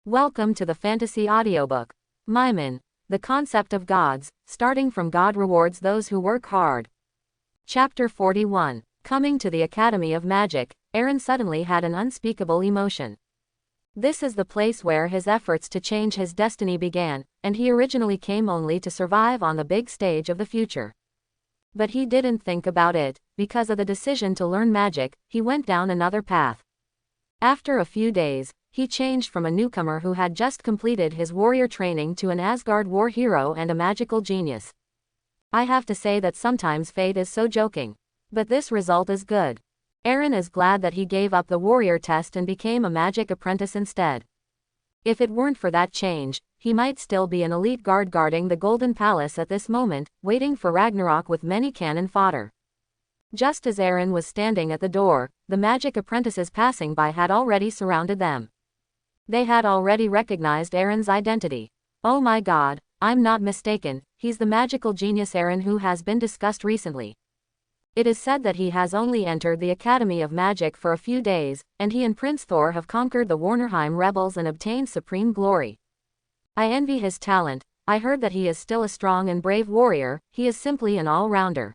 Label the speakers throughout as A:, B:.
A: Welcome to the Fantasy Audiobook. Meiman, the concept of gods, starting from God rewards those who work hard. Chapter 41. Coming to the Academy of Magic, Aaron suddenly had an unspeakable emotion. This is the place where his efforts to change his destiny began, and he originally came only to survive on the big stage of the future. But he didn't think about it. Because of the decision to learn magic, he went down another path. After a few days, he changed from a newcomer who had just completed his warrior training to an Asgard war hero and a magical genius. I have to say that sometimes fate is so joking. But this result is good. Aaron is glad that he gave up the warrior test and became a magic apprentice instead. If it weren't for that change, he might still be an elite guard guarding the Golden Palace at this moment, waiting for Ragnarok with many cannon fodder. Just as Aaron was standing at the door, the magic apprentices passing by had already surrounded them. They had already recognized Aaron's identity. Oh my God, I'm not mistaken, he's the magical genius Aaron who has been discussed recently. It is said that he has only entered the Academy of Magic for a few days, and he and Prince Thor have conquered the Jotunheim rebels and obtained supreme glory. I envy his talent. I heard that he is still a strong and brave warrior. He is simply an all-rounder.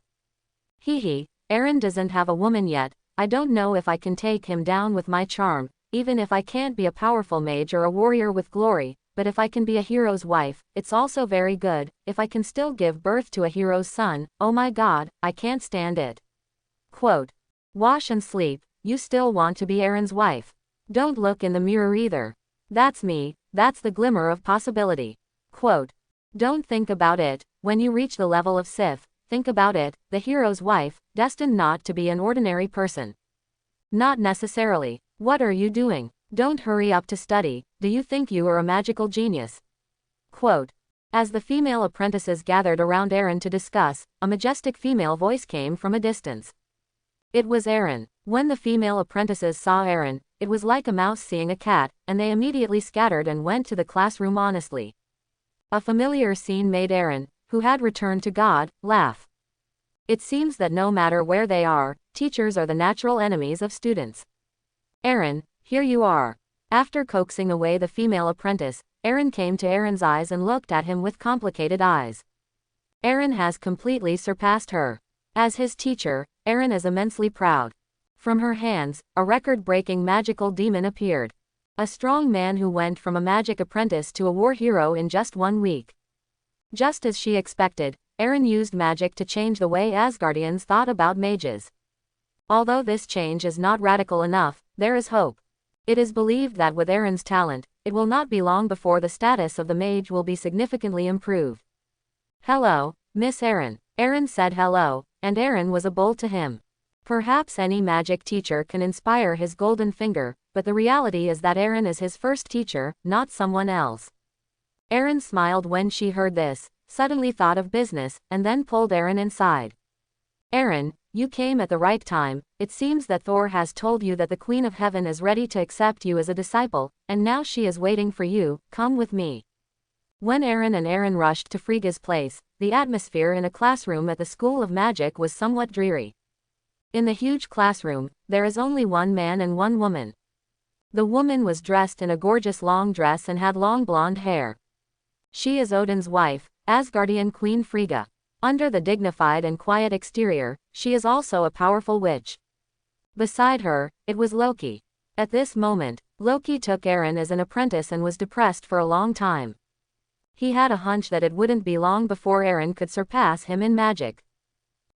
A: Aaron doesn't have a woman yet. I don't know if I can take him down with my charm, even if I can't be a powerful mage or a warrior with glory, but if I can be a hero's wife, it's also very good. If I can still give birth to a hero's son, oh my God, I can't stand it. Quote. Wash and sleep, you still want to be Aaron's wife. Don't look in the mirror either. That's me, that's the glimmer of possibility. Quote. Don't think about it. When you reach the level of Sif, think about it, the hero's wife, destined not to be an ordinary person. Not necessarily. What are you doing? Don't hurry up to study. Do you think you are a magical genius? Quote. As the female apprentices gathered around Aaron to discuss, a majestic female voice came from a distance. It was Aaron. When the female apprentices saw Aaron, it was like a mouse seeing a cat, and they immediately scattered and went to the classroom honestly. A familiar scene made Aaron, who had returned to God, laugh. It seems that no matter where they are, teachers are the natural enemies of students. Aaron, here you are. After coaxing away the female apprentice, Aaron came to Aaron's eyes and looked at him with complicated eyes. Aaron has completely surpassed her. As his teacher, Aaron is immensely proud. From her hands, a record-breaking magical demon appeared. A strong man who went from a magic apprentice to a war hero in just 1 week. Just as she expected, Aaron used magic to change the way Asgardians thought about mages. Although this change is not radical enough, there is hope. It is believed that with Aaron's talent, it will not be long before the status of the mage will be significantly improved. Hello, Miss Aaron. Aaron said hello, and Aaron was a bull to him. Perhaps any magic teacher can inspire his golden finger, but the reality is that Aaron is his first teacher, not someone else. Aaron smiled when she heard this, suddenly thought of business, and then pulled Aaron inside. Aaron, you came at the right time. It seems that Thor has told you that the Queen of Heaven is ready to accept you as a disciple, and now she is waiting for you. Come with me. When Aaron rushed to Frigga's place, the atmosphere in a classroom at the School of Magic was somewhat dreary. In the huge classroom, there is only one man and one woman. The woman was dressed in a gorgeous long dress and had long blonde hair. She is Odin's wife, Asgardian Queen Frigga. Under the dignified and quiet exterior, she is also a powerful witch. Beside her, it was Loki. At this moment, Loki took Aaron as an apprentice and was depressed for a long time. He had a hunch that it wouldn't be long before Aaron could surpass him in magic.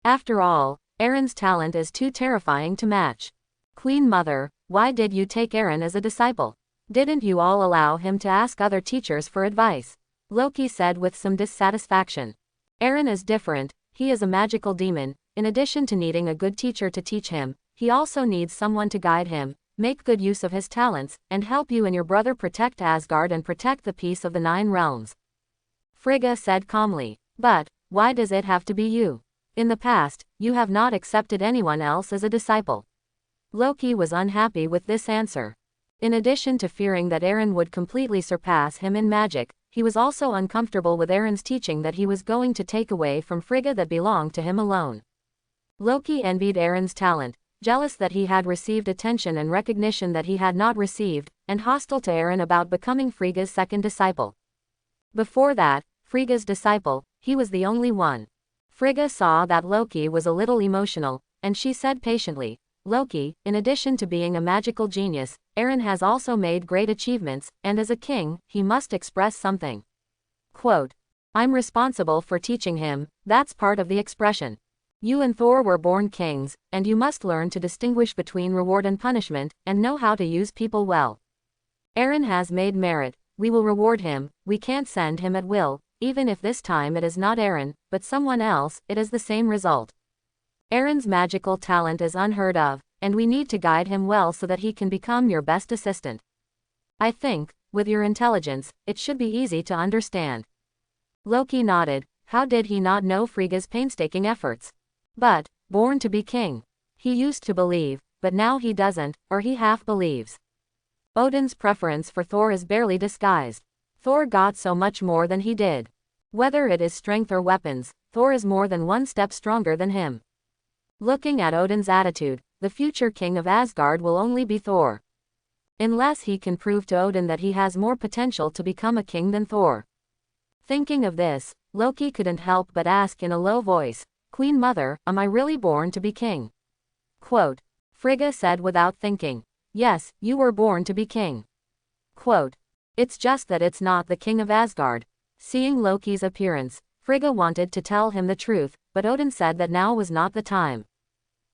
A: After all, Aaron's talent is too terrifying to match. Queen Mother, why did you take Aaron as a disciple? Didn't you all allow him to ask other teachers for advice? Loki said with some dissatisfaction. Aaron is different. He is a magical demon. In addition to needing a good teacher to teach him, he also needs someone to guide him, make good use of his talents, and help you and your brother protect Asgard and protect the peace of the 9 realms. Frigga said calmly. But, why does it have to be you? In the past, you have not accepted anyone else as a disciple. Loki was unhappy with this answer. In addition to fearing that Aaron would completely surpass him in magic, he was also uncomfortable with Aaron's teaching that he was going to take away from Frigga that belonged to him alone. Loki envied Aaron's talent. jealous that he had received attention and recognition that he had not received, and hostile to Eren about becoming Frigga's second disciple. Before that, Frigga's disciple, he was the only one. Frigga saw that Loki was a little emotional, and she said patiently, Loki, in addition to being a magical genius, Eren has also made great achievements, and as a king, he must express something. Quote, I'm responsible for teaching him, that's part of the expression. You and Thor were born kings, and you must learn to distinguish between reward and punishment, and know how to use people well. Eren has made merit, we will reward him, we can't send him at will, even if this time it is not Eren, but someone else, it is the same result. Eren's magical talent is unheard of, and we need to guide him well so that he can become your best assistant. I think, with your intelligence, it should be easy to understand. Loki nodded. How did he not know Frigga's painstaking efforts? But, born to be king. He used to believe, but now he doesn't, or he half believes. Odin's preference for Thor is barely disguised. Thor got so much more than he did. Whether it is strength or weapons, Thor is more than one step stronger than him. Looking at Odin's attitude, the future king of Asgard will only be Thor. Unless he can prove to Odin that he has more potential to become a king than Thor. Thinking of this, Loki couldn't help but ask in a low voice, Queen Mother, am I really born to be king? Quote, Frigga said without thinking, yes, you were born to be king. Quote, it's just that it's not the king of Asgard. Seeing Loki's appearance, Frigga wanted to tell him the truth, but Odin said that now was not the time.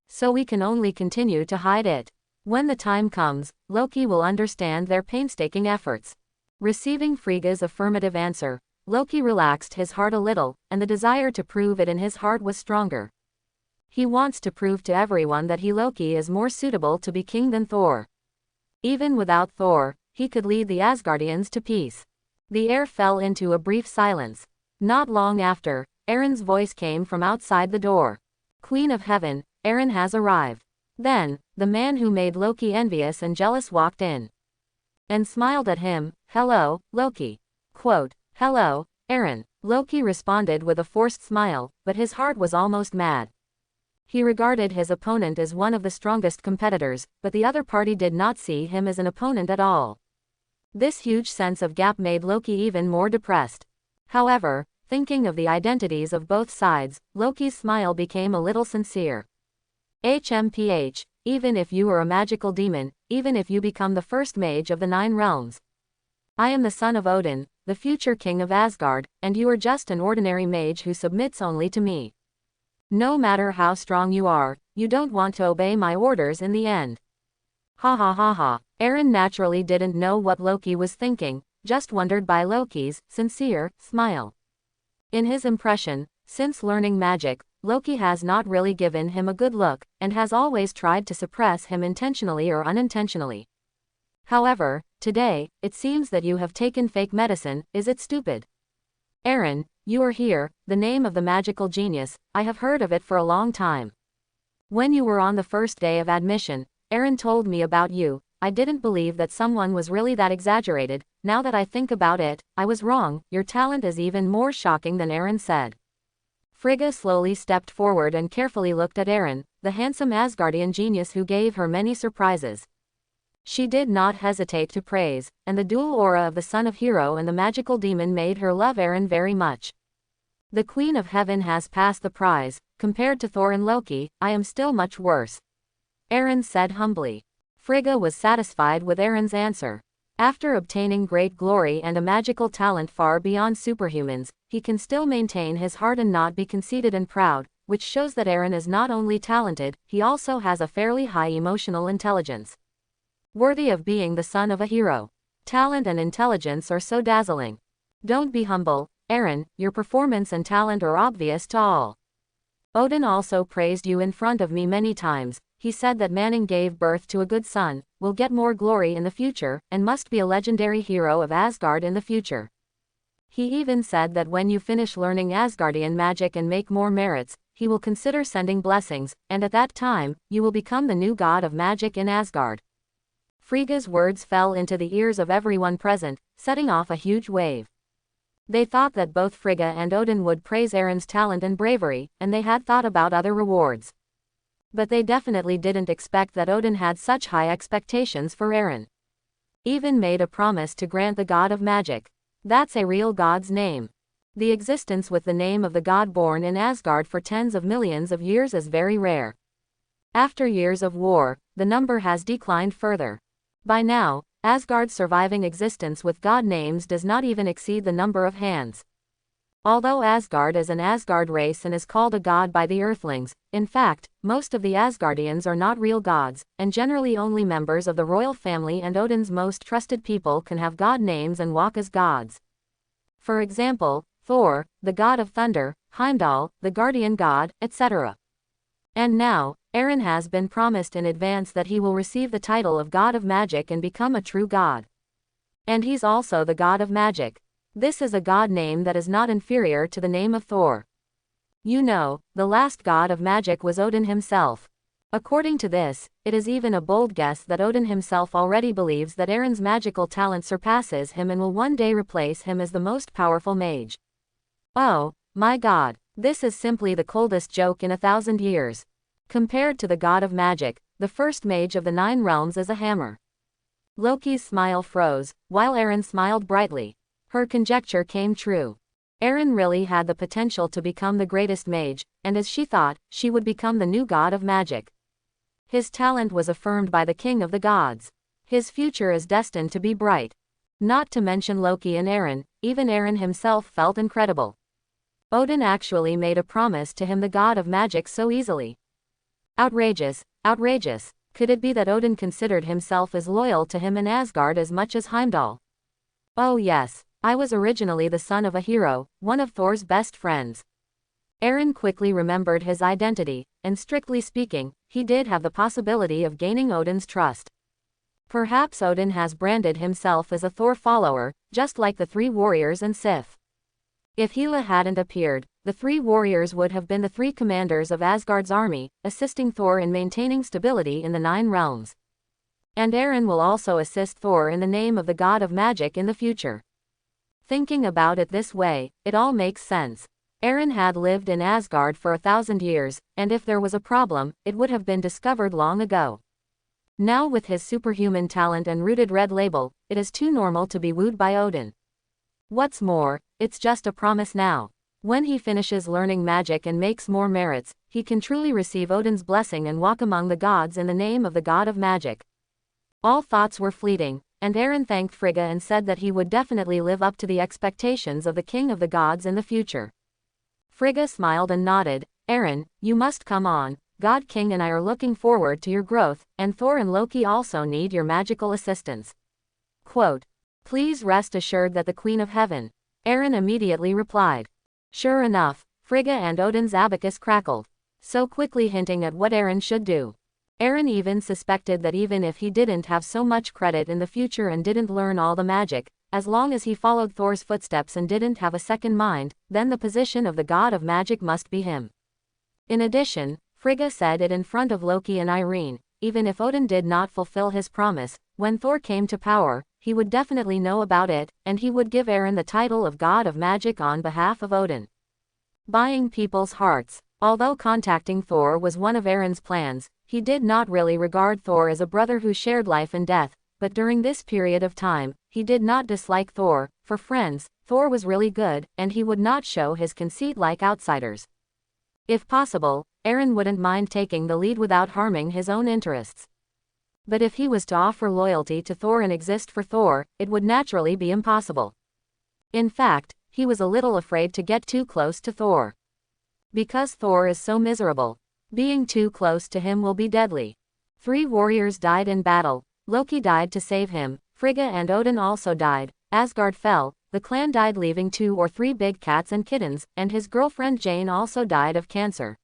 A: So we can only continue to hide it. When the time comes, Loki will understand their painstaking efforts. Receiving Frigga's affirmative answer, Loki relaxed his heart a little, and the desire to prove it in his heart was stronger. He wants to prove to everyone that Loki is more suitable to be king than Thor. Even without Thor, he could lead the Asgardians to peace. The air fell into a brief silence. Not long after, Eren's voice came from outside the door. Queen of Heaven, Eren has arrived. Then, the man who made Loki envious and jealous walked in. And smiled at him, hello, Loki. Quote, hello, Eren. Loki responded with a forced smile, but his heart was almost mad. He regarded his opponent as one of the strongest competitors, but the other party did not see him as an opponent at all. This huge sense of gap made Loki even more depressed. However, thinking of the identities of both sides, Loki's smile became a little sincere. HMPH, even if you are a magical demon, even if you become the first mage of the 9 realms. I am the son of Odin, the future king of Asgard, and you are just an ordinary mage who submits only to me. No matter how strong you are, you don't want to obey my orders in the end. Ha ha ha ha. Eren naturally didn't know what Loki was thinking, just wondered by Loki's sincere smile. In his impression, since learning magic, Loki has not really given him a good look, and has always tried to suppress him intentionally or unintentionally. However, today, it seems that you have taken fake medicine, is it stupid? Eren, you are here, the name of the magical genius, I have heard of it for a long time. When you were on the first day of admission, Eren told me about you. I didn't believe that someone was really that exaggerated. Now that I think about it, I was wrong, your talent is even more shocking than Eren said. Frigga slowly stepped forward and carefully looked at Eren, the handsome Asgardian genius who gave her many surprises. She did not hesitate to praise, and the dual aura of the son of hero and the magical demon made her love Eren very much. The Queen of Heaven has passed the prize. Compared to Thor and Loki, I am still much worse. Eren said humbly. Frigga was satisfied with Eren's answer. After obtaining great glory and a magical talent far beyond superhumans, he can still maintain his heart and not be conceited and proud, which shows that Eren is not only talented, he also has a fairly high emotional intelligence. Worthy of being the son of a hero. Talent and intelligence are so dazzling. Don't be humble, Eren, your performance and talent are obvious to all. Odin also praised you in front of me many times. He said that Manning gave birth to a good son, will get more glory in the future, and must be a legendary hero of Asgard in the future. He even said that when you finish learning Asgardian magic and make more merits, he will consider sending blessings, and at that time, you will become the new god of magic in Asgard. Frigga's words fell into the ears of everyone present, setting off a huge wave. They thought that both Frigga and Odin would praise Eren's talent and bravery, and they had thought about other rewards. But they definitely didn't expect that Odin had such high expectations for Eren. Even made a promise to grant the god of magic. That's a real god's name. The existence with the name of the god born in Asgard for tens of millions of years is very rare. After years of war, the number has declined further. By now, Asgard's surviving existence with god names does not even exceed the number of hands. Although Asgard is an Asgard race and is called a god by the Earthlings, in fact, most of the Asgardians are not real gods, and generally only members of the royal family and Odin's most trusted people can have god names and walk as gods. For example, Thor, the god of thunder, Heimdall, the guardian god, etc. And now, Eren has been promised in advance that he will receive the title of god of magic and become a true god. And he's also the god of magic. This is a god name that is not inferior to the name of Thor. You know, the last god of magic was Odin himself. According to this, it is even a bold guess that Odin himself already believes that Eren's magical talent surpasses him and will one day replace him as the most powerful mage. Oh, my god, this is simply the coldest joke in 1,000 years. Compared to the god of magic, the first mage of the 9 realms is a hammer. Loki's smile froze, while Eren smiled brightly. Her conjecture came true. Eren really had the potential to become the greatest mage, and as she thought, she would become the new god of magic. His talent was affirmed by the king of the gods. His future is destined to be bright. Not to mention Loki and Eren, even Eren himself felt incredible. Odin actually made a promise to him, the god of magic, so easily. Outrageous, outrageous. Could it be that Odin considered himself as loyal to him in Asgard as much as Heimdall? Oh yes. I was originally the son of a hero, one of Thor's best friends. Eren quickly remembered his identity, and strictly speaking, he did have the possibility of gaining Odin's trust. Perhaps Odin has branded himself as a Thor follower, just like the 3 warriors and Sif. If Hela hadn't appeared, the 3 warriors would have been the 3 commanders of Asgard's army, assisting Thor in maintaining stability in the 9 realms. And Eren will also assist Thor in the name of the god of magic in the future. Thinking about it this way, it all makes sense. Eren had lived in Asgard for 1,000 years, and if there was a problem, it would have been discovered long ago. Now with his superhuman talent and rooted red label, it is too normal to be wooed by Odin. What's more, it's just a promise now. When he finishes learning magic and makes more merits, he can truly receive Odin's blessing and walk among the gods in the name of the god of magic. All thoughts were fleeting, and Eren thanked Frigga and said that he would definitely live up to the expectations of the king of the gods in the future. Frigga smiled and nodded. Eren, you must come on. God King and I are looking forward to your growth, and Thor and Loki also need your magical assistance. Quote, please rest assured that the Queen of Heaven. Eren immediately replied. Sure enough, Frigga and Odin's abacus crackled, so quickly hinting at what Eren should do. Eren even suspected that even if he didn't have so much credit in the future and didn't learn all the magic, as long as he followed Thor's footsteps and didn't have a second mind, then the position of the god of magic must be him. In addition, Frigga said it in front of Loki and Irene, even if Odin did not fulfill his promise, when Thor came to power, he would definitely know about it, and he would give Eren the title of god of magic on behalf of Odin. Buying people's hearts. Although contacting Thor was one of Eren's plans, he did not really regard Thor as a brother who shared life and death, but during this period of time, he did not dislike Thor. For friends, Thor was really good, and he would not show his conceit like outsiders. If possible, Eren wouldn't mind taking the lead without harming his own interests. But if he was to offer loyalty to Thor and exist for Thor, it would naturally be impossible. In fact, he was a little afraid to get too close to Thor. Because Thor is so miserable. Being too close to him will be deadly. 3 warriors died in battle. Loki died to save him. Frigga and Odin also died. Asgard fell. The clan died, leaving 2 or 3 big cats and kittens, and his girlfriend Jane also died of cancer.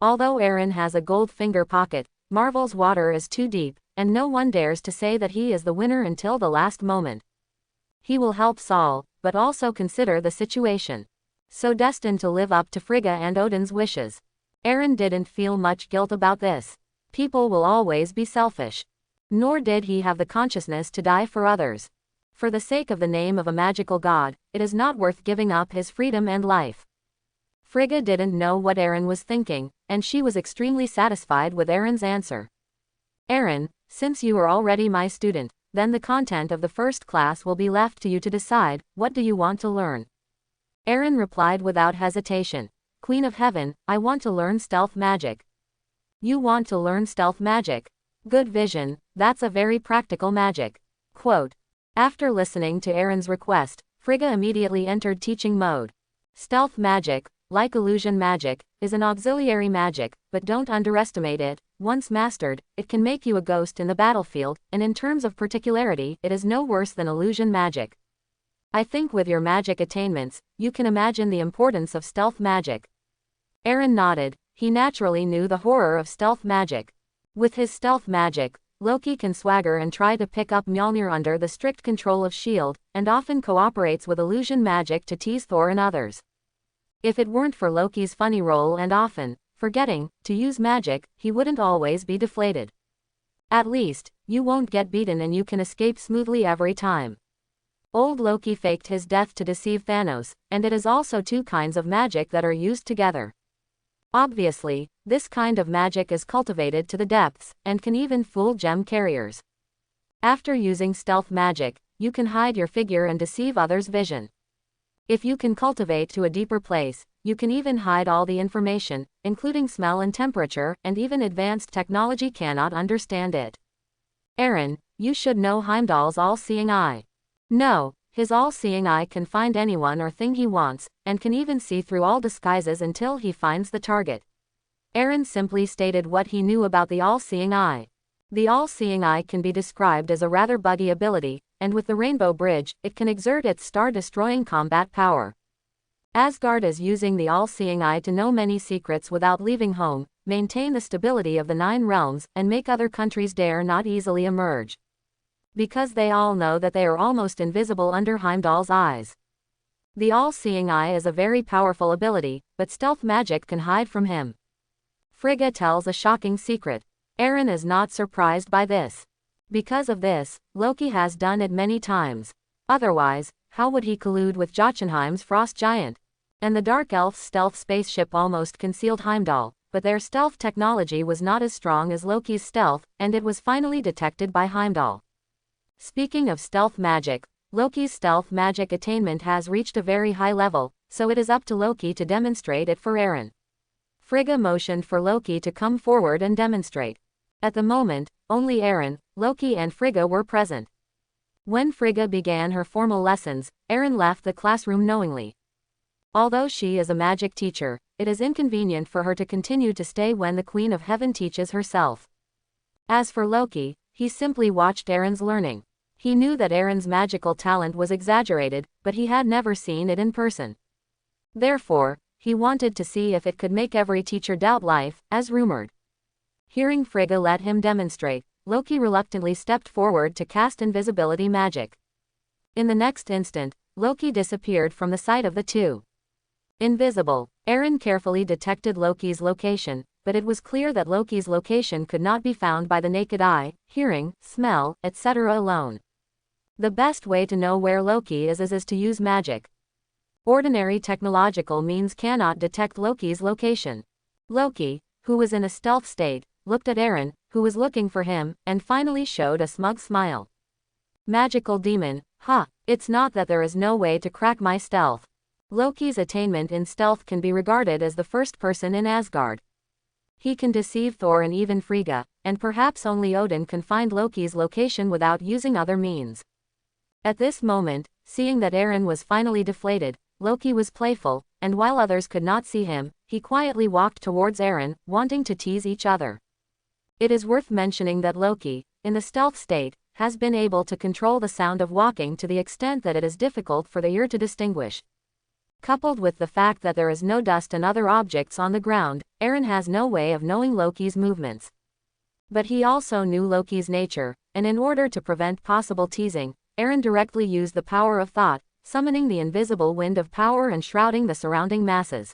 A: Although Eren has a gold finger pocket, Marvel's water is too deep, and no one dares to say that he is the winner until the last moment. He will help Saul, but also consider the situation. So destined to live up to Frigga and Odin's wishes. Eren didn't feel much guilt about this. People will always be selfish. Nor did he have the consciousness to die for others. For the sake of the name of a magical god, it is not worth giving up his freedom and life. Frigga didn't know what Eren was thinking, and she was extremely satisfied with Aaron's answer. Aaron, since you are already my student, then the content of the first class will be left to you to decide. What do you want to learn? Aaron replied without hesitation. Queen of Heaven, I want to learn stealth magic. You want to learn stealth magic? Good vision, that's a very practical magic. Quote. After listening to Aaron's request, Frigga immediately entered teaching mode. Stealth magic, like illusion magic, is an auxiliary magic, but don't underestimate it. Once mastered, it can make you a ghost in the battlefield, and in terms of particularity, it is no worse than illusion magic. I think with your magic attainments, you can imagine the importance of stealth magic. Aaron nodded. He naturally knew the horror of stealth magic. With his stealth magic, Loki can swagger and try to pick up Mjolnir under the strict control of S.H.I.E.L.D., and often cooperates with illusion magic to tease Thor and others. If it weren't for Loki's funny role and often forgetting to use magic, he wouldn't always be deflated. At least, you won't get beaten and you can escape smoothly every time. Old Loki faked his death to deceive Thanos, and it is also two kinds of magic that are used together. Obviously, this kind of magic is cultivated to the depths, and can even fool gem carriers. After using stealth magic, you can hide your figure and deceive others' vision. If you can cultivate to a deeper place, you can even hide all the information, including smell and temperature, and even advanced technology cannot understand it. Aaron, you should know Heimdall's all-seeing eye. No, his all-seeing eye can find anyone or thing he wants, and can even see through all disguises until he finds the target. Aaron simply stated what he knew about the all-seeing eye. The all-seeing eye can be described as a rather buggy ability, and with the Rainbow Bridge, it can exert its star-destroying combat power. Asgard is using the all-seeing eye to know many secrets without leaving home, maintain the stability of the 9 realms, and make other countries dare not easily emerge. Because they all know that they are almost invisible under Heimdall's eyes. The all-seeing eye is a very powerful ability, but stealth magic can hide from him. Frigga tells a shocking secret. Aaron is not surprised by this. Because of this, Loki has done it many times. Otherwise, how would he collude with Jotunheim's frost giant? And the Dark Elf's stealth spaceship almost concealed Heimdall, but their stealth technology was not as strong as Loki's stealth, and it was finally detected by Heimdall. Speaking of stealth magic, Loki's stealth magic attainment has reached a very high level, so it is up to Loki to demonstrate it for Aaron. Frigga motioned for Loki to come forward and demonstrate. At the moment, only Aaron, Loki and Frigga were present. When Frigga began her formal lessons, Aaron left the classroom knowingly. Although she is a magic teacher, it is inconvenient for her to continue to stay when the Queen of Heaven teaches herself. As for Loki, he simply watched Aaron's learning. He knew that Aaron's magical talent was exaggerated, but he had never seen it in person. Therefore, he wanted to see if it could make every teacher doubt life, as rumored. Hearing Frigga let him demonstrate, Loki reluctantly stepped forward to cast invisibility magic. In the next instant, Loki disappeared from the sight of the two. Invisible. Aaron carefully detected Loki's location, but it was clear that Loki's location could not be found by the naked eye, hearing, smell, etc. alone. The best way to know where Loki is to use magic. Ordinary technological means cannot detect Loki's location. Loki, who was in a stealth state, looked at Aaron, who was looking for him, and finally showed a smug smile. Magical demon, it's not that there is no way to crack my stealth. Loki's attainment in stealth can be regarded as the first person in Asgard. He can deceive Thor and even Frigga, and perhaps only Odin can find Loki's location without using other means. At this moment, seeing that Aaron was finally deflated, Loki was playful, and while others could not see him, he quietly walked towards Aaron, wanting to tease each other. It is worth mentioning that Loki, in the stealth state, has been able to control the sound of walking to the extent that it is difficult for the ear to distinguish. Coupled with the fact that there is no dust and other objects on the ground, Aaron has no way of knowing Loki's movements. But he also knew Loki's nature, and in order to prevent possible teasing, Aaron directly used the power of thought, summoning the invisible wind of power and shrouding the surrounding masses.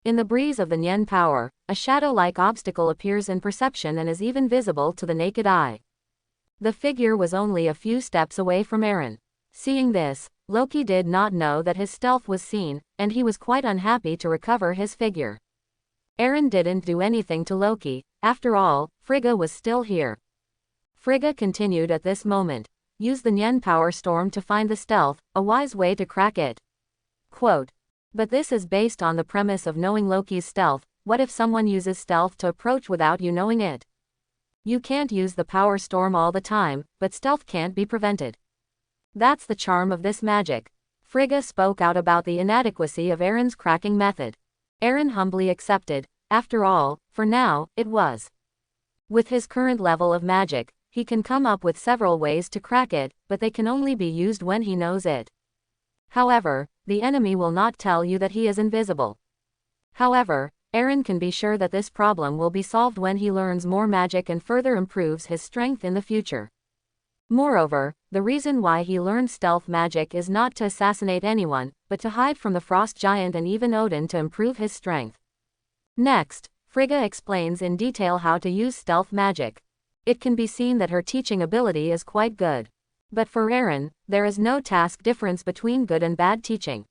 A: In the breeze of the Nyen power, a shadow-like obstacle appears in perception and is even visible to the naked eye. The figure was only a few steps away from Aaron. Seeing this, Loki did not know that his stealth was seen, and he was quite unhappy to recover his figure. Aaron didn't do anything to Loki. After all, Frigga was still here. Frigga continued at this moment. Use the Nyen power storm to find the stealth, a wise way to crack it. Quote. But this is based on the premise of knowing Loki's stealth. What if someone uses stealth to approach without you knowing it? You can't use the power storm all the time, but stealth can't be prevented. That's the charm of this magic. Frigga spoke out about the inadequacy of Aaron's cracking method. Aaron humbly accepted. After all, for now, it was. With his current level of magic, he can come up with several ways to crack it, but they can only be used when he knows it. However, the enemy will not tell you that he is invisible. However, Aaron can be sure that this problem will be solved when he learns more magic and further improves his strength in the future. Moreover, the reason why he learned stealth magic is not to assassinate anyone, but to hide from the frost giant and even Odin to improve his strength. Next, Frigga explains in detail how to use stealth magic. It can be seen that her teaching ability is quite good. But for Aaron, there is no task difference between good and bad teaching.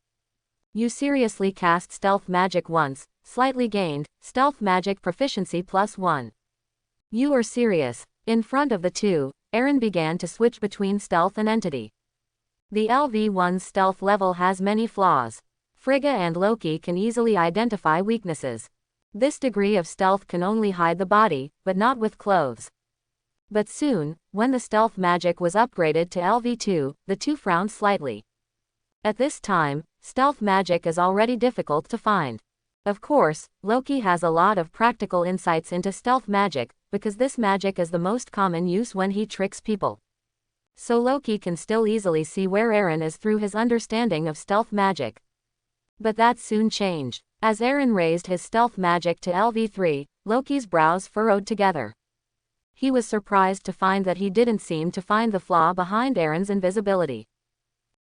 A: You seriously cast stealth magic once, slightly gained, stealth magic proficiency +1. You are serious. In front of the two, Aaron began to switch between stealth and entity. The LV1's stealth level has many flaws. Frigga and Loki can easily identify weaknesses. This degree of stealth can only hide the body, but not with clothes. But soon, when the stealth magic was upgraded to LV2, the two frowned slightly. At this time, stealth magic is already difficult to find. Of course, Loki has a lot of practical insights into stealth magic, because this magic is the most common use when he tricks people. So Loki can still easily see where Aaron is through his understanding of stealth magic. But that soon changed. As Aaron raised his stealth magic to LV3, Loki's brows furrowed together. He was surprised to find that he didn't seem to find the flaw behind Aaron's invisibility.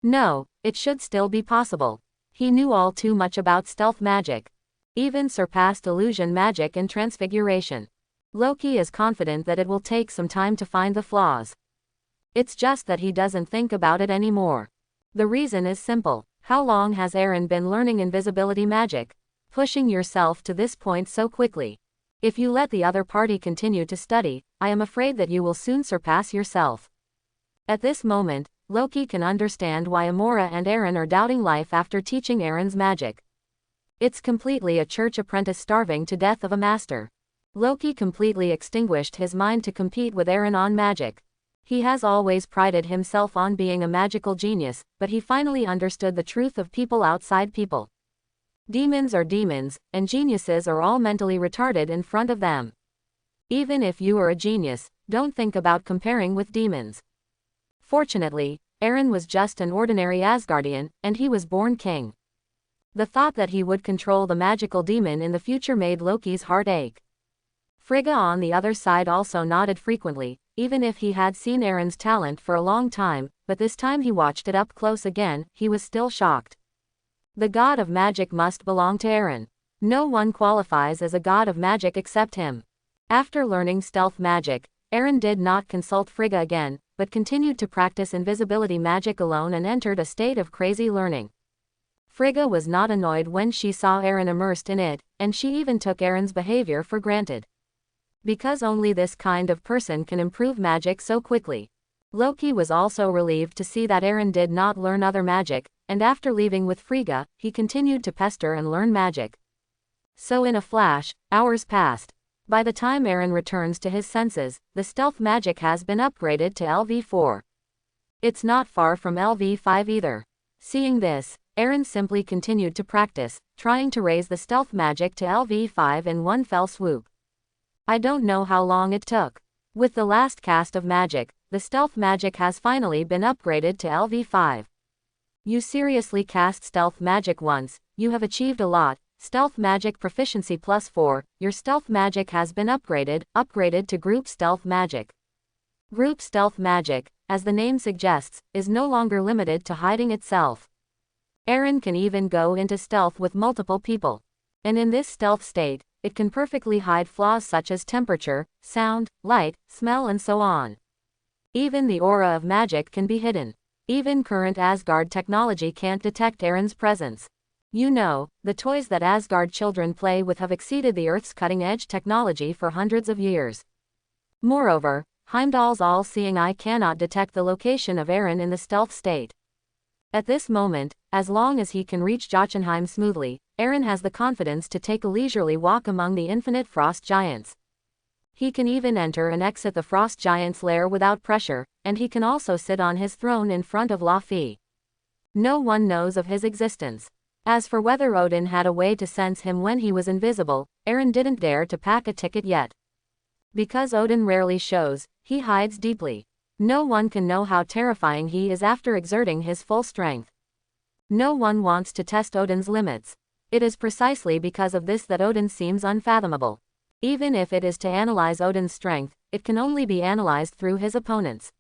A: No, it should still be possible. He knew all too much about stealth magic. Even surpassed illusion magic and transfiguration. Loki is confident that it will take some time to find the flaws. It's just that he doesn't think about it anymore. The reason is simple. How long has Aaron been learning invisibility magic? Pushing yourself to this point so quickly. If you let the other party continue to study, I am afraid that you will soon surpass yourself. At this moment, Loki can understand why Amora and Aaron are doubting life after teaching Aaron's magic. It's completely a church apprentice starving to death of a master. Loki completely extinguished his mind to compete with Aaron on magic. He has always prided himself on being a magical genius, but he finally understood the truth of people outside people. Demons are demons, and geniuses are all mentally retarded in front of them. Even if you are a genius, don't think about comparing with demons. Fortunately, Aaron was just an ordinary Asgardian, and he was born king. The thought that he would control the magical demon in the future made Loki's heart ache. Frigga on the other side also nodded frequently, even if he had seen Aaron's talent for a long time, but this time he watched it up close again, he was still shocked. The god of magic must belong to Aaron. No one qualifies as a god of magic except him. After learning stealth magic, Aaron did not consult Frigga again, but continued to practice invisibility magic alone and entered a state of crazy learning. Frigga was not annoyed when she saw Aaron immersed in it, and she even took Aaron's behavior for granted. Because only this kind of person can improve magic so quickly. Loki was also relieved to see that Aaron did not learn other magic, and after leaving with Frigga, he continued to pester and learn magic. So in a flash, hours passed. By the time Aaron returns to his senses, the stealth magic has been upgraded to LV4. It's not far from LV5 either. Seeing this, Aaron simply continued to practice, trying to raise the stealth magic to LV5 in one fell swoop. I don't know how long it took. With the last cast of magic, the stealth magic has finally been upgraded to LV5. You seriously cast stealth magic once, you have achieved a lot. Stealth magic proficiency +4, your stealth magic has been upgraded to group stealth magic. Group stealth magic, as the name suggests, is no longer limited to hiding itself. Aaron can even go into stealth with multiple people. And in this stealth state, it can perfectly hide flaws such as temperature, sound, light, smell and so on. Even the aura of magic can be hidden. Even current Asgard technology can't detect Aaron's presence. You know, the toys that Asgard children play with have exceeded the Earth's cutting-edge technology for hundreds of years. Moreover, Heimdall's all-seeing eye cannot detect the location of Eren in the stealth state. At this moment, as long as he can reach Jotunheim smoothly, Eren has the confidence to take a leisurely walk among the infinite frost giants. He can even enter and exit the frost giant's lair without pressure, and he can also sit on his throne in front of Laufey. No one knows of his existence. As for whether Odin had a way to sense him when he was invisible, Eren didn't dare to pack a ticket yet. Because Odin rarely shows, he hides deeply. No one can know how terrifying he is after exerting his full strength. No one wants to test Odin's limits. It is precisely because of this that Odin seems unfathomable. Even if it is to analyze Odin's strength, it can only be analyzed through his opponents.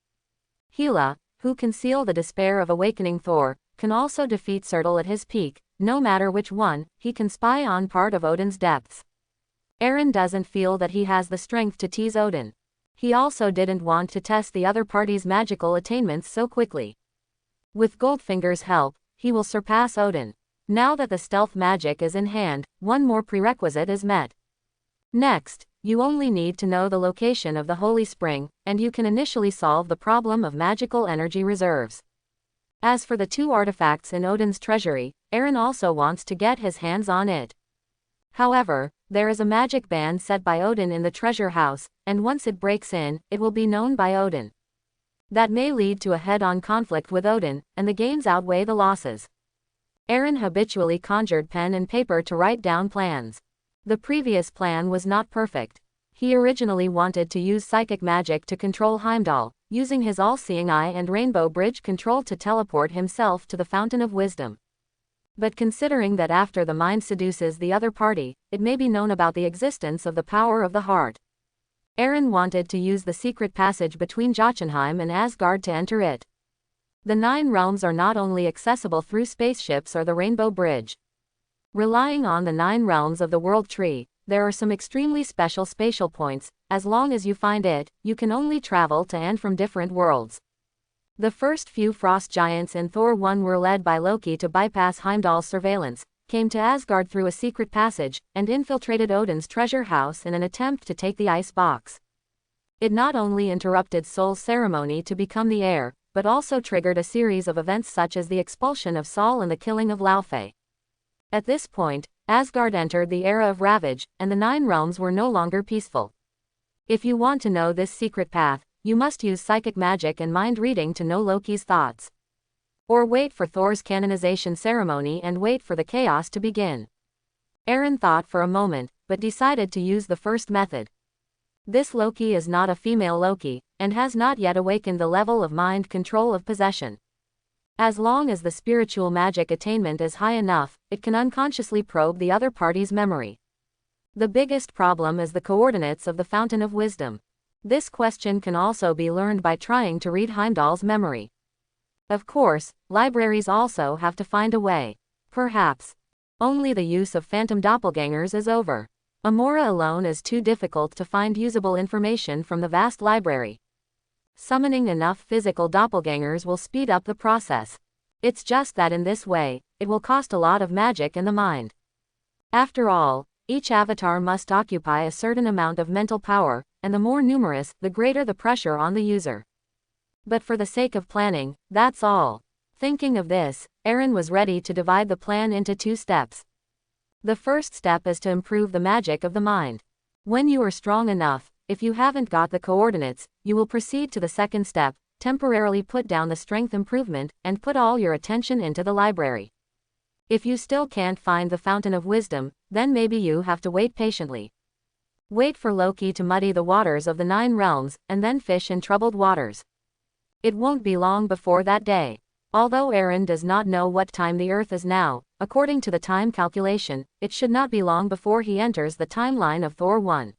A: Hela, who can seal the despair of awakening Thor, can also defeat Surtur at his peak. No matter which one, he can spy on part of Odin's depths. Eren doesn't feel that he has the strength to tease Odin. He also didn't want to test the other party's magical attainments so quickly. With Goldfinger's help, he will surpass Odin. Now that the stealth magic is in hand, one more prerequisite is met. Next, you only need to know the location of the Holy Spring, and you can initially solve the problem of magical energy reserves. As for the two artifacts in Odin's treasury, Eren also wants to get his hands on it. However, there is a magic band set by Odin in the treasure house, and once it breaks in, it will be known by Odin. That may lead to a head-on conflict with Odin, and the gains outweigh the losses. Eren habitually conjured pen and paper to write down plans. The previous plan was not perfect. He originally wanted to use psychic magic to control Heimdall, using his all-seeing eye and rainbow bridge control to teleport himself to the Fountain of Wisdom. But considering that after the mind seduces the other party, it may be known about the existence of the power of the heart. Eren wanted to use the secret passage between Jotunheim and Asgard to enter it. The 9 realms are not only accessible through spaceships or the Rainbow Bridge. Relying on the 9 realms of the World Tree, there are some extremely special spatial points. As long as you find it, you can only travel to and from different worlds. The first few frost giants in Thor 1 were led by Loki to bypass Heimdall's surveillance, came to Asgard through a secret passage, and infiltrated Odin's treasure house in an attempt to take the ice box. It not only interrupted Sol's ceremony to become the heir, but also triggered a series of events such as the expulsion of Sol and the killing of Laufey. At this point, Asgard entered the era of ravage, and the 9 realms were no longer peaceful. If you want to know this secret path, you must use psychic magic and mind reading to know Loki's thoughts. Or wait for Thor's canonization ceremony and wait for the chaos to begin. Eren thought for a moment, but decided to use the first method. This Loki is not a female Loki, and has not yet awakened the level of mind control of possession. As long as the spiritual magic attainment is high enough, it can unconsciously probe the other party's memory. The biggest problem is the coordinates of the Fountain of Wisdom. This question can also be learned by trying to read Heimdall's memory. Of course, libraries also have to find a way. Perhaps only the use of phantom doppelgangers is over. Amora alone is too difficult to find usable information from the vast library. Summoning enough physical doppelgangers will speed up the process. It's just that in this way, it will cost a lot of magic in the mind. After all, each avatar must occupy a certain amount of mental power, and the more numerous, the greater the pressure on the user. But for the sake of planning, that's all. Thinking of this, Eren was ready to divide the plan into 2 steps. The first step is to improve the magic of the mind. When you are strong enough, if you haven't got the coordinates, you will proceed to the second step, temporarily put down the strength improvement, and put all your attention into the library. If you still can't find the Fountain of Wisdom, then maybe you have to wait patiently. Wait for Loki to muddy the waters of the 9 realms, and then fish in troubled waters. It won't be long before that day. Although Eren does not know what time the Earth is now, according to the time calculation, it should not be long before he enters the timeline of Thor 1.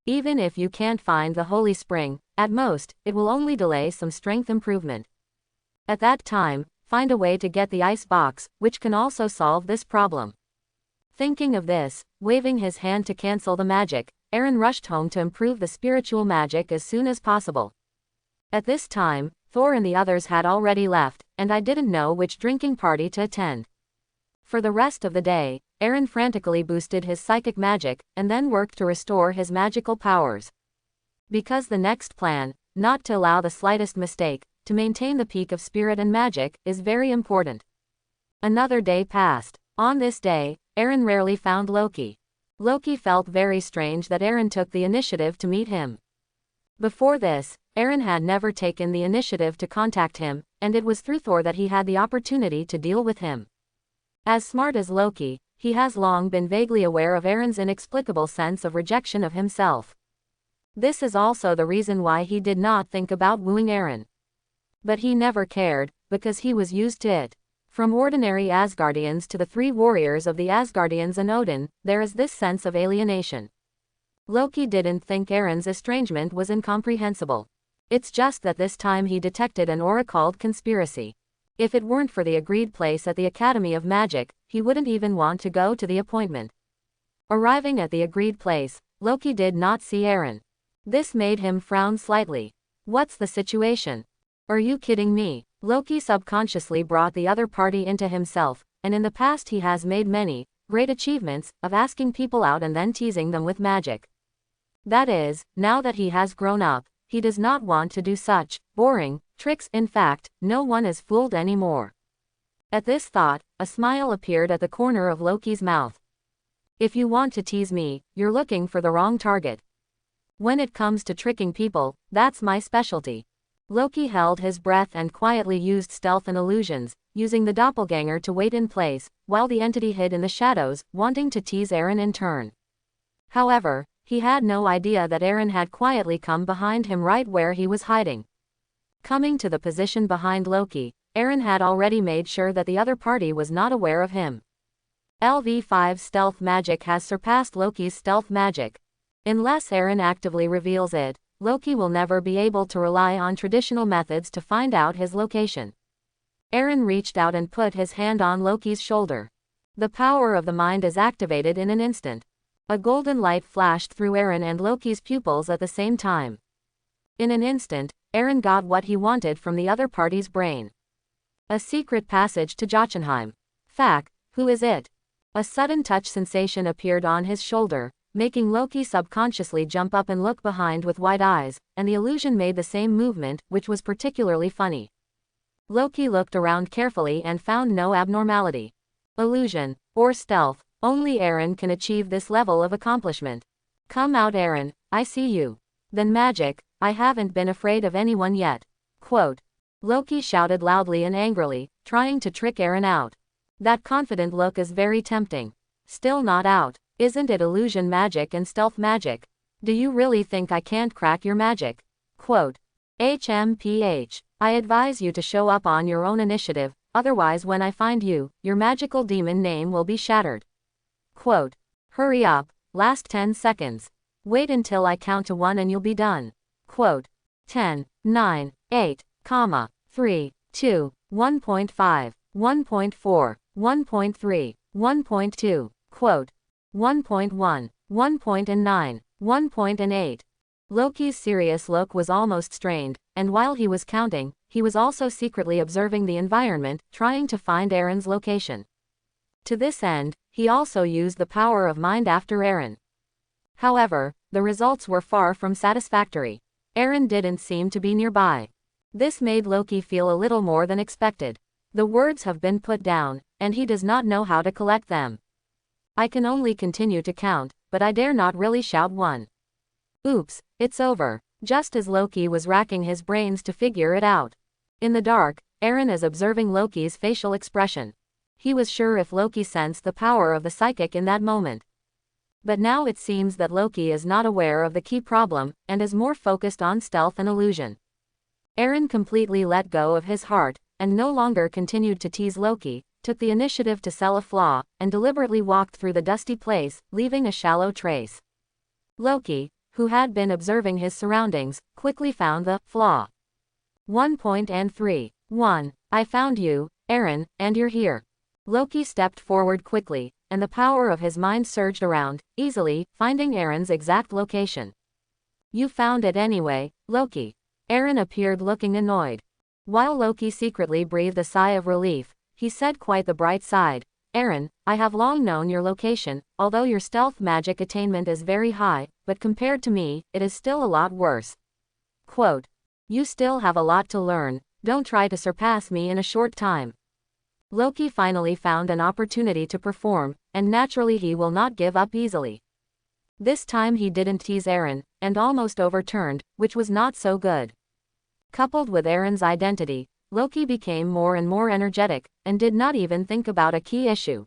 A: Even if you can't find the Holy Spring, at most, it will only delay some strength improvement. At that time, find a way to get the ice box, which can also solve this problem. Thinking of this, waving his hand to cancel the magic, Eren rushed home to improve the spiritual magic as soon as possible. At this time, Thor and the others had already left, and I didn't know which drinking party to attend. For the rest of the day, Aaron frantically boosted his psychic magic, and then worked to restore his magical powers. Because the next plan, not to allow the slightest mistake, to maintain the peak of spirit and magic, is very important. Another day passed. On this day, Aaron rarely found Loki. Loki felt very strange that Aaron took the initiative to meet him. Before this, Aaron had never taken the initiative to contact him, and it was through Thor that he had the opportunity to deal with him. As smart as Loki, he has long been vaguely aware of Aaron's inexplicable sense of rejection of himself. This is also the reason why he did not think about wooing Aaron. But he never cared, because he was used to it. From ordinary Asgardians to the three warriors of the Asgardians and Odin, there is this sense of alienation. Loki didn't think Aaron's estrangement was incomprehensible. It's just that this time he detected an aura called conspiracy. If it weren't for the agreed place at the Academy of Magic, he wouldn't even want to go to the appointment. Arriving at the agreed place, Loki did not see Aaron. This made him frown slightly. What's the situation? Are you kidding me? Loki subconsciously brought the other party into himself, and in the past he has made many great achievements of asking people out and then teasing them with magic. That is, now that he has grown up, he does not want to do such boring tricks. In fact, no one is fooled anymore. At this thought, a smile appeared at the corner of Loki's mouth. If you want to tease me, you're looking for the wrong target. When it comes to tricking people, that's my specialty. Loki held his breath and quietly used stealth and illusions, using the doppelganger to wait in place, while the entity hid in the shadows, wanting to tease Aaron in turn. However, he had no idea that Aaron had quietly come behind him right where he was hiding. Coming to the position behind Loki, Aaron had already made sure that the other party was not aware of him. LV5's stealth magic has surpassed Loki's stealth magic. Unless Aaron actively reveals it, Loki will never be able to rely on traditional methods to find out his location. Aaron reached out and put his hand on Loki's shoulder. The power of the mind is activated in an instant. A golden light flashed through Aaron and Loki's pupils at the same time. In an instant, Aaron got what he wanted from the other party's brain. A secret passage to Jotunheim. Fact, who is it? A sudden touch sensation appeared on his shoulder, making Loki subconsciously jump up and look behind with wide eyes, and the illusion made the same movement, which was particularly funny. Loki looked around carefully and found no abnormality. Illusion, or stealth, only Aaron can achieve this level of accomplishment. Come out, Aaron, I see you. Then magic, I haven't been afraid of anyone yet. Quote. Loki shouted loudly and angrily, trying to trick Aaron out. That confident look is very tempting. Still not out. Isn't it illusion magic and stealth magic? Do you really think I can't crack your magic? Quote. HMPH. I advise you to show up on your own initiative, otherwise when I find you, your magical demon name will be shattered. Quote. Hurry up, last 10 seconds. Wait until I count to 1 and you'll be done. Quote. 10, 9, 8, 3, 2, 1.5, 1.4, 1.3, 1.2. Quote. 1.1, 1.9, 1.8. Loki's serious look was almost strained, and while he was counting, he was also secretly observing the environment, trying to find Aaron's location. To this end, he also used the power of mind after Aaron. However, the results were far from satisfactory. Aaron didn't seem to be nearby. This made Loki feel a little more than expected. The words have been put down, and he does not know how to collect them. I can only continue to count, but I dare not really shout 1. Oops, it's over. Just as Loki was racking his brains to figure it out. In the dark, Aaron is observing Loki's facial expression. He was sure if Loki sensed the power of the psychic in that moment. But now it seems that Loki is not aware of the key problem, and is more focused on stealth and illusion. Aaron completely let go of his heart, and no longer continued to tease Loki, took the initiative to sell a flaw, and deliberately walked through the dusty place, leaving a shallow trace. Loki, who had been observing his surroundings, quickly found the flaw. 1.3. 1. I found you, Aaron, and you're here. Loki stepped forward quickly, and the power of his mind surged around, easily finding Aaron's exact location. You found it anyway, Loki. Aaron appeared looking annoyed. While Loki secretly breathed a sigh of relief, he said quite the bright side. Aaron, I have long known your location, although your stealth magic attainment is very high, but compared to me, it is still a lot worse. Quote. You still have a lot to learn, don't try to surpass me in a short time. Loki finally found an opportunity to perform, and naturally he will not give up easily. This time he didn't tease Aaron, and almost overturned, which was not so good. Coupled with Aaron's identity, Loki became more and more energetic, and did not even think about a key issue.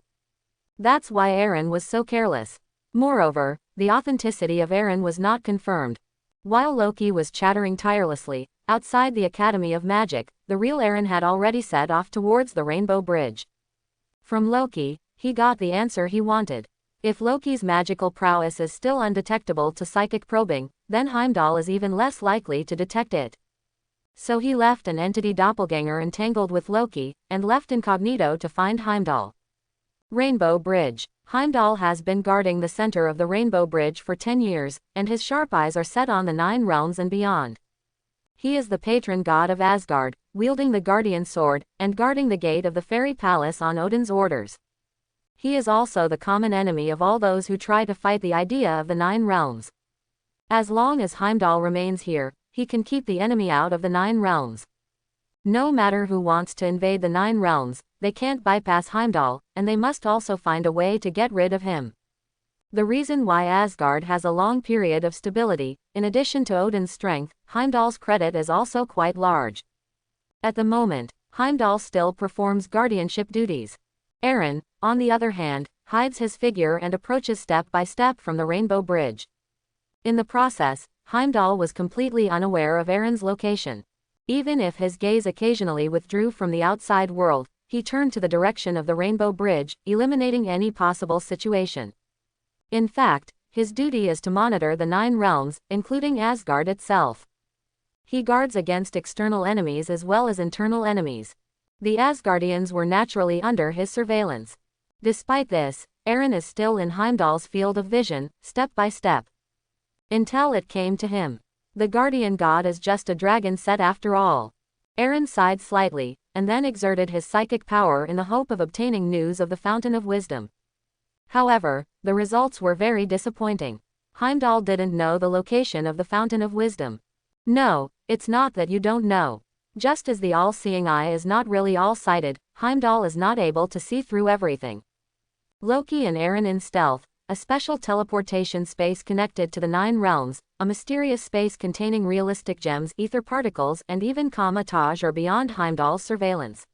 A: That's why Aaron was so careless. Moreover, the authenticity of Aaron was not confirmed. While Loki was chattering tirelessly, outside the Academy of Magic, the real Aaron had already set off towards the Rainbow Bridge. From Loki, he got the answer he wanted. If Loki's magical prowess is still undetectable to psychic probing, then Heimdall is even less likely to detect it. So he left an entity doppelganger entangled with Loki, and left incognito to find Heimdall. Rainbow Bridge. Heimdall has been guarding the center of the Rainbow Bridge for 10 years, and his sharp eyes are set on the 9 realms and beyond. He is the patron god of Asgard, wielding the guardian sword, and guarding the gate of the fairy palace on Odin's orders. He is also the common enemy of all those who try to fight the idea of the 9 realms. As long as Heimdall remains here, he can keep the enemy out of the 9 realms. No matter who wants to invade the 9 realms, they can't bypass Heimdall, and they must also find a way to get rid of him. The reason why Asgard has a long period of stability, in addition to Odin's strength, Heimdall's credit is also quite large. At the moment, Heimdall still performs guardianship duties. Aaron, on the other hand, hides his figure and approaches step by step from the Rainbow Bridge. In the process, Heimdall was completely unaware of Aaron's location. Even if his gaze occasionally withdrew from the outside world, he turned to the direction of the Rainbow Bridge, eliminating any possible situation. In fact, his duty is to monitor the 9 realms, including Asgard itself. He guards against external enemies as well as internal enemies. The Asgardians were naturally under his surveillance. Despite this, Aaron is still in Heimdall's field of vision, step by step. Until it came to him. The guardian god is just a dragon set after all. Aaron sighed slightly, and then exerted his psychic power in the hope of obtaining news of the Fountain of Wisdom. However, the results were very disappointing. Heimdall didn't know the location of the Fountain of Wisdom. No, it's not that you don't know. Just as the all-seeing eye is not really all-sighted, Heimdall is not able to see through everything. Loki and Aaron in stealth, a special teleportation space connected to the 9 realms, a mysterious space containing realistic gems, ether particles, and even Taj are beyond Heimdall's surveillance.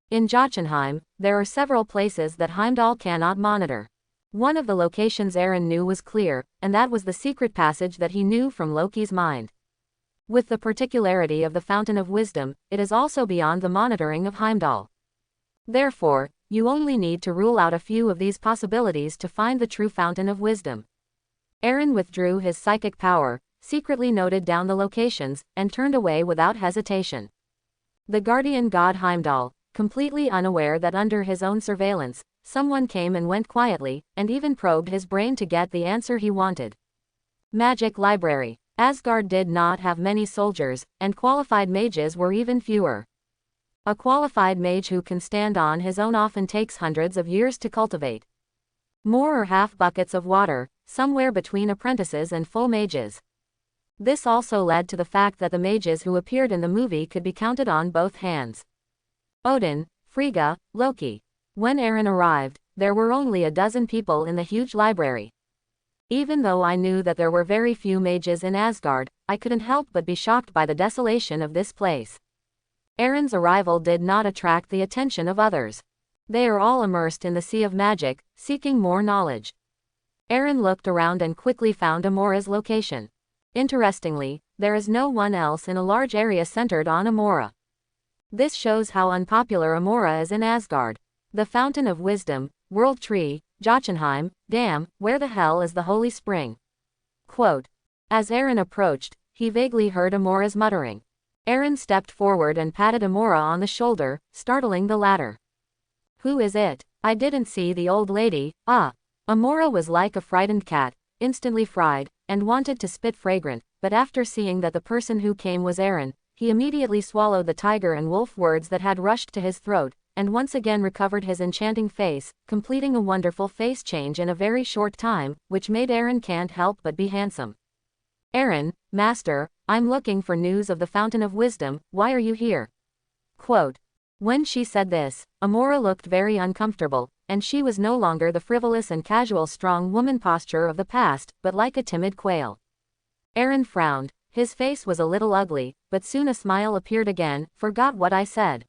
A: In Jotunheim, there are several places that Heimdall cannot monitor. One of the locations Aaron knew was clear, and that was the secret passage that he knew from Loki's mind. With the particularity of the Fountain of Wisdom, it is also beyond the monitoring of Heimdall. Therefore, you only need to rule out a few of these possibilities to find the true Fountain of Wisdom. Aaron withdrew his psychic power, secretly noted down the locations, and turned away without hesitation. The guardian god Heimdall, completely unaware that under his own surveillance, someone came and went quietly, and even probed his brain to get the answer he wanted. Magic Library. Asgard did not have many soldiers, and qualified mages were even fewer. A qualified mage who can stand on his own often takes hundreds of years to cultivate. More or half buckets of water, somewhere between apprentices and full mages. This also led to the fact that the mages who appeared in the movie could be counted on both hands. Odin, Frigga, Loki. When Aaron arrived, there were only a dozen people in the huge library. Even though I knew that there were very few mages in Asgard, I couldn't help but be shocked by the desolation of this place. Aaron's arrival did not attract the attention of others. They are all immersed in the sea of magic, seeking more knowledge. Aaron looked around and quickly found Amora's location. Interestingly, there is no one else in a large area centered on Amora. This shows how unpopular Amora is in Asgard. The Fountain of Wisdom, World Tree, Jotunheim, Dam, where the hell is the Holy Spring? Quote. As Aaron approached, he vaguely heard Amora's muttering. Aaron stepped forward and patted Amora on the shoulder, startling the latter. Who is it? I didn't see the old lady. Amora was like a frightened cat, instantly fried, and wanted to spit fragrant, but after seeing that the person who came was Aaron, he immediately swallowed the tiger and wolf words that had rushed to his throat, and once again recovered his enchanting face, completing a wonderful face change in a very short time, which made Aaron can't help but be handsome. "Aaron, Master, I'm looking for news of the Fountain of Wisdom, why are you here?" Quote. When she said this, Amora looked very uncomfortable, and she was no longer the frivolous and casual strong woman posture of the past, but like a timid quail. Aaron frowned. His face was a little ugly, but soon a smile appeared again. "Forgot what I said.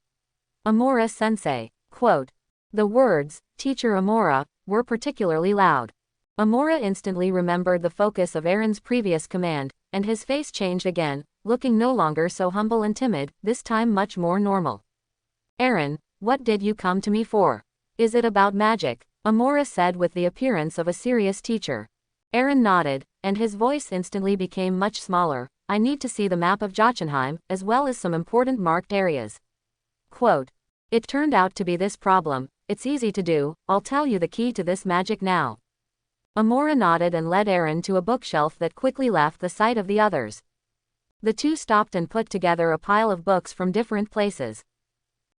A: Amora sensei." Quote. The words, "Teacher Amora," were particularly loud. Amora instantly remembered the focus of Aaron's previous command, and his face changed again, looking no longer so humble and timid, this time much more normal. "Aaron, what did you come to me for? Is it about magic?" Amora said with the appearance of a serious teacher. Aaron nodded, and his voice instantly became much smaller. "I need to see the map of Jotunheim, as well as some important marked areas." Quote. It turned out to be this problem. "It's easy to do, I'll tell you the key to this magic now." Amora nodded and led Aaron to a bookshelf that quickly left the sight of the others. The two stopped and put together a pile of books from different places.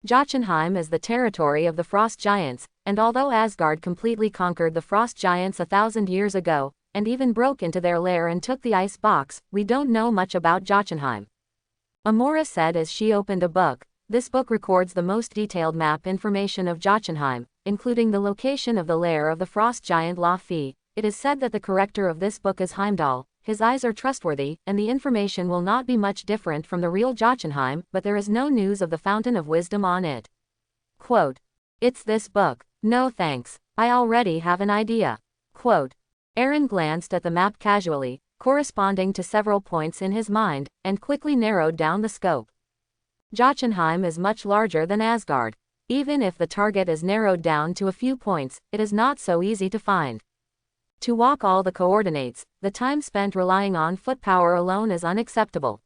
A: Jotunheim is the territory of the Frost Giants, and although Asgard completely conquered the Frost Giants 1,000 years ago, and even broke into their lair and took the ice box, we don't know much about Jotunheim. Amora said as she opened a book. This book records the most detailed map information of Jotunheim, including the location of the lair of the Frost Giant Loki. It is said that the corrector of this book is Heimdall. His eyes are trustworthy, and the information will not be much different from the real Jotunheim, but there is no news of the Fountain of Wisdom on it. Quote. It's this book. No thanks. I already have an idea. Quote. Aaron glanced at the map casually, corresponding to several points in his mind, and quickly narrowed down the scope. Jotunheim is much larger than Asgard. Even if the target is narrowed down to a few points, it is not so easy to find. To walk all the coordinates, the time spent relying on foot power alone is unacceptable.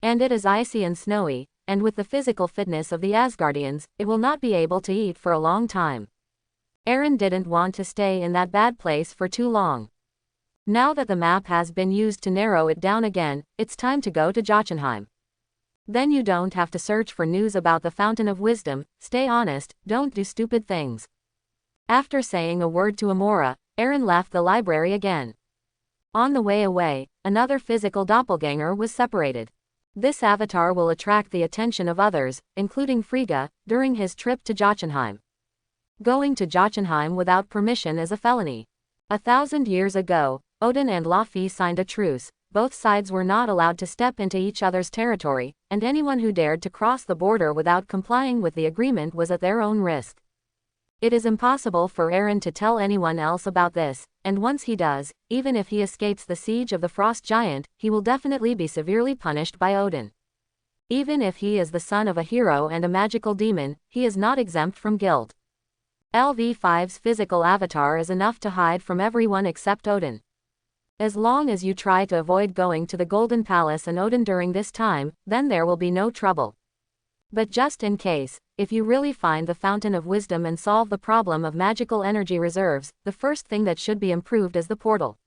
A: And it is icy and snowy, and with the physical fitness of the Asgardians, it will not be able to eat for a long time. Aaron didn't want to stay in that bad place for too long. Now that the map has been used to narrow it down again, it's time to go to Jotunheim. Then you don't have to search for news about the Fountain of Wisdom. Stay honest, don't do stupid things. After saying a word to Amora, Aaron left the library again. On the way away, another physical doppelganger was separated. This avatar will attract the attention of others, including Frigga, during his trip to Jotunheim. Going to Jotunheim without permission is a felony. 1,000 years ago, Odin and Loki signed a truce. Both sides were not allowed to step into each other's territory, and anyone who dared to cross the border without complying with the agreement was at their own risk. It is impossible for Aaron to tell anyone else about this, and once he does, even if he escapes the siege of the Frost Giant, he will definitely be severely punished by Odin. Even if he is the son of a hero and a magical demon, he is not exempt from guilt. LV5's physical avatar is enough to hide from everyone except Odin. As long as you try to avoid going to the Golden Palace and Odin during this time, then there will be no trouble. But just in case, if you really find the Fountain of Wisdom and solve the problem of magical energy reserves, the first thing that should be improved is the portal.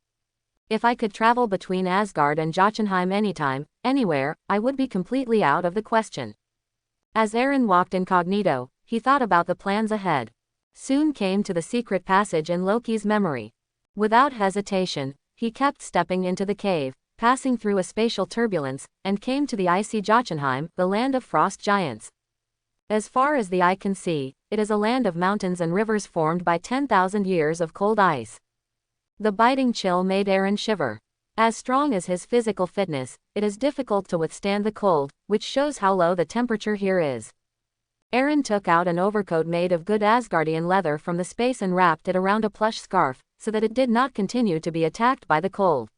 A: If I could travel between Asgard and Jotunheim anytime, anywhere, I would be completely out of the question. As Aaron walked incognito, he thought about the plans ahead. Soon came to the secret passage in Loki's memory. Without hesitation, he kept stepping into the cave, passing through a spatial turbulence, and came to the icy Jotunheim, the land of frost giants. As far as the eye can see, it is a land of mountains and rivers formed by 10,000 years of cold ice. The biting chill made Aaron shiver. As strong as his physical fitness, it is difficult to withstand the cold, which shows how low the temperature here is. Aaron took out an overcoat made of good Asgardian leather from the space and wrapped it around a plush scarf, so that it did not continue to be attacked by the cold.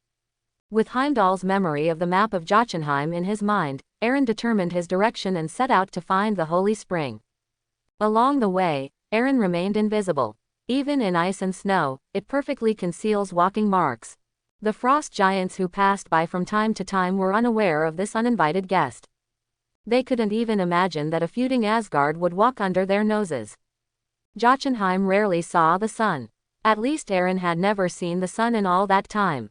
A: With Heimdall's memory of the map of Jotunheim in his mind, Aaron determined his direction and set out to find the holy spring. Along the way, Aaron remained invisible. Even in ice and snow, it perfectly conceals walking marks. The frost giants who passed by from time to time were unaware of this uninvited guest. They couldn't even imagine that a feuding Asgard would walk under their noses. Jotunheim rarely saw the sun. At least Aaron had never seen the sun in all that time.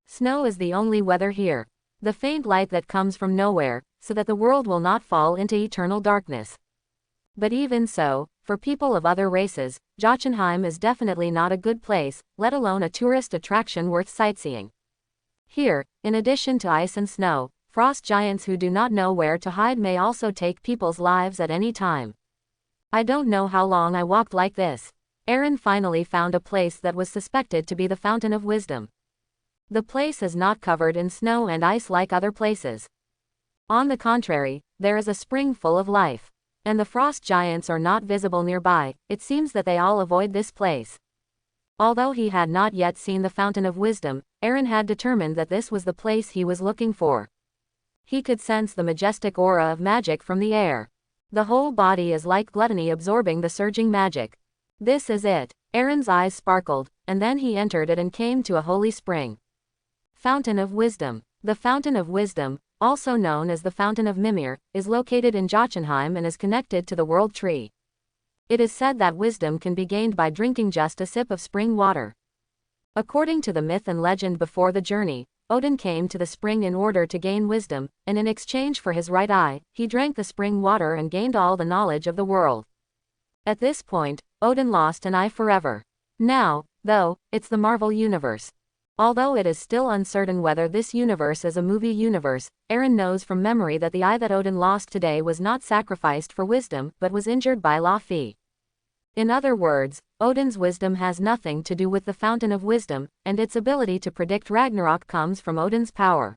A: Snow is the only weather here. The faint light that comes from nowhere, so that the world will not fall into eternal darkness. But even so, for people of other races, Jotunheim is definitely not a good place, let alone a tourist attraction worth sightseeing. Here, in addition to ice and snow, frost giants who do not know where to hide may also take people's lives at any time. I don't know how long I walked like this. Aaron finally found a place that was suspected to be the Fountain of Wisdom. The place is not covered in snow and ice like other places. On the contrary, there is a spring full of life. And the frost giants are not visible nearby. It seems that they all avoid this place. Although he had not yet seen the Fountain of Wisdom, Aaron had determined that this was the place he was looking for. He could sense the majestic aura of magic from the air. The whole body is like gluttony absorbing the surging magic. This is it. Aaron's eyes sparkled, and then he entered it and came to a holy spring. Fountain of Wisdom. The Fountain of Wisdom, also known as the Fountain of Mimir, is located in Jotunheim and is connected to the World Tree. It is said that wisdom can be gained by drinking just a sip of spring water. According to the myth and legend before the journey, Odin came to the spring in order to gain wisdom, and in exchange for his right eye, he drank the spring water and gained all the knowledge of the world. At this point, Odin lost an eye forever. Now, though, it's the Marvel Universe. Although it is still uncertain whether this universe is a movie universe, Aaron knows from memory that the eye that Odin lost today was not sacrificed for wisdom, but was injured by Loki. In other words, Odin's wisdom has nothing to do with the Fountain of Wisdom, and its ability to predict Ragnarok comes from Odin's power.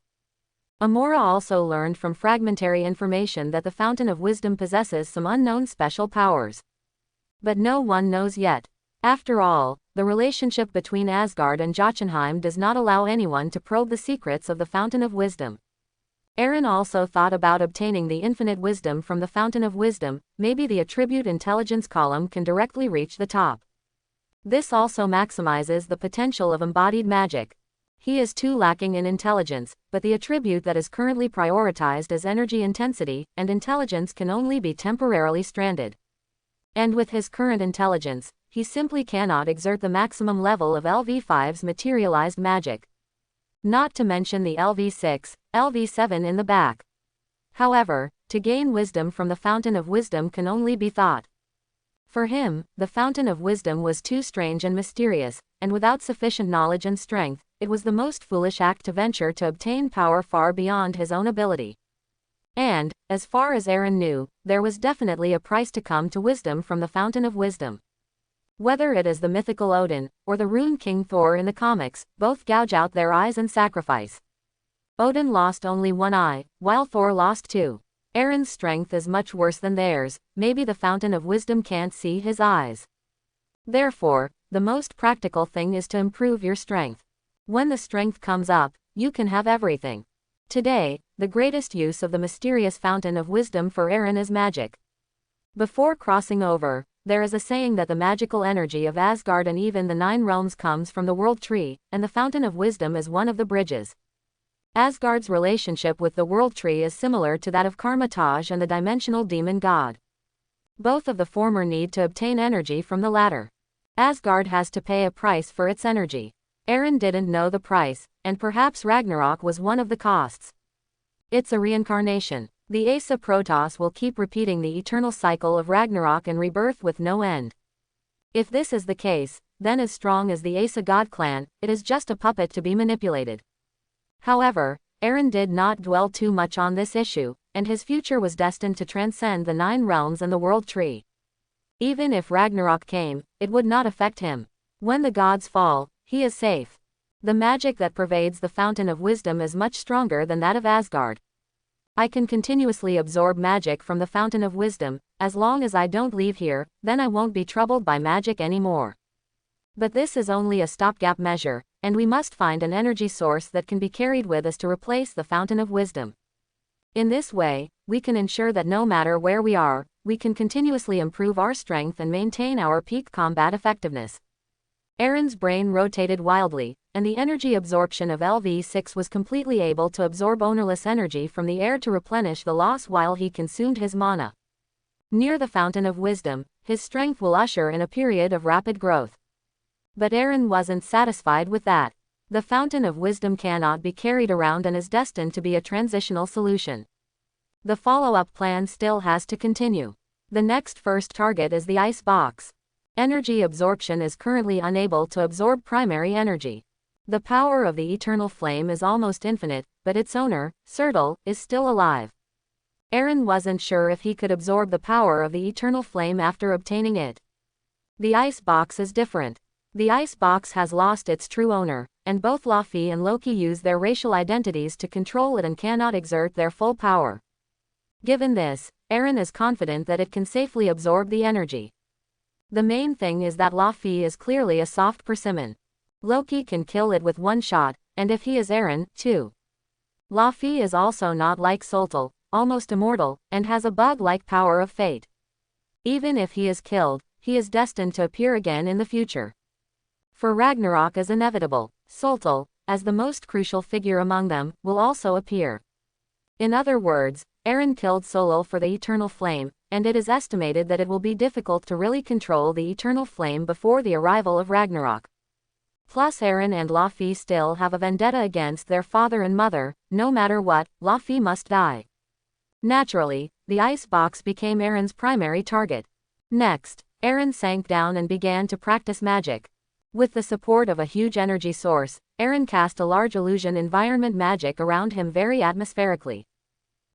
A: Amora also learned from fragmentary information that the Fountain of Wisdom possesses some unknown special powers. But no one knows yet. After all, the relationship between Asgard and Jotunheim does not allow anyone to probe the secrets of the Fountain of Wisdom. Aaron also thought about obtaining the infinite wisdom from the Fountain of Wisdom. Maybe the attribute intelligence column can directly reach the top. This also maximizes the potential of embodied magic. He is too lacking in intelligence, but the attribute that is currently prioritized is energy intensity, and intelligence can only be temporarily stranded. And with his current intelligence, he simply cannot exert the maximum level of LV5's materialized magic. Not to mention the LV6, LV7 in the back. However, to gain wisdom from the Fountain of Wisdom can only be thought. For him, the Fountain of Wisdom was too strange and mysterious, and without sufficient knowledge and strength, it was the most foolish act to venture to obtain power far beyond his own ability. And, as far as Aaron knew, there was definitely a price to come to wisdom from the Fountain of Wisdom. Whether it is the mythical Odin, or the rune king Thor in the comics, both gouge out their eyes and sacrifice. Odin lost only one eye, while Thor lost two. Aaron's strength is much worse than theirs. Maybe the Fountain of Wisdom can't see his eyes. Therefore, the most practical thing is to improve your strength. When the strength comes up, you can have everything. Today, the greatest use of the mysterious Fountain of Wisdom for Aaron is magic. Before crossing over, there is a saying that the magical energy of Asgard and even the 9 realms comes from the World Tree, and the Fountain of Wisdom is one of the bridges. Asgard's relationship with the World Tree is similar to that of Karmataj and the dimensional demon god. Both of the former need to obtain energy from the latter. Asgard has to pay a price for its energy. Aaron didn't know the price, and perhaps Ragnarok was one of the costs. It's a reincarnation. The Asa Protoss will keep repeating the eternal cycle of Ragnarok and rebirth with no end. If this is the case, then as strong as the Asa God clan, it is just a puppet to be manipulated. However, Aaron did not dwell too much on this issue, and his future was destined to transcend the 9 realms and the World Tree. Even if Ragnarok came, it would not affect him. When the gods fall, he is safe. The magic that pervades the Fountain of Wisdom is much stronger than that of Asgard. I can continuously absorb magic from the Fountain of Wisdom. As long as I don't leave here, then I won't be troubled by magic anymore. But this is only a stopgap measure, and we must find an energy source that can be carried with us to replace the Fountain of Wisdom. In this way, we can ensure that no matter where we are, we can continuously improve our strength and maintain our peak combat effectiveness. Aaron's brain rotated wildly, and the energy absorption of LV6 was completely able to absorb ownerless energy from the air to replenish the loss while he consumed his mana. Near the Fountain of Wisdom, his strength will usher in a period of rapid growth. But Aaron wasn't satisfied with that. The Fountain of Wisdom cannot be carried around and is destined to be a transitional solution. The follow-up plan still has to continue. The next first target is the ice box. Energy absorption is currently unable to absorb primary energy. The power of the eternal flame is almost infinite, but its owner, Surtl, is still alive. Eren wasn't sure if he could absorb the power of the eternal flame after obtaining it. The ice box is different. The ice box has lost its true owner, and both Laufey and Loki use their racial identities to control it and cannot exert their full power. Given this, Eren is confident that it can safely absorb the energy. The main thing is that Laufey is clearly a soft persimmon. Loki can kill it with one shot, and if he is Eren, too. Laufey is also not like Surtl, almost immortal, and has a bug-like power of fate. Even if he is killed, he is destined to appear again in the future. For Ragnarok is inevitable. Surtl, as the most crucial figure among them, will also appear. In other words, Eren killed Surtl for the eternal flame, and it is estimated that it will be difficult to really control the eternal flame before the arrival of Ragnarok. Plus Eren and Laufey still have a vendetta against their father and mother. No matter what, Laufey must die. Naturally, the ice box became Eren's primary target. Next, Eren sank down and began to practice magic. With the support of a huge energy source, Eren cast a large illusion environment magic around him very atmospherically.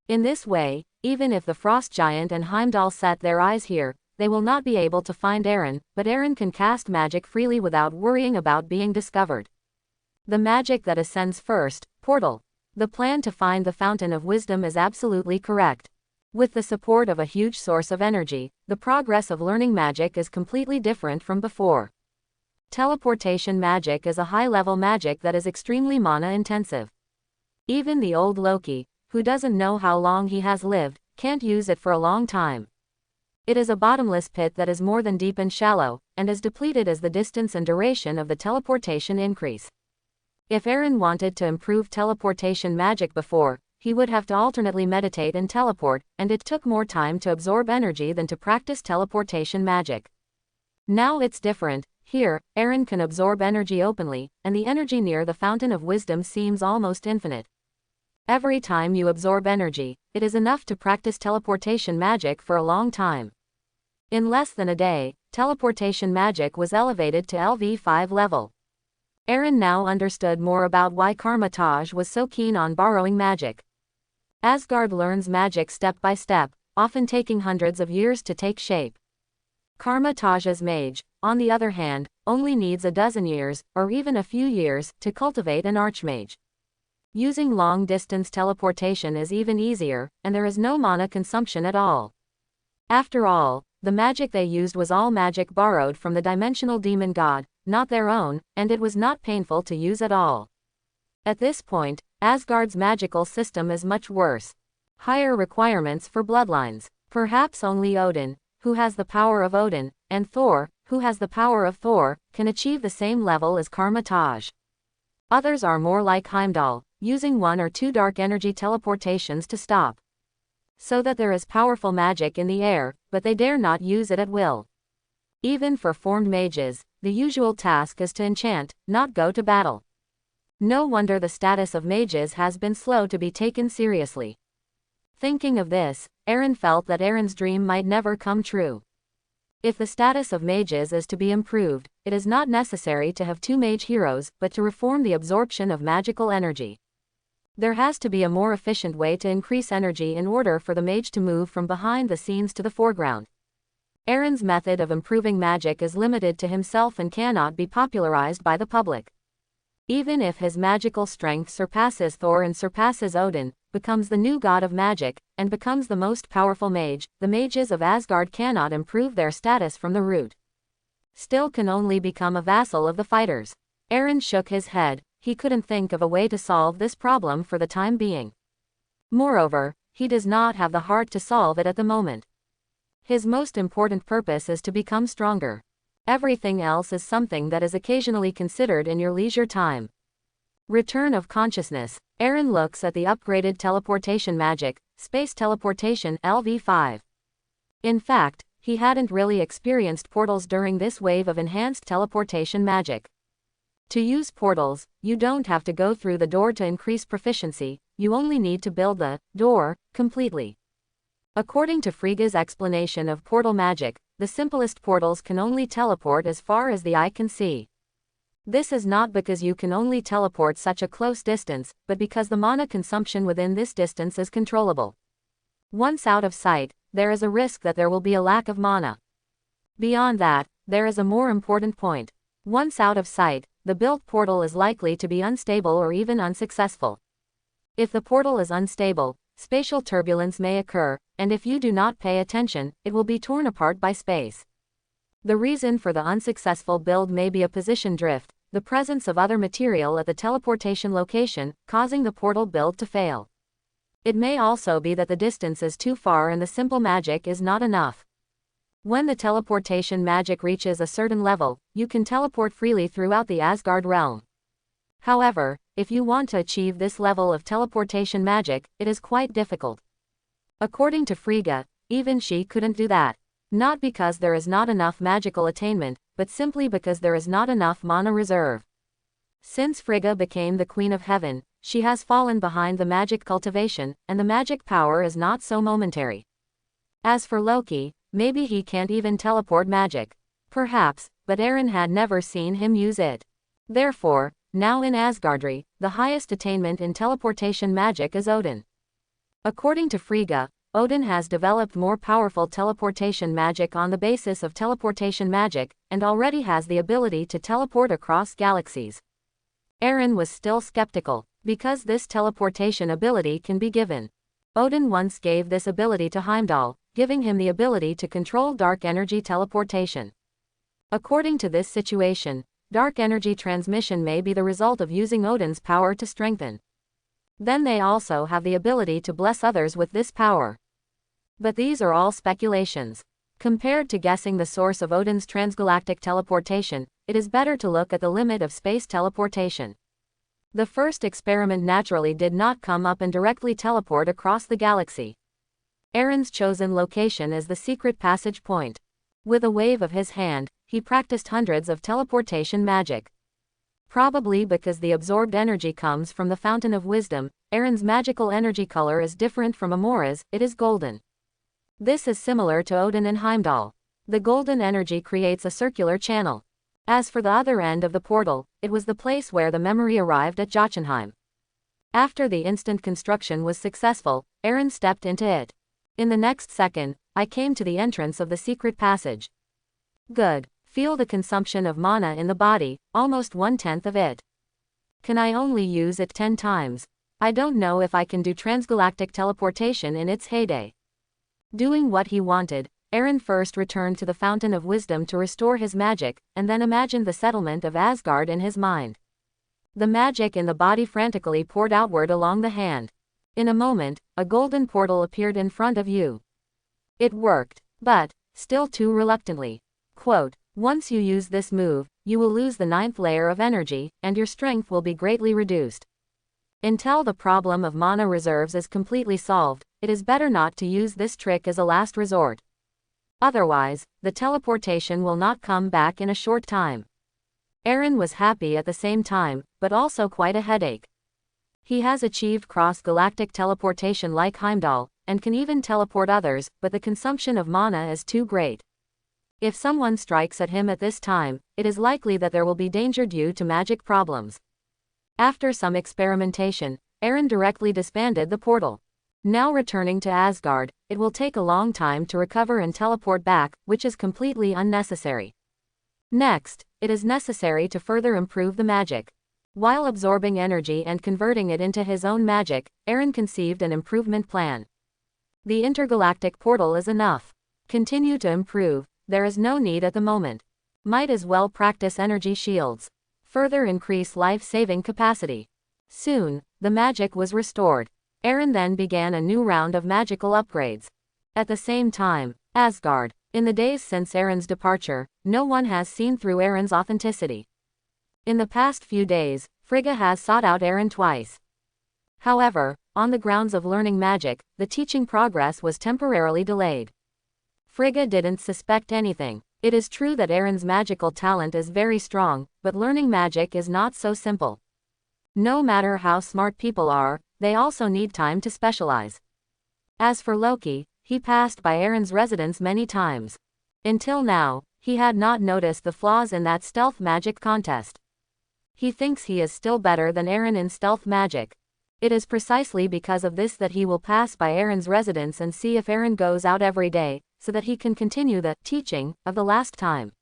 A: In this way, even if the frost giant and Heimdall set their eyes here, they will not be able to find Eren, but Eren can cast magic freely without worrying about being discovered. The magic that ascends first, portal. The plan to find the fountain of wisdom is absolutely correct. With the support of a huge source of energy, the progress of learning magic is completely different from before. Teleportation magic is a high-level magic that is extremely mana-intensive. Even the old Loki, who doesn't know how long he has lived, can't use it for a long time. It is a bottomless pit that is more than deep and shallow, and is depleted as the distance and duration of the teleportation increase. If Eren wanted to improve teleportation magic before, he would have to alternately meditate and teleport, and it took more time to absorb energy than to practice teleportation magic. Now it's different. Here, Eren can absorb energy openly, and the energy near the Fountain of Wisdom seems almost infinite. Every time you absorb energy, it is enough to practice teleportation magic for a long time. In less than a day, teleportation magic was elevated to LV5 level. Eren now understood more about why Karma-Taj was so keen on borrowing magic. Asgard learns magic step by step, often taking hundreds of years to take shape. Karma-Taj's mage, on the other hand, only needs a dozen years, or even a few years, to cultivate an archmage. Using long-distance teleportation is even easier, and there is no mana consumption at all. After all, the magic they used was all magic borrowed from the dimensional demon god, not their own, and it was not painful to use at all. At this point, Asgard's magical system is much worse. Higher requirements for bloodlines. Perhaps only Odin, who has the power of Odin, and Thor, who has the power of Thor, can achieve the same level as Karma-Taj. Others are more like Heimdall, using 1 or 2 dark energy teleportations to stop. So that there is powerful magic in the air, but they dare not use it at will. Even for formed mages, the usual task is to enchant, not go to battle. No wonder the status of mages has been slow to be taken seriously. Thinking of this, Eren felt that Eren's dream might never come true. If the status of mages is to be improved, it is not necessary to have 2 mage heroes, but to reform the absorption of magical energy. There has to be a more efficient way to increase energy in order for the mage to move from behind the scenes to the foreground. Eren's method of improving magic is limited to himself and cannot be popularized by the public. Even if his magical strength surpasses Thor and surpasses Odin, becomes the new god of magic, and becomes the most powerful mage, the mages of Asgard cannot improve their status from the root. Still can only become a vassal of the fighters. Eren shook his head. He couldn't think of a way to solve this problem for the time being. Moreover, he does not have the heart to solve it at the moment. His most important purpose is to become stronger. Everything else is something that is occasionally considered in your leisure time. Return of consciousness. Eren looks at the upgraded teleportation magic, space teleportation LV5. In fact, he hadn't really experienced portals during this wave of enhanced teleportation magic. To use portals, you don't have to go through the door to increase proficiency, you only need to build the door completely. According to Frigga's explanation of portal magic, the simplest portals can only teleport as far as the eye can see. This is not because you can only teleport such a close distance, but because the mana consumption within this distance is controllable. Once out of sight, there is a risk that there will be a lack of mana. Beyond that, there is a more important point. Once out of sight, the built portal is likely to be unstable or even unsuccessful. If the portal is unstable, spatial turbulence may occur, and if you do not pay attention, it will be torn apart by space. The reason for the unsuccessful build may be a position drift, the presence of other material at the teleportation location, causing the portal build to fail. It may also be that the distance is too far and the simple magic is not enough. When the teleportation magic reaches a certain level, you can teleport freely throughout the Asgard realm. However, if you want to achieve this level of teleportation magic, it is quite difficult. According to Frigga, even she couldn't do that. Not because there is not enough magical attainment, but simply because there is not enough mana reserve. Since Frigga became the Queen of Heaven, she has fallen behind the magic cultivation, and the magic power is not so momentary. As for Loki, maybe he can't even teleport magic. Perhaps, but Aaron had never seen him use it. Therefore, now in Asgardry, the highest attainment in teleportation magic is Odin. According to Frigga, Odin has developed more powerful teleportation magic on the basis of teleportation magic, and already has the ability to teleport across galaxies. Aaron was still skeptical, because this teleportation ability can be given. Odin once gave this ability to Heimdall, giving him the ability to control dark energy teleportation. According to this situation, dark energy transmission may be the result of using Odin's power to strengthen. Then they also have the ability to bless others with this power. But these are all speculations. Compared to guessing the source of Odin's transgalactic teleportation, it is better to look at the limit of space teleportation. The first experiment naturally did not come up and directly teleport across the galaxy. Aaron's chosen location is the secret passage point. With a wave of his hand, he practiced hundreds of teleportation magic. Probably because the absorbed energy comes from the fountain of wisdom, Aaron's magical energy color is different from Amora's, it is golden. This is similar to Odin and Heimdall. The golden energy creates a circular channel. As for the other end of the portal, it was the place where the memory arrived at Jotunheim. After the instant construction was successful, Aaron stepped into it. In the next second, I came to the entrance of the secret passage. Good. Feel the consumption of mana in the body, almost 1/10 of it. Can I only use it 10 times? I don't know if I can do transgalactic teleportation in its heyday. Doing what he wanted, Aaron first returned to the Fountain of Wisdom to restore his magic, and then imagined the settlement of Asgard in his mind. The magic in the body frantically poured outward along the hand. In a moment, a golden portal appeared in front of you. It worked, but, still too reluctantly. Quote, once you use this move, you will lose the 9th layer of energy, and your strength will be greatly reduced. Until the problem of mana reserves is completely solved, it is better not to use this trick as a last resort. Otherwise, the teleportation will not come back in a short time. Aaron was happy at the same time, but also quite a headache. He has achieved cross-galactic teleportation like Heimdall, and can even teleport others, but the consumption of mana is too great. If someone strikes at him at this time, it is likely that there will be danger due to magic problems. After some experimentation, Aaron directly disbanded the portal. Now returning to Asgard, it will take a long time to recover and teleport back, which is completely unnecessary. Next, it is necessary to further improve the magic. While absorbing energy and converting it into his own magic, Aaron conceived an improvement plan. The intergalactic portal is enough. Continue to improve, there is no need at the moment. Might as well practice energy shields. Further increase life-saving capacity. Soon, the magic was restored. Aaron then began a new round of magical upgrades. At the same time, Asgard. In the days since Aaron's departure, no one has seen through Aaron's authenticity. In the past few days, Frigga has sought out Aaron twice. However, on the grounds of learning magic, the teaching progress was temporarily delayed. Frigga didn't suspect anything. It is true that Aaron's magical talent is very strong, but learning magic is not so simple. No matter how smart people are, they also need time to specialize. As for Loki, he passed by Aaron's residence many times. Until now, he had not noticed the flaws in that stealth magic contest. He thinks he is still better than Aaron in stealth magic. It is precisely because of this that he will pass by Aaron's residence and see if Aaron goes out every day, so that he can continue the teaching of the last time.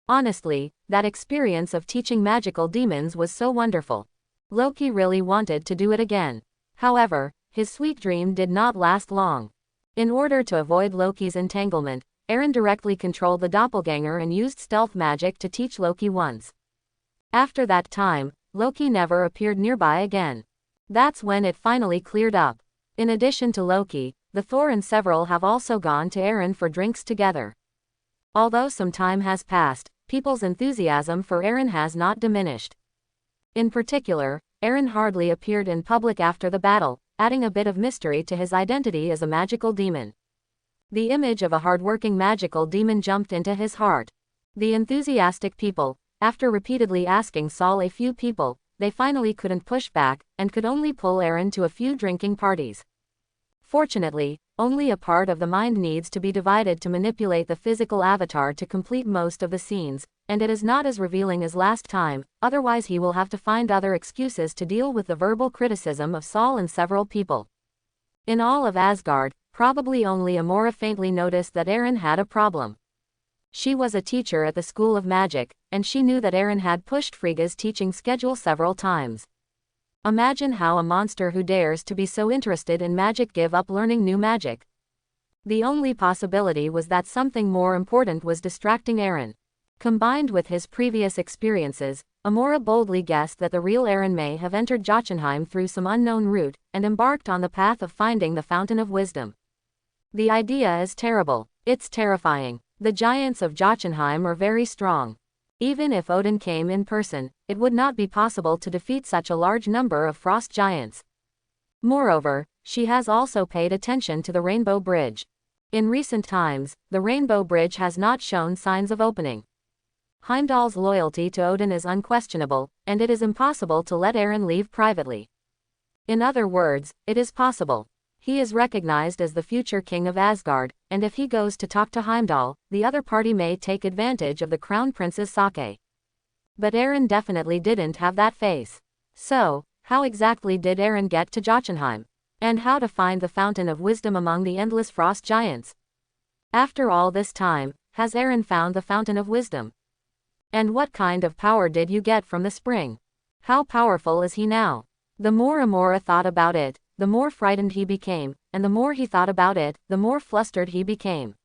A: Honestly, that experience of teaching magical demons was so wonderful. Loki really wanted to do it again. However, his sweet dream did not last long. In order to avoid Loki's entanglement, Aaron directly controlled the doppelganger and used stealth magic to teach Loki once. After that time, Loki never appeared nearby again. That's when it finally cleared up. In addition to Loki, the Thor and several have also gone to Aaron for drinks together. Although some time has passed, people's enthusiasm for Aaron has not diminished. In particular, Aaron hardly appeared in public after the battle, adding a bit of mystery to his identity as a magical demon. The image of a hardworking magical demon jumped into his heart. The enthusiastic people, after repeatedly asking Saul a few people, they finally couldn't push back, and could only pull Aaron to a few drinking parties. Fortunately, only a part of the mind needs to be divided to manipulate the physical avatar to complete most of the scenes, and it is not as revealing as last time, otherwise he will have to find other excuses to deal with the verbal criticism of Saul and several people. In all of Asgard, probably only Amora faintly noticed that Aaron had a problem. She was a teacher at the School of Magic, and she knew that Aaron had pushed Frigga's teaching schedule several times. Imagine how a monster who dares to be so interested in magic give up learning new magic. The only possibility was that something more important was distracting Aaron. Combined with his previous experiences, Amora boldly guessed that the real Aaron may have entered Jotunheim through some unknown route, and embarked on the path of finding the Fountain of Wisdom. The idea is terrible. It's terrifying. The giants of Jotunheim are very strong. Even if Odin came in person, it would not be possible to defeat such a large number of frost giants. Moreover, she has also paid attention to the Rainbow Bridge. In recent times, the Rainbow Bridge has not shown signs of opening. Heimdall's loyalty to Odin is unquestionable, and it is impossible to let Aaron leave privately. In other words, it is possible. He is recognized as the future king of Asgard, and if he goes to talk to Heimdall, the other party may take advantage of the crown prince's sake. But Aaron definitely didn't have that face. So, how exactly did Aaron get to Jotunheim? And how to find the Fountain of Wisdom among the endless frost giants? After all this time, has Aaron found the Fountain of Wisdom? And what kind of power did you get from the spring? How powerful is he now? The more Amora thought about it, the more frightened he became, and the more he thought about it, the more flustered he became.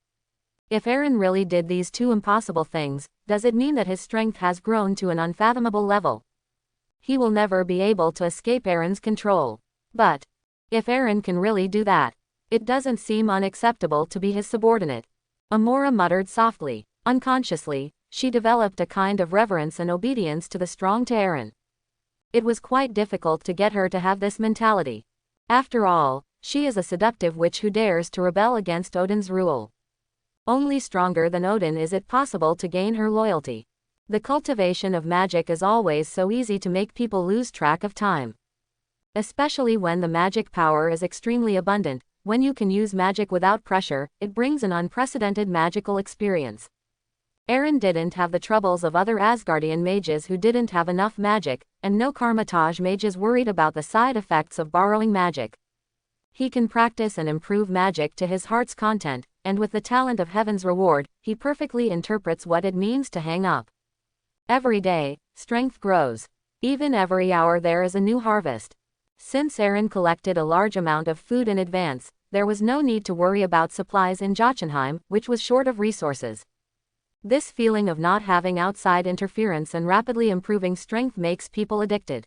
A: If Aaron really did these two impossible things, does it mean that his strength has grown to an unfathomable level? He will never be able to escape Aaron's control. But if Aaron can really do that, it doesn't seem unacceptable to be his subordinate. Amora muttered softly. Unconsciously, she developed a kind of reverence and obedience to the strong to Aaron. It was quite difficult to get her to have this mentality. After all, she is a seductive witch who dares to rebel against Odin's rule. Only stronger than Odin is it possible to gain her loyalty. The cultivation of magic is always so easy to make people lose track of time. Especially when the magic power is extremely abundant, when you can use magic without pressure, it brings an unprecedented magical experience. Aaron didn't have the troubles of other Asgardian mages who didn't have enough magic, and no Karmatage mages worried about the side effects of borrowing magic. He can practice and improve magic to his heart's content, and with the talent of heaven's reward, he perfectly interprets what it means to hang up. Every day, strength grows. Even every hour there is a new harvest. Since Aaron collected a large amount of food in advance, there was no need to worry about supplies in Jotunheim, which was short of resources. This feeling of not having outside interference and rapidly improving strength makes people addicted.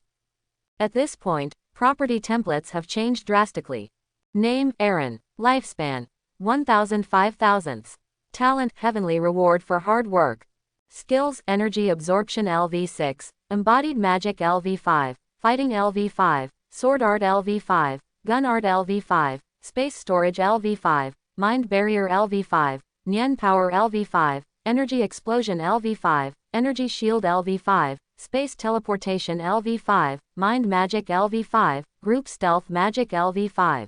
A: At this point, property templates have changed drastically. Name, Aaron. Lifespan, 1,005 thousandths. Talent, heavenly reward for hard work. Skills, energy absorption LV6, embodied magic LV5, fighting LV5, sword art LV5, gun art LV5, space storage LV5, mind barrier LV5, Nyan power LV5, energy explosion LV5, energy shield LV5, space teleportation LV5, mind magic LV5, group stealth magic LV5.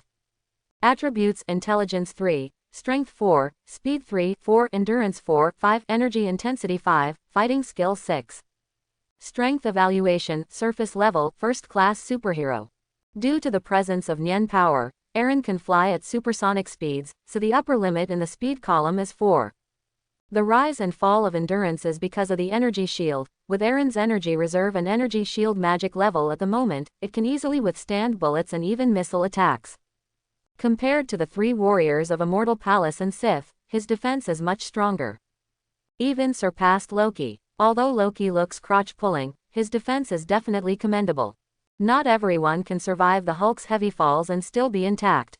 A: Attributes intelligence 3, Strength 4, Speed 3, 4, Endurance 4, 5, Energy Intensity 5, Fighting Skill 6. Strength Evaluation, Surface Level, First Class Superhero. Due to the presence of Nien power, Eren can fly at supersonic speeds, so the upper limit in the speed column is 4. The rise and fall of endurance is because of the energy shield. With Eren's energy reserve and energy shield magic level at the moment, it can easily withstand bullets and even missile attacks. Compared to the 3 warriors of Immortal Palace and Sith, his defense is much stronger. Even surpassed Loki. Although Loki looks crotch-pulling, his defense is definitely commendable. Not everyone can survive the Hulk's heavy falls and still be intact.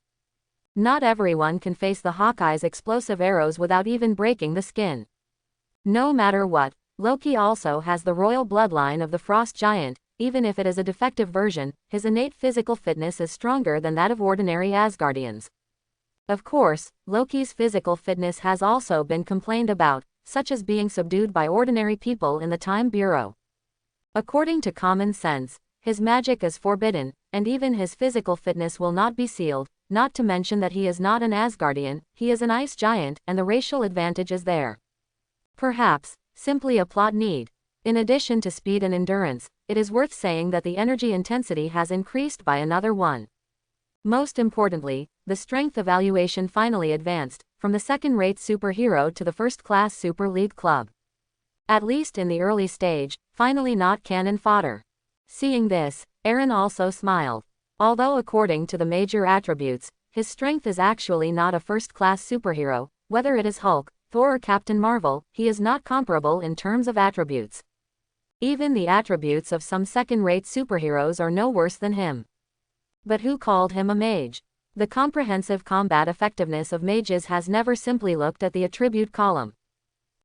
A: Not everyone can face the Hawkeye's explosive arrows without even breaking the skin. No matter what, Loki also has the royal bloodline of the Frost Giant. Even if it is a defective version, his innate physical fitness is stronger than that of ordinary Asgardians. Of course, Loki's physical fitness has also been complained about, such as being subdued by ordinary people in the Time Bureau. According to common sense, his magic is forbidden, and even his physical fitness will not be sealed, not to mention that he is not an Asgardian, he is an ice giant, and the racial advantage is there. Perhaps, simply a plot need. In addition to speed and endurance, it is worth saying that the energy intensity has increased by another 1. Most importantly, the strength evaluation finally advanced, from the second-rate superhero to the first-class Super League club. At least in the early stage, finally not cannon fodder. Seeing this, Eren also smiled. Although according to the major attributes, his strength is actually not a first-class superhero, whether it is Hulk, Thor or Captain Marvel, he is not comparable in terms of attributes. Even the attributes of some second-rate superheroes are no worse than him. But who called him a mage? The comprehensive combat effectiveness of mages has never simply looked at the attribute column.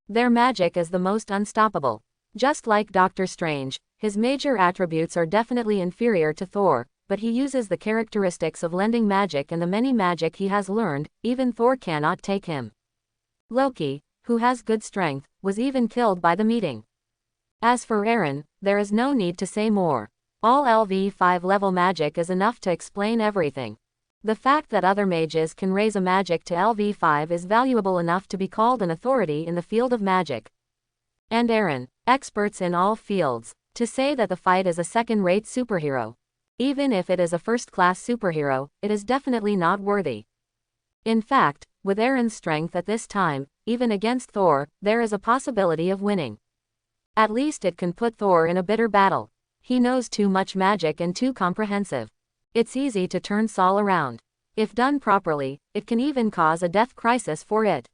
A: Their magic is the most unstoppable. Just like Doctor Strange, his major attributes are definitely inferior to Thor, but he uses the characteristics of lending magic and the many magic he has learned, even Thor cannot take him. Loki, who has good strength, was even killed by the meeting. As for Eren, there is no need to say more. All LV5 level magic is enough to explain everything. The fact that other mages can raise a magic to LV5 is valuable enough to be called an authority in the field of magic. And Eren, experts in all fields, to say that the fight is a second-rate superhero. Even if it is a first-class superhero, it is definitely not worthy. In fact, with Eren's strength at this time, even against Thor, there is a possibility of winning. At least it can put Thor in a bitter battle. He knows too much magic and too comprehensive. It's easy to turn Saul around. If done properly, it can even cause a death crisis for it.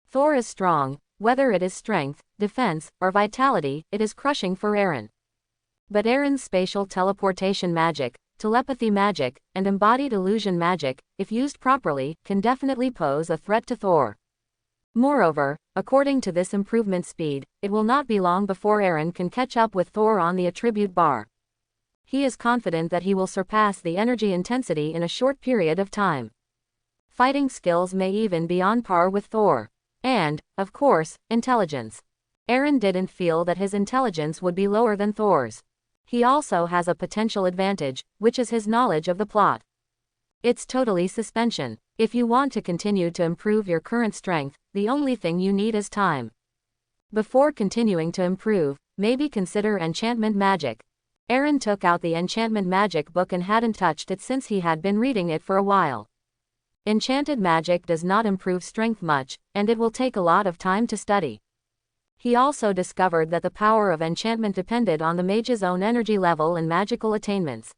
A: Thor is strong, whether it is strength, defense, or vitality, it is crushing for Eren. But Eren's spatial teleportation magic, telepathy magic, and embodied illusion magic, if used properly, can definitely pose a threat to Thor. Moreover, according to this improvement speed, it will not be long before Eren can catch up with Thor on the attribute bar. He is confident that he will surpass the energy intensity in a short period of time. Fighting skills may even be on par with Thor. And, of course, intelligence. Eren didn't feel that his intelligence would be lower than Thor's. He also has a potential advantage, which is his knowledge of the plot. It's totally suspension. If you want to continue to improve your current strength, the only thing you need is time. Before continuing to improve, maybe consider enchantment magic. Eren took out the enchantment magic book and hadn't touched it since he had been reading it for a while. Enchanted magic does not improve strength much, and it will take a lot of time to study. He also discovered that the power of enchantment depended on the mage's own energy level and magical attainments.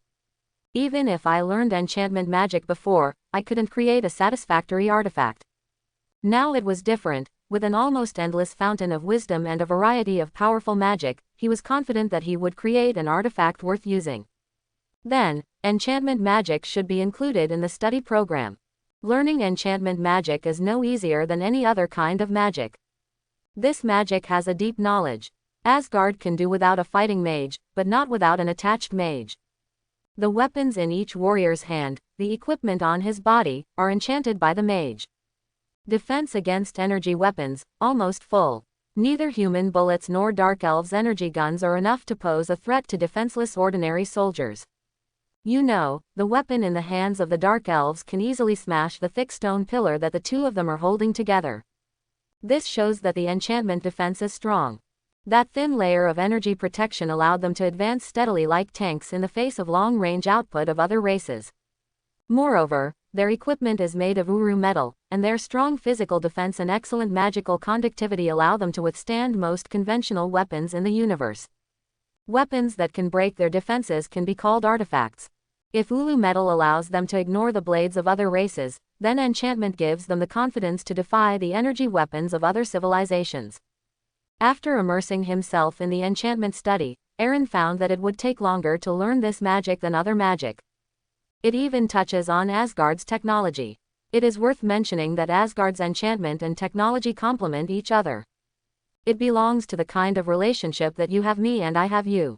A: Even if I learned enchantment magic before, I couldn't create a satisfactory artifact. Now it was different. With an almost endless fountain of wisdom and a variety of powerful magic, he was confident that he would create an artifact worth using. Then, enchantment magic should be included in the study program. Learning enchantment magic is no easier than any other kind of magic. This magic has a deep knowledge. Asgard can do without a fighting mage, but not without an attached mage. The weapons in each warrior's hand, the equipment on his body, are enchanted by the mage. Defense against energy weapons, almost full. Neither human bullets nor dark elves' energy guns are enough to pose a threat to defenseless ordinary soldiers. You know, the weapon in the hands of the dark elves can easily smash the thick stone pillar that the two of them are holding together. This shows that the enchantment defense is strong. That thin layer of energy protection allowed them to advance steadily like tanks in the face of long-range output of other races. Moreover, their equipment is made of uru metal, and their strong physical defense and excellent magical conductivity allow them to withstand most conventional weapons in the universe. Weapons that can break their defenses can be called artifacts. If ulu metal allows them to ignore the blades of other races, then enchantment gives them the confidence to defy the energy weapons of other civilizations. After immersing himself in the enchantment study, Aaron found that it would take longer to learn this magic than other magic. It even touches on Asgard's technology. It is worth mentioning that Asgard's enchantment and technology complement each other. It belongs to the kind of relationship that you have me and I have you.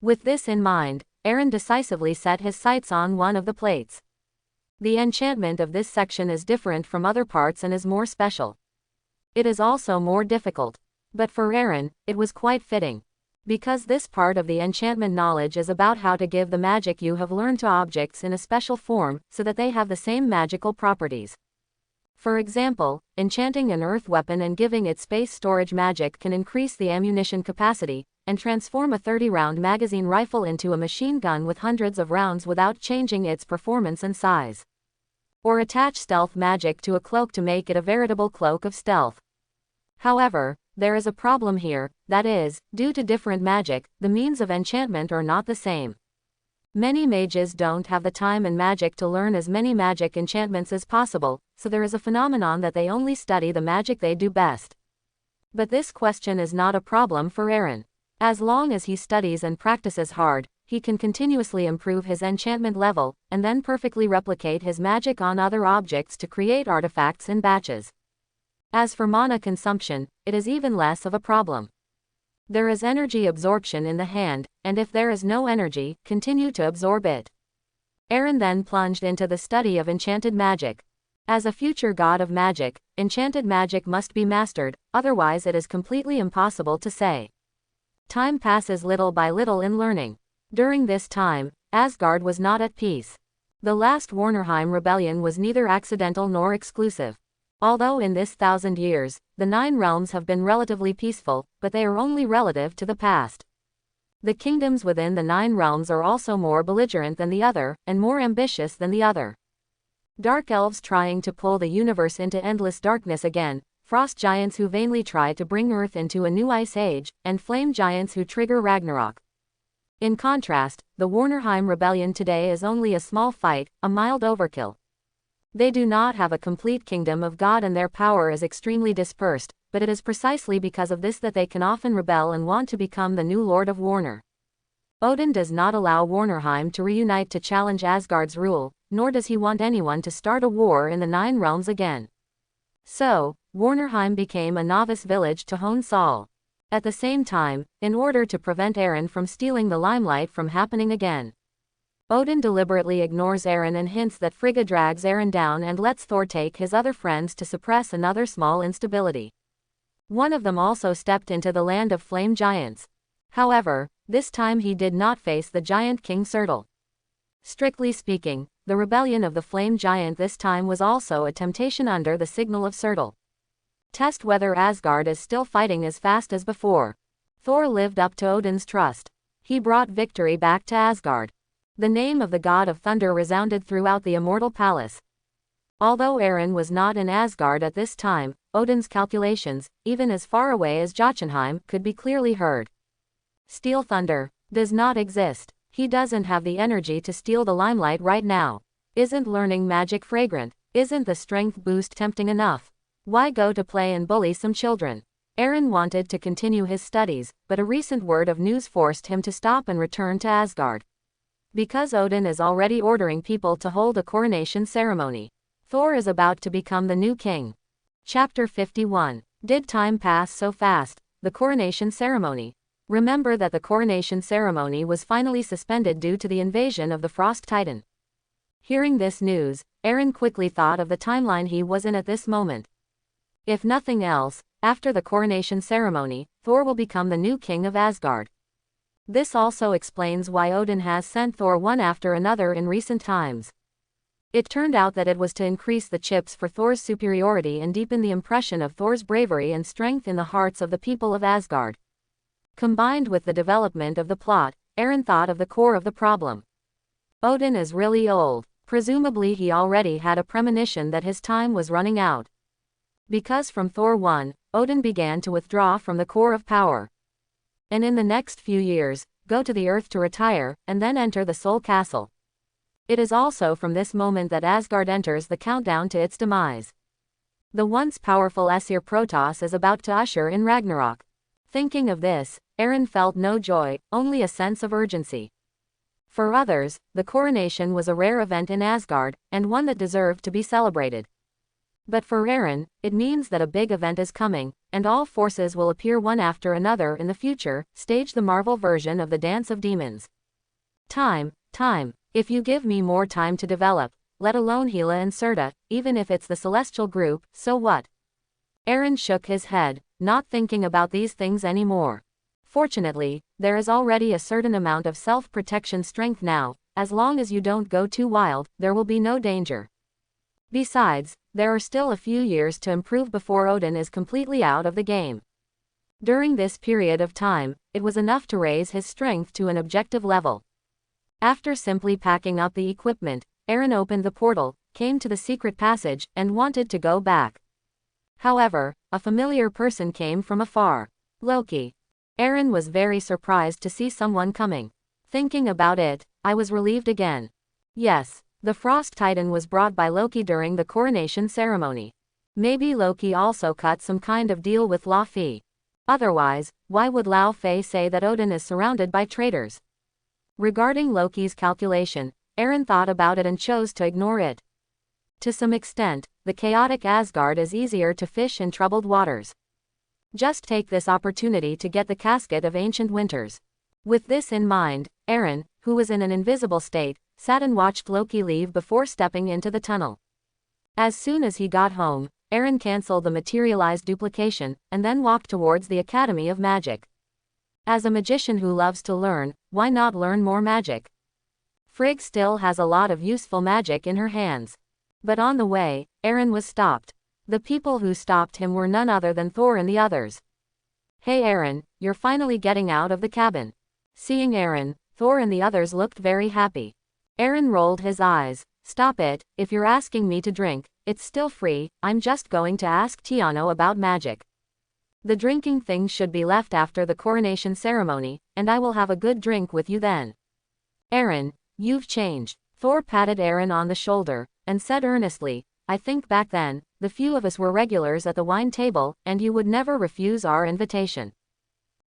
A: With this in mind, Aaron decisively set his sights on one of the plates. The enchantment of this section is different from other parts and is more special. It is also more difficult. But for Aaron, it was quite fitting. Because this part of the enchantment knowledge is about how to give the magic you have learned to objects in a special form, so that they have the same magical properties. For example, enchanting an earth weapon and giving it space storage magic can increase the ammunition capacity, and transform a 30-round magazine rifle into a machine gun with hundreds of rounds without changing its performance and size. Or attach stealth magic to a cloak to make it a veritable cloak of stealth. However, there is a problem here, that is, due to different magic, the means of enchantment are not the same. Many mages don't have the time and magic to learn as many magic enchantments as possible, so there is a phenomenon that they only study the magic they do best. But this question is not a problem for Aaron. As long as he studies and practices hard, he can continuously improve his enchantment level, and then perfectly replicate his magic on other objects to create artifacts in batches. As for mana consumption, it is even less of a problem. There is energy absorption in the hand, and if there is no energy, continue to absorb it. Aaron then plunged into the study of enchanted magic. As a future god of magic, enchanted magic must be mastered, otherwise it is completely impossible to say. Time passes little by little in learning. During this time, Asgard was not at peace. The last Jotunheim rebellion was neither accidental nor exclusive. Although in this 1,000 years, the 9 realms have been relatively peaceful, but they are only relative to the past. The kingdoms within the 9 realms are also more belligerent than the other, and more ambitious than the other. Dark elves trying to pull the universe into endless darkness again, frost giants who vainly try to bring Earth into a new ice age, and flame giants who trigger Ragnarok. In contrast, the Jotunheim rebellion today is only a small fight, a mild overkill. They do not have a complete kingdom of God and their power is extremely dispersed, but it is precisely because of this that they can often rebel and want to become the new Lord of Warner. Odin does not allow Jotunheim to reunite to challenge Asgard's rule, nor does he want anyone to start a war in the 9 realms again. So, Jotunheim became a novice village to hone Saul. At the same time, in order to prevent Aaron from stealing the limelight from happening again, Odin deliberately ignores Aaron and hints that Frigga drags Aaron down and lets Thor take his other friends to suppress another small instability. One of them also stepped into the land of flame giants. However, this time he did not face the giant King Surtur. Strictly speaking, the rebellion of the flame giant this time was also a temptation under the signal of Surtur. Test whether Asgard is still fighting as fast as before. Thor lived up to Odin's trust. He brought victory back to Asgard. The name of the god of thunder resounded throughout the immortal palace. Although Aaron was not in Asgard at this time, Odin's calculations, even as far away as Jotunheim, could be clearly heard. Steel thunder does not exist. He doesn't have the energy to steal the limelight right now. Isn't learning magic fragrant? Isn't the strength boost tempting enough? Why go to play and bully some children? Aaron wanted to continue his studies, but a recent word of news forced him to stop and return to Asgard. Because Odin is already ordering people to hold a coronation ceremony. Thor is about to become the new king. Chapter 51. Did time pass so fast? The coronation ceremony. Remember that the coronation ceremony was finally suspended due to the invasion of the Frost Titan. Hearing this news, Aaron quickly thought of the timeline he was in at this moment. If nothing else, after the coronation ceremony, Thor will become the new king of Asgard. This also explains why Odin has sent Thor one after another in recent times. It turned out that it was to increase the chips for Thor's superiority and deepen the impression of Thor's bravery and strength in the hearts of the people of Asgard. Combined with the development of the plot, Aaron thought of the core of the problem. Odin is really old. Presumably he already had a premonition that his time was running out. Because from Thor 1, Odin began to withdraw from the core of power. And in the next few years, go to the earth to retire, and then enter the Soul Castle. It is also from this moment that Asgard enters the countdown to its demise. The once powerful Aesir Protoss is about to usher in Ragnarok. Thinking of this, Aaron felt no joy, only a sense of urgency. For others, the coronation was a rare event in Asgard, and one that deserved to be celebrated. But for Aaron, it means that a big event is coming, and all forces will appear one after another in the future, stage the Marvel version of the Dance of Demons. Time. If you give me more time to develop, let alone Hela and Serta, even if it's the Celestial group, so what? Aaron shook his head, not thinking about these things anymore. Fortunately, there is already a certain amount of self-protection strength now. As long as you don't go too wild, there will be no danger. Besides, there are still a few years to improve before Odin is completely out of the game. During this period of time, it was enough to raise his strength to an objective level. After simply packing up the equipment, Aaron opened the portal, came to the secret passage, and wanted to go back. However, a familiar person came from afar. Loki. Aaron was very surprised to see someone coming. Thinking about it, I was relieved again. Yes, the Frost Titan was brought by Loki during the coronation ceremony. Maybe Loki also cut some kind of deal with Lao Fei. Otherwise, why would Lao Fei say that Odin is surrounded by traitors? Regarding Loki's calculation, Aaron thought about it and chose to ignore it. To some extent, the chaotic Asgard is easier to fish in troubled waters. Just take this opportunity to get the casket of ancient winters. With this in mind, Aaron, who was in an invisible state, sat and watched Loki leave before stepping into the tunnel. As soon as he got home, Aaron cancelled the materialized duplication, and then walked towards the Academy of Magic. As a magician who loves to learn, why not learn more magic? Frigga still has a lot of useful magic in her hands. But on the way, Aaron was stopped. The people who stopped him were none other than Thor and the others. "Hey Aaron, you're finally getting out of the cabin." Seeing Aaron, Thor and the others looked very happy. Aaron rolled his eyes. "Stop it, if you're asking me to drink, it's still free. I'm just going to ask Tiano about magic. The drinking thing should be left after the coronation ceremony, and I will have a good drink with you then." "Aaron, you've changed." Thor patted Aaron on the shoulder, and said earnestly, "I think back then, the few of us were regulars at the wine table, and you would never refuse our invitation.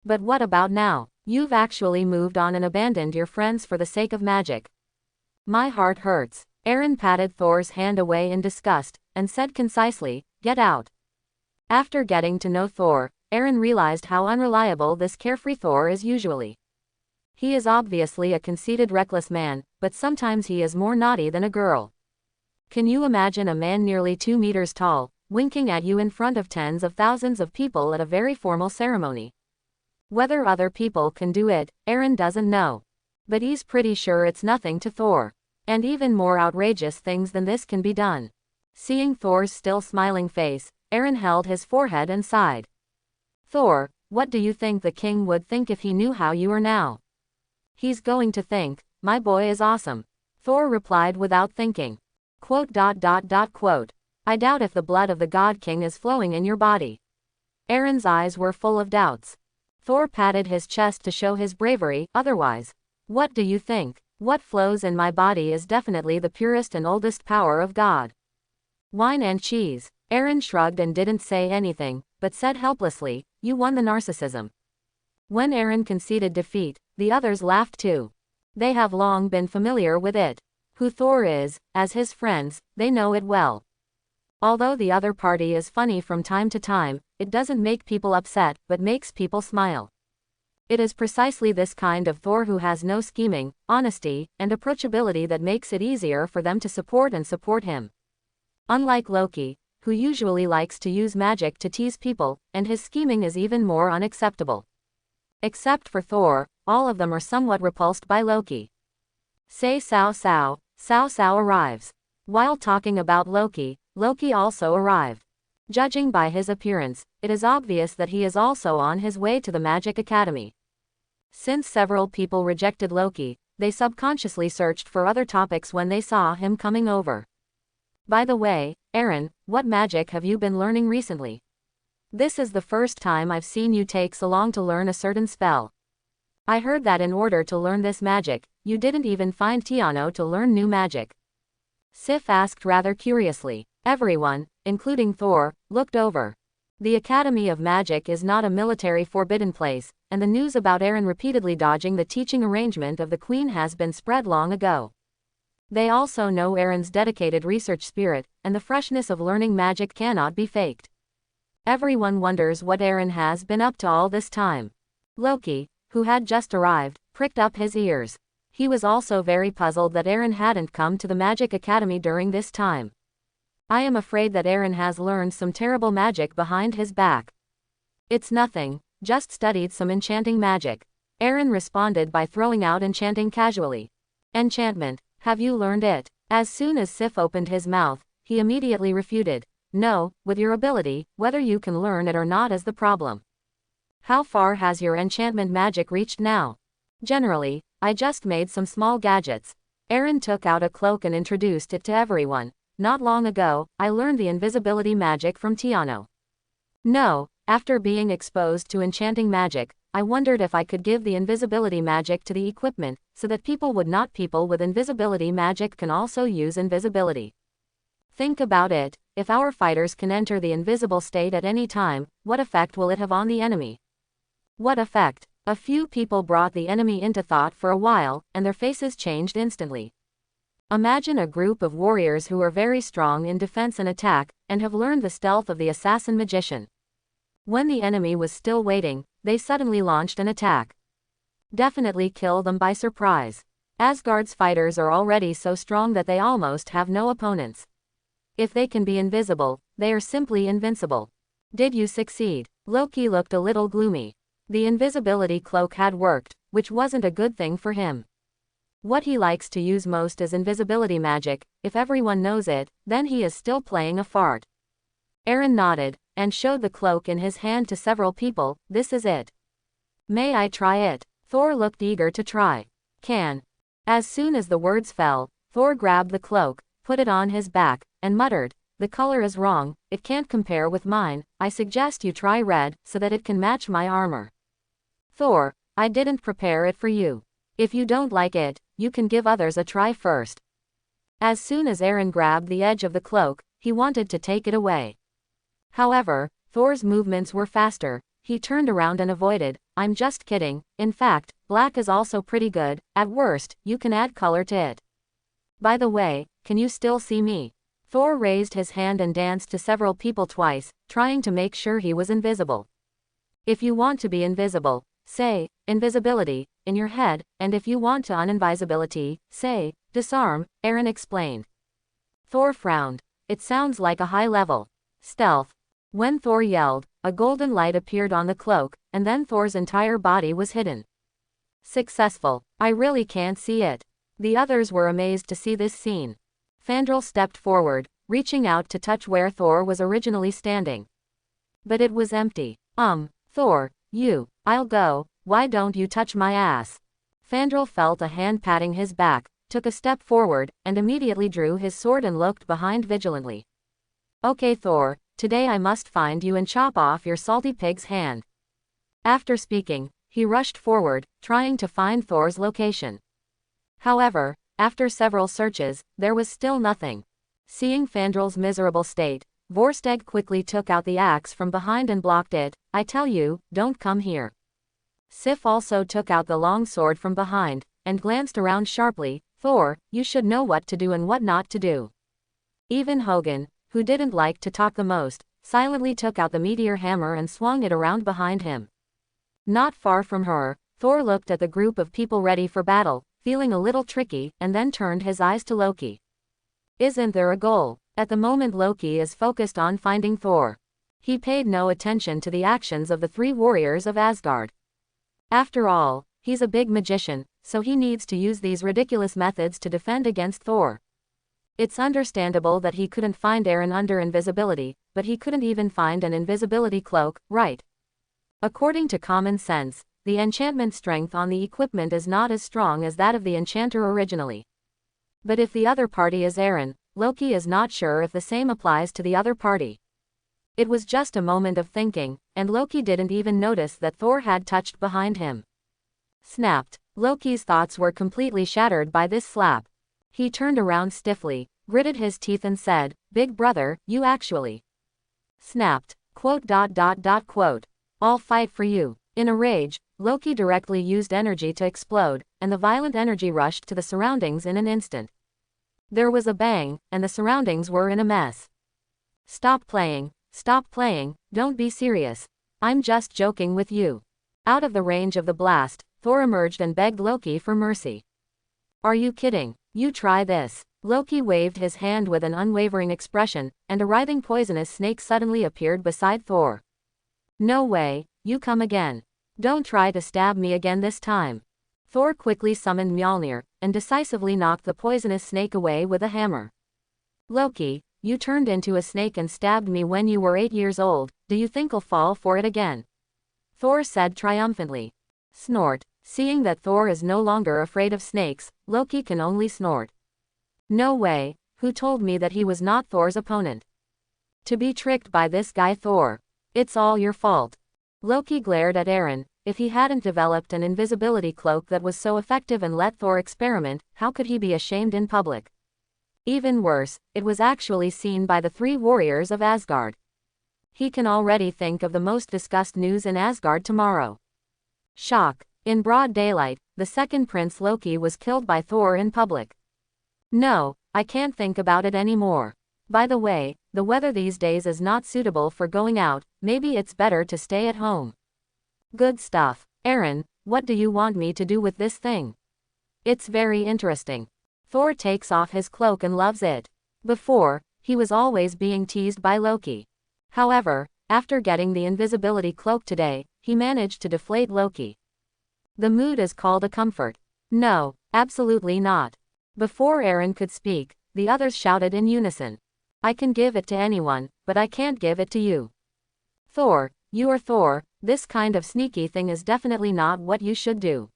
A: But what about now? You've actually moved on and abandoned your friends for the sake of magic. My heart hurts." Aaron patted Thor's hand away in disgust, and said concisely, "Get out." After getting to know Thor, Aaron realized how unreliable this carefree Thor is usually. He is obviously a conceited, reckless man, but sometimes he is more naughty than a girl. Can you imagine a man nearly 2 meters tall, winking at you in front of tens of thousands of people at a very formal ceremony? Whether other people can do it, Aaron doesn't know. But he's pretty sure it's nothing to Thor. And even more outrageous things than this can be done. Seeing Thor's still smiling face, Aaron held his forehead and sighed. "Thor, what do you think the king would think if he knew how you are now?" "He's going to think, my boy is awesome," Thor replied without thinking. Quote. "I doubt if the blood of the God King is flowing in your body." Aaron's eyes were full of doubts. Thor patted his chest to show his bravery. "Otherwise, what do you think? What flows in my body is definitely the purest and oldest power of God. Wine and cheese." Aaron shrugged and didn't say anything, but said helplessly, "You won the narcissism." When Aaron conceded defeat, the others laughed too. They have long been familiar with it. Who Thor is, as his friends, they know it well. Although the other party is funny from time to time, it doesn't make people upset, but makes people smile. It is precisely this kind of Thor who has no scheming, honesty, and approachability that makes it easier for them to support him. Unlike Loki, who usually likes to use magic to tease people, and his scheming is even more unacceptable. Except for Thor, all of them are somewhat repulsed by Loki. Say Cao Cao, Cao Cao arrives. While talking about Loki, Loki also arrived. Judging by his appearance, it is obvious that he is also on his way to the Magic Academy. Since several people rejected Loki, they subconsciously searched for other topics when they saw him coming over. By the way, Aaron, what magic have you been learning recently? This is the first time I've seen you take so long to learn a certain spell. I heard that in order to learn this magic, you didn't even find Tiano to learn new magic. Sif asked rather curiously. Everyone, including Thor, looked over. The Academy of Magic is not a military forbidden place, and the news about Aaron repeatedly dodging the teaching arrangement of the Queen has been spread long ago. They also know Aaron's dedicated research spirit, and the freshness of learning magic cannot be faked. Everyone wonders what Aaron has been up to all this time. Loki, who had just arrived, pricked up his ears. He was also very puzzled that Aaron hadn't come to the Magic Academy during this time. I am afraid that Aaron has learned some terrible magic behind his back. It's nothing, just studied some enchanting magic. Aaron responded by throwing out enchanting casually. Enchantment, have you learned it? As soon as Sif opened his mouth, he immediately refuted. No, with your ability, whether you can learn it or not is the problem. How far has your enchantment magic reached now? Generally, I just made some small gadgets. Aaron took out a cloak and introduced it to everyone. Not long ago, I learned the invisibility magic from Tiano. No, after being exposed to enchanting magic, I wondered if I could give the invisibility magic to the equipment, so that people with invisibility magic can also use invisibility. Think about it, if our fighters can enter the invisible state at any time, what effect will it have on the enemy? What effect? A few people brought the enemy into thought for a while, and their faces changed instantly. Imagine a group of warriors who are very strong in defense and attack, and have learned the stealth of the assassin magician. When the enemy was still waiting, they suddenly launched an attack. Definitely kill them by surprise. Asgard's fighters are already so strong that they almost have no opponents. If they can be invisible, they are simply invincible. Did you succeed? Loki looked a little gloomy. The invisibility cloak had worked, which wasn't a good thing for him. What he likes to use most is invisibility magic. If everyone knows it, then he is still playing a fart. Aaron nodded, and showed the cloak in his hand to several people. This is it. May I try it? Thor looked eager to try. Can. As soon as the words fell, Thor grabbed the cloak, put it on his back, and muttered, the color is wrong, it can't compare with mine, I suggest you try red, so that it can match my armor. Thor, I didn't prepare it for you. If you don't like it, you can give others a try first. As soon as Aaron grabbed the edge of the cloak, he wanted to take it away. However, Thor's movements were faster, he turned around and avoided. I'm just kidding, in fact, black is also pretty good, at worst, you can add color to it. By the way, can you still see me? Thor raised his hand and danced to several people twice, trying to make sure he was invisible. If you want to be invisible, say, invisibility, in your head, and if you want to uninvisibility, say, disarm, Aaron explained. Thor frowned. It sounds like a high-level stealth. When Thor yelled, a golden light appeared on the cloak, and then Thor's entire body was hidden. Successful. I really can't see it. The others were amazed to see this scene. Fandral stepped forward, reaching out to touch where Thor was originally standing. But it was empty. Thor, I'll go, why don't you touch my ass? Fandral felt a hand patting his back, took a step forward, and immediately drew his sword and looked behind vigilantly. Okay Thor, today I must find you and chop off your salty pig's hand. After speaking, he rushed forward, trying to find Thor's location. However, after several searches, there was still nothing. Seeing Fandral's miserable state, Vorsteg quickly took out the axe from behind and blocked it. I tell you, don't come here. Sif also took out the long sword from behind, and glanced around sharply. Thor, you should know what to do and what not to do. Even Hogan, who didn't like to talk the most, silently took out the meteor hammer and swung it around behind him. Not far from her, Thor looked at the group of people ready for battle, feeling a little tricky, and then turned his eyes to Loki. Isn't there a goal? At the moment Loki is focused on finding Thor. He paid no attention to the actions of the three warriors of Asgard. After all, He's a big magician, so he needs to use these ridiculous methods to defend against Thor. It's understandable that he couldn't find Aaron under invisibility, but he couldn't even find an invisibility cloak, right? According to common sense, the enchantment strength on the equipment is not as strong as that of the enchanter originally. But if the other party is Aaron, Loki is not sure if the same applies to the other party. It was just a moment of thinking, and Loki didn't even notice that Thor had touched behind him. Snapped. Loki's thoughts were completely shattered by this slap. He turned around stiffly, gritted his teeth and said, "Big brother, you actually snapped. Quote. I'll fight for you." In a rage, Loki directly used energy to explode, and the violent energy rushed to the surroundings in an instant. There was a bang, and the surroundings were in a mess. Stop playing, don't be serious. I'm just joking with you." Out of the range of the blast, Thor emerged and begged Loki for mercy. "Are you kidding? You try this." Loki waved his hand with an unwavering expression, and a writhing poisonous snake suddenly appeared beside Thor. "No way, you come again. Don't try to stab me again this time." Thor quickly summoned Mjolnir, and decisively knocked the poisonous snake away with a hammer. "Loki, you turned into a snake and stabbed me when you were 8 years old, do you think I'll fall for it again?" Thor said triumphantly. Snort. Seeing that Thor is no longer afraid of snakes, Loki can only snort. "No way, who told me that he was not Thor's opponent? To be tricked by this guy Thor. It's all your fault." Loki glared at Aaron. If he hadn't developed an invisibility cloak that was so effective and let Thor experiment, how could he be ashamed in public? Even worse, it was actually seen by the 3 warriors of Asgard. He can already think of the most discussed news in Asgard tomorrow. Shock. In broad daylight, the second prince Loki was killed by Thor in public. "No, I can't think about it anymore. By the way, the weather these days is not suitable for going out, maybe it's better to stay at home." "Good stuff. Aaron, what do you want me to do with this thing?" "It's very interesting." Thor takes off his cloak and loves it. Before, he was always being teased by Loki. However, after getting the invisibility cloak today, he managed to deflate Loki. The mood is called a comfort. "No, absolutely not." Before Aaron could speak, the others shouted in unison. "I can give it to anyone, but I can't give it to you. Thor, you are Thor, this kind of sneaky thing is definitely not what you should do.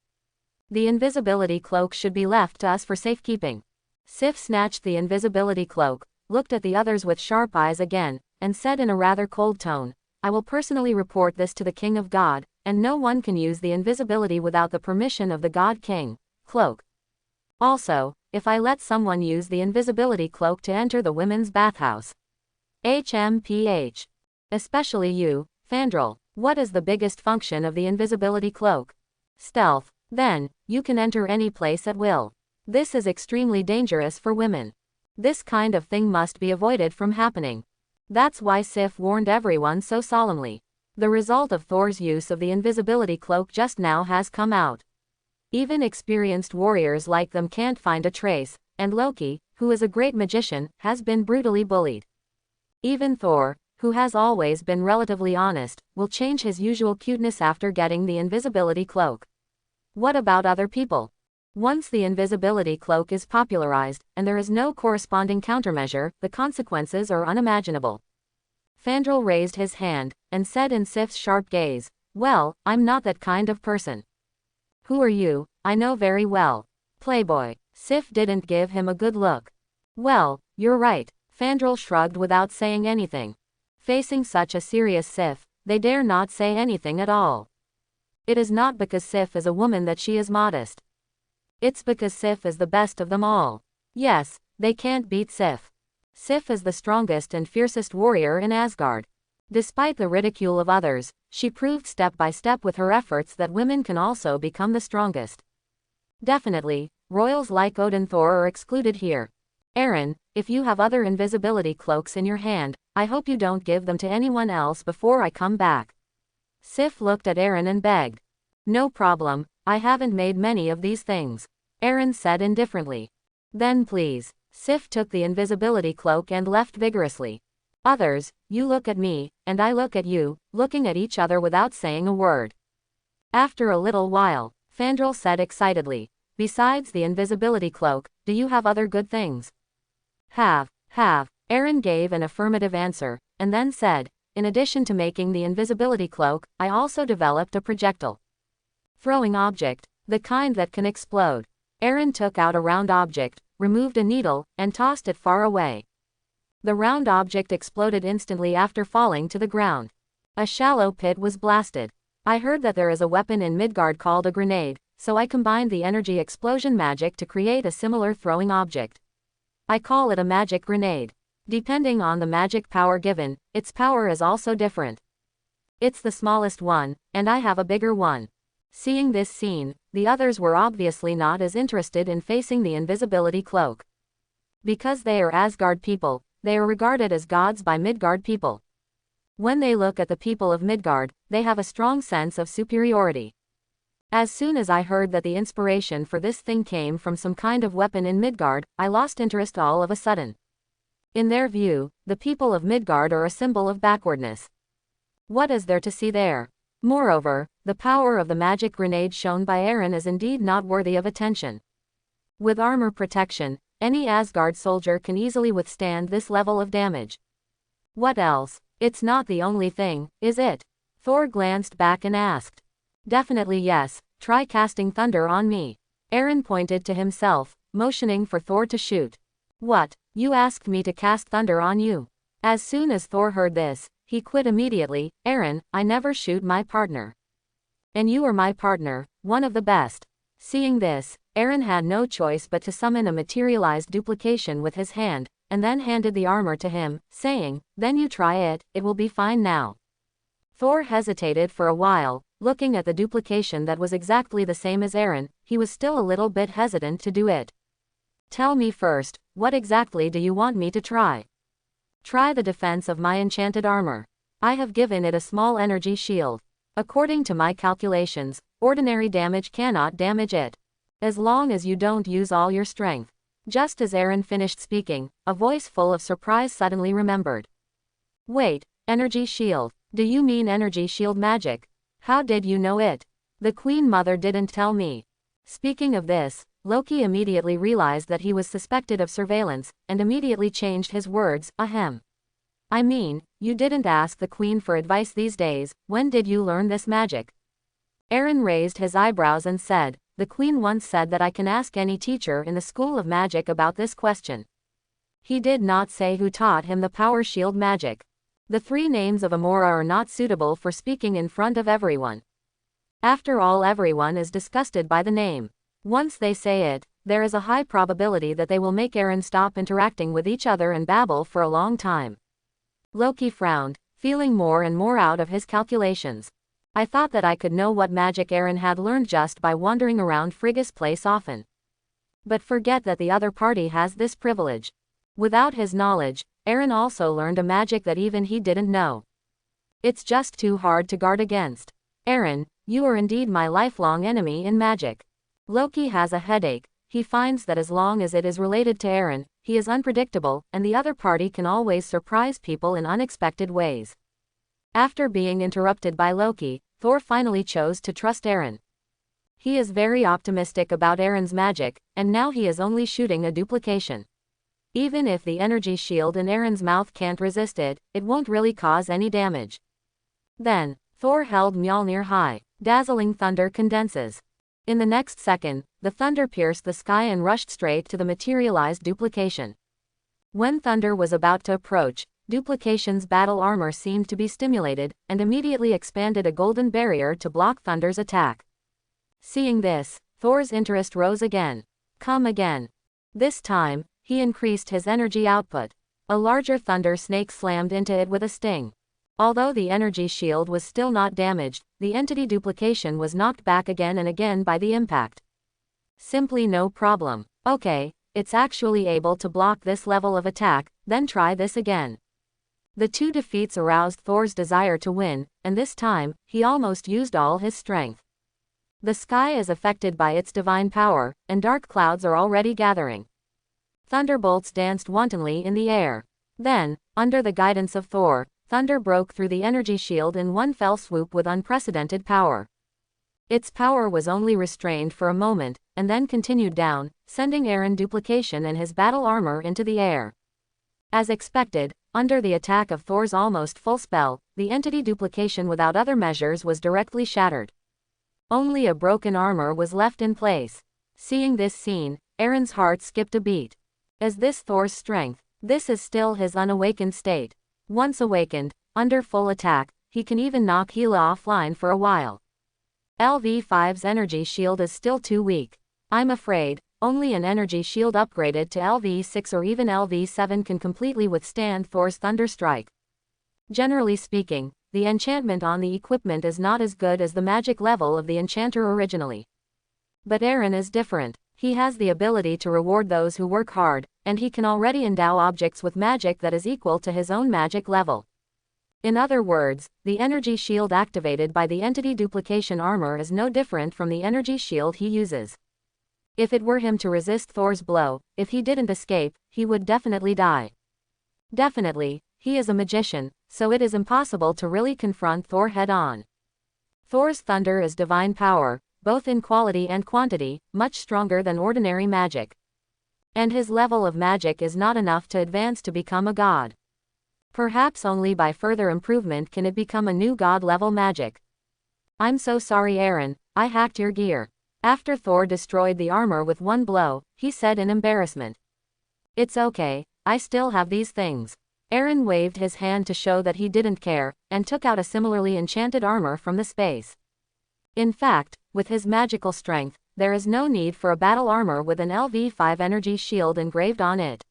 A: The invisibility cloak should be left to us for safekeeping." Sif snatched the invisibility cloak, looked at the others with sharp eyes again, and said in a rather cold tone, "I will personally report this to the King of God, and no one can use the invisibility without the permission of the God King, cloak. Also, if I let someone use the invisibility cloak to enter the women's bathhouse. HMPH. Especially you, Fandral. What is the biggest function of the invisibility cloak? Stealth. Then, you can enter any place at will. This is extremely dangerous for women. This kind of thing must be avoided from happening." That's why Sif warned everyone so solemnly. The result of Thor's use of the invisibility cloak just now has come out. Even experienced warriors like them can't find a trace, and Loki, who is a great magician, has been brutally bullied. Even Thor, who has always been relatively honest, will change his usual cuteness after getting the invisibility cloak. What about other people? Once the invisibility cloak is popularized, and there is no corresponding countermeasure, the consequences are unimaginable. Fandral raised his hand, and said in Sif's sharp gaze, "Well, I'm not that kind of person." "Who are you? I know very well. Playboy." Sif didn't give him a good look. "Well, you're right." Fandral shrugged without saying anything. Facing such a serious Sif, they dare not say anything at all. It is not because Sif is a woman that she is modest. It's because Sif is the best of them all. Yes, they can't beat Sif. Sif is the strongest and fiercest warrior in Asgard. Despite the ridicule of others, she proved step by step with her efforts that women can also become the strongest. Definitely, royals like Odin Thor are excluded here. Aaron, if you have other invisibility cloaks in your hand, I hope you don't give them to anyone else before I come back. Sif looked at Aaron and begged. "No problem, I haven't made many of these things," Aaron said indifferently. "Then please." Sif took the invisibility cloak and left vigorously. Others, you look at me, and I look at you, looking at each other without saying a word. After a little while, Fandral said excitedly. Besides the invisibility cloak, do you have other good things? Have. Aaron gave an affirmative answer, and then said, in addition to making the invisibility cloak, I also developed a projectile throwing object, the kind that can explode. Aaron took out a round object, removed a needle, and tossed it far away. The round object exploded instantly after falling to the ground. A shallow pit was blasted. I heard that there is a weapon in Midgard called a grenade, so I combined the energy explosion magic to create a similar throwing object. I call it a magic grenade. Depending on the magic power given, its power is also different. It's the smallest one, and I have a bigger one. Seeing this scene, the others were obviously not as interested in facing the invisibility cloak. Because they are Asgard people, they are regarded as gods by Midgard people. When they look at the people of Midgard, they have a strong sense of superiority. As soon as I heard that the inspiration for this thing came from some kind of weapon in Midgard, I lost interest all of a sudden. In their view, the people of Midgard are a symbol of backwardness. What is there to see there? Moreover, the power of the magic grenade shown by Aaron is indeed not worthy of attention. With armor protection, any Asgard soldier can easily withstand this level of damage. What else? It's not the only thing, is it? Thor glanced back and asked. Definitely yes, try casting thunder on me. Aaron pointed to himself, motioning for Thor to shoot. What? You asked me to cast thunder on you? As soon as Thor heard this, he quit immediately. Aaron, I never shoot my partner. And you are my partner, one of the best. Seeing this, Aaron had no choice but to summon a materialized duplication with his hand, and then handed the armor to him, saying, then you try it, it will be fine now. Thor hesitated for a while, looking at the duplication that was exactly the same as Aaron. He was still a little bit hesitant to do it. Tell me first, what exactly do you want me to try? Try the defense of my enchanted armor. I have given it a small energy shield. According to my calculations, ordinary damage cannot damage it. As long as you don't use all your strength. Just as Aaron finished speaking, a voice full of surprise suddenly remembered. Wait, energy shield. Do you mean energy shield magic? How did you know it? The Queen Mother didn't tell me. Speaking of this, Loki immediately realized that he was suspected of surveillance, and immediately changed his words, ahem. I mean, you didn't ask the Queen for advice these days. When did you learn this magic? Aaron raised his eyebrows and said, the Queen once said that I can ask any teacher in the School of Magic about this question. He did not say who taught him the power shield magic. The 3 names of Amora are not suitable for speaking in front of everyone. After all, everyone is disgusted by the name. Once they say it, there is a high probability that they will make Aaron stop interacting with each other and babble for a long time. Loki frowned, feeling more and more out of his calculations. I thought that I could know what magic Aaron had learned just by wandering around Frigga's place often. But forget that the other party has this privilege. Without his knowledge, Aaron also learned a magic that even he didn't know. It's just too hard to guard against. Aaron, you are indeed my lifelong enemy in magic. Loki has a headache. He finds that as long as it is related to Aaron, he is unpredictable, and the other party can always surprise people in unexpected ways. After being interrupted by Loki, Thor finally chose to trust Aaron. He is very optimistic about Aaron's magic, and now he is only shooting a duplication. Even if the energy shield in Aaron's mouth can't resist it, it won't really cause any damage. Then, Thor held Mjolnir high. Dazzling thunder condenses. In the next second, the thunder pierced the sky and rushed straight to the materialized duplication. When thunder was about to approach, duplication's battle armor seemed to be stimulated, and immediately expanded a golden barrier to block thunder's attack. Seeing this, Thor's interest rose again. Come again. This time, he increased his energy output. A larger thunder snake slammed into it with a sting. Although the energy shield was still not damaged, the entity duplication was knocked back again and again by the impact. Simply no problem. Okay, it's actually able to block this level of attack, then try this again. The 2 defeats aroused Thor's desire to win, and this time, he almost used all his strength. The sky is affected by its divine power, and dark clouds are already gathering. Thunderbolts danced wantonly in the air. Then, under the guidance of Thor, thunder broke through the energy shield in one fell swoop with unprecedented power. Its power was only restrained for a moment, and then continued down, sending Aaron duplication and his battle armor into the air. As expected, under the attack of Thor's almost full spell, the entity duplication without other measures was directly shattered. Only a broken armor was left in place. Seeing this scene, Aaron's heart skipped a beat. Is this Thor's strength? This is still his unawakened state. Once awakened, under full attack, he can even knock Hela offline for a while. LV5's energy shield is still too weak. I'm afraid, only an energy shield upgraded to LV6 or even LV7 can completely withstand Thor's thunderstrike. Generally speaking, the enchantment on the equipment is not as good as the magic level of the enchanter originally. But Aaron is different. He has the ability to reward those who work hard, and he can already endow objects with magic that is equal to his own magic level. In other words, the energy shield activated by the entity duplication armor is no different from the energy shield he uses. If it were him to resist Thor's blow, if he didn't escape, he would definitely die. Definitely, he is a magician, so it is impossible to really confront Thor head-on. Thor's thunder is divine power, both in quality and quantity, much stronger than ordinary magic. And his level of magic is not enough to advance to become a god. Perhaps only by further improvement can it become a new god-level magic. I'm so sorry Aaron, I hacked your gear. After Thor destroyed the armor with one blow, he said in embarrassment. It's okay, I still have these things. Aaron waved his hand to show that he didn't care, and took out a similarly enchanted armor from the space. In fact, with his magical strength, there is no need for a battle armor with an LV5 energy shield engraved on it.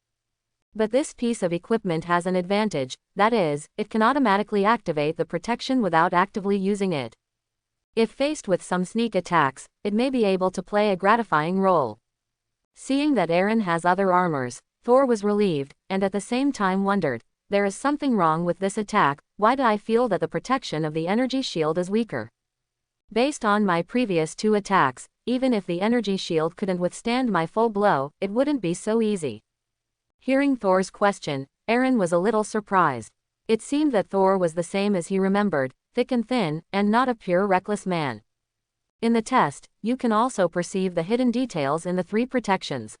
A: But this piece of equipment has an advantage, that is, it can automatically activate the protection without actively using it. If faced with some sneak attacks, it may be able to play a gratifying role. Seeing that Aaron has other armors, Thor was relieved, and at the same time wondered, there is something wrong with this attack, why do I feel that the protection of the energy shield is weaker? Based on my previous 2 attacks, even if the energy shield couldn't withstand my full blow, it wouldn't be so easy. Hearing Thor's question, Aaron was a little surprised. It seemed that Thor was the same as he remembered, thick and thin, and not a pure reckless man. In the test, you can also perceive the hidden details in the 3 protections.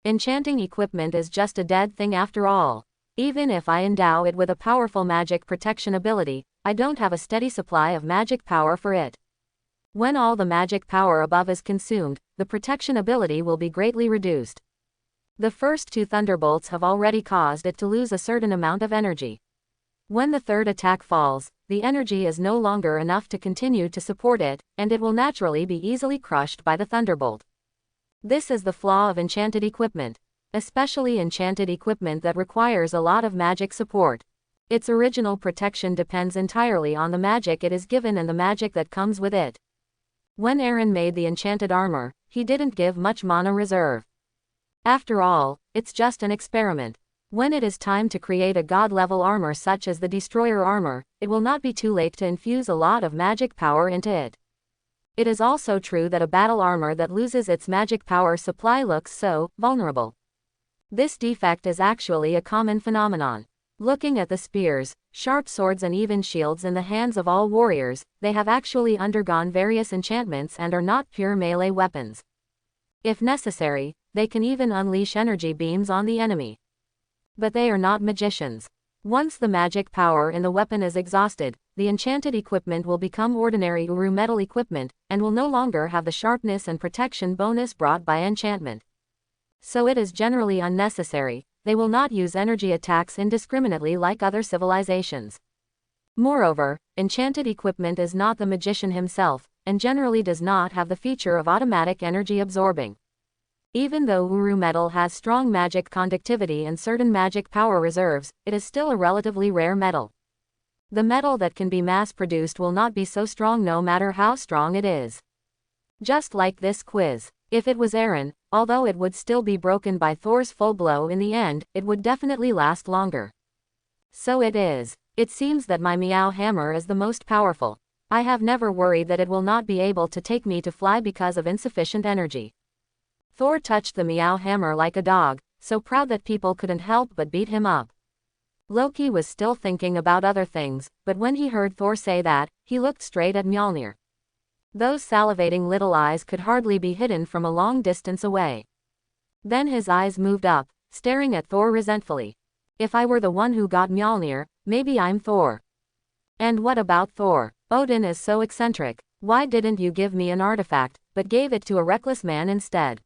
A: Enchanting equipment is just a dead thing after all. Even if I endow it with a powerful magic protection ability, I don't have a steady supply of magic power for it. When all the magic power above is consumed, the protection ability will be greatly reduced. The first 2 thunderbolts have already caused it to lose a certain amount of energy. When the 3rd attack falls, the energy is no longer enough to continue to support it, and it will naturally be easily crushed by the thunderbolt. This is the flaw of enchanted equipment, especially enchanted equipment that requires a lot of magic support. Its original protection depends entirely on the magic it is given and the magic that comes with it. When Aaron made the enchanted armor, he didn't give much mana reserve. After all, it's just an experiment. When it is time to create a god-level armor such as the Destroyer armor, it will not be too late to infuse a lot of magic power into it. It is also true that a battle armor that loses its magic power supply looks so vulnerable. This defect is actually a common phenomenon. Looking at the spears, sharp swords and even shields in the hands of all warriors, they have actually undergone various enchantments and are not pure melee weapons. If necessary, they can even unleash energy beams on the enemy. But they are not magicians. Once the magic power in the weapon is exhausted, the enchanted equipment will become ordinary Uru metal equipment, and will no longer have the sharpness and protection bonus brought by enchantment. So it is generally unnecessary. They will not use energy attacks indiscriminately like other civilizations. Moreover, enchanted equipment is not the magician himself, and generally does not have the feature of automatic energy absorbing. Even though Uru metal has strong magic conductivity and certain magic power reserves, it is still a relatively rare metal. The metal that can be mass-produced will not be so strong no matter how strong it is. Just like this quiz. If it was Aaron, although it would still be broken by Thor's full blow in the end, it would definitely last longer. So it is. It seems that my Meow hammer is the most powerful. I have never worried that it will not be able to take me to fly because of insufficient energy. Thor touched the Meow hammer like a dog, so proud that people couldn't help but beat him up. Loki was still thinking about other things, but when he heard Thor say that, he looked straight at Mjolnir. Those salivating little eyes could hardly be hidden from a long distance away. Then his eyes moved up, staring at Thor resentfully. If I were the one who got Mjolnir, maybe I'm Thor. And what about Thor? Odin is so eccentric. Why didn't you give me an artifact, but gave it to a reckless man instead?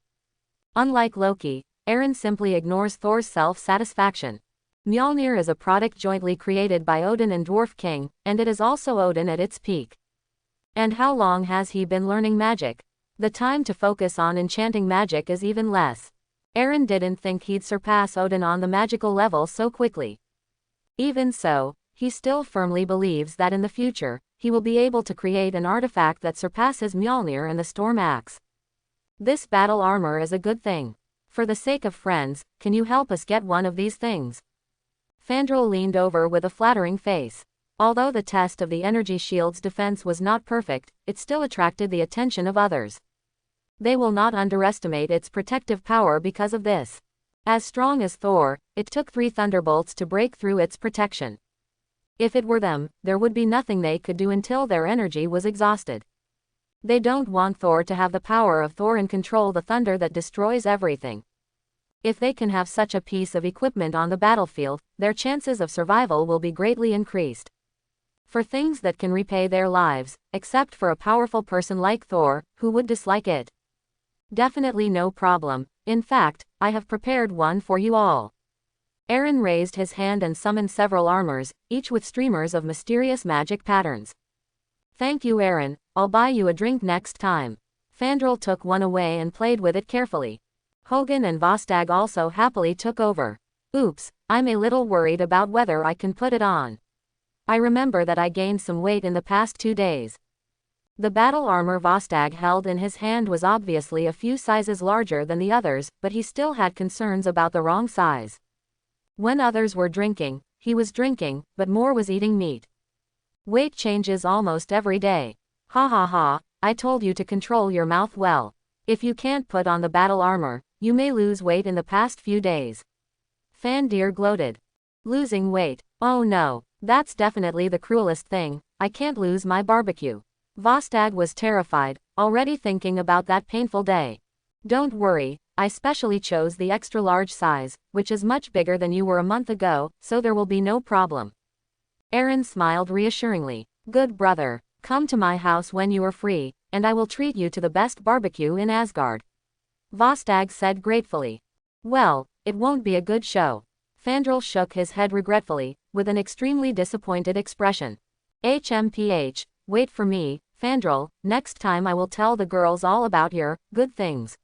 A: Unlike Loki, Aaron simply ignores Thor's self-satisfaction. Mjolnir is a product jointly created by Odin and Dwarf King, and it is also Odin at its peak. And how long has he been learning magic? The time to focus on enchanting magic is even less. Aaron didn't think he'd surpass Odin on the magical level so quickly. Even so, he still firmly believes that in the future, he will be able to create an artifact that surpasses Mjolnir and the Storm Axe. This battle armor is a good thing. For the sake of friends, can you help us get one of these things? Fandral leaned over with a flattering face. Although the test of the energy shield's defense was not perfect, it still attracted the attention of others. They will not underestimate its protective power because of this. As strong as Thor, it took 3 thunderbolts to break through its protection. If it were them, there would be nothing they could do until their energy was exhausted. They don't want Thor to have the power of Thor and control the thunder that destroys everything. If they can have such a piece of equipment on the battlefield, their chances of survival will be greatly increased. For things that can repay their lives, except for a powerful person like Thor, who would dislike it? Definitely no problem. In fact, I have prepared one for you all. Aaron raised his hand and summoned several armors, each with streamers of mysterious magic patterns. Thank you, Aaron, I'll buy you a drink next time. Fandral took one away and played with it carefully. Hogun and Vostag also happily took over. Oops, I'm a little worried about whether I can put it on. I remember that I gained some weight in the past 2 days. The battle armor Vostag held in his hand was obviously a few sizes larger than the others, but he still had concerns about the wrong size. When others were drinking, he was drinking, but more was eating meat. Weight changes almost every day. Ha ha ha, I told you to control your mouth well. If you can't put on the battle armor, you may lose weight in the past few days. Fandir gloated. Losing weight, oh no, that's definitely the cruelest thing, I can't lose my barbecue. Vostag was terrified, already thinking about that painful day. Don't worry, I specially chose the extra large size, which is much bigger than you were a month ago, so there will be no problem. Aaron smiled reassuringly. Good brother, come to my house when you are free, and I will treat you to the best barbecue in Asgard. Vostag said gratefully. Well, it won't be a good show. Fandral shook his head regretfully, with an extremely disappointed expression. HMPH, wait for me, Fandral, next time I will tell the girls all about your good things.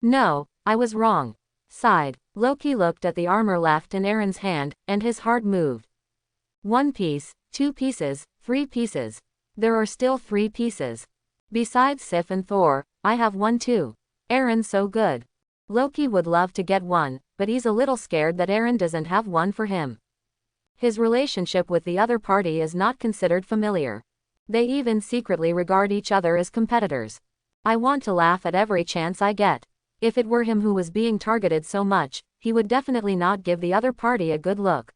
A: No, I was wrong. Sighed. Loki looked at the armor left in Aaron's hand, and his heart moved. 1 piece, 2 pieces, 3 pieces. There are still 3 pieces. Besides Sif and Thor, I have one too. Aaron's so good. Loki would love to get one, but he's a little scared that Aaron doesn't have one for him. His relationship with the other party is not considered familiar. They even secretly regard each other as competitors. I want to laugh at every chance I get. If it were him who was being targeted so much, he would definitely not give the other party a good look.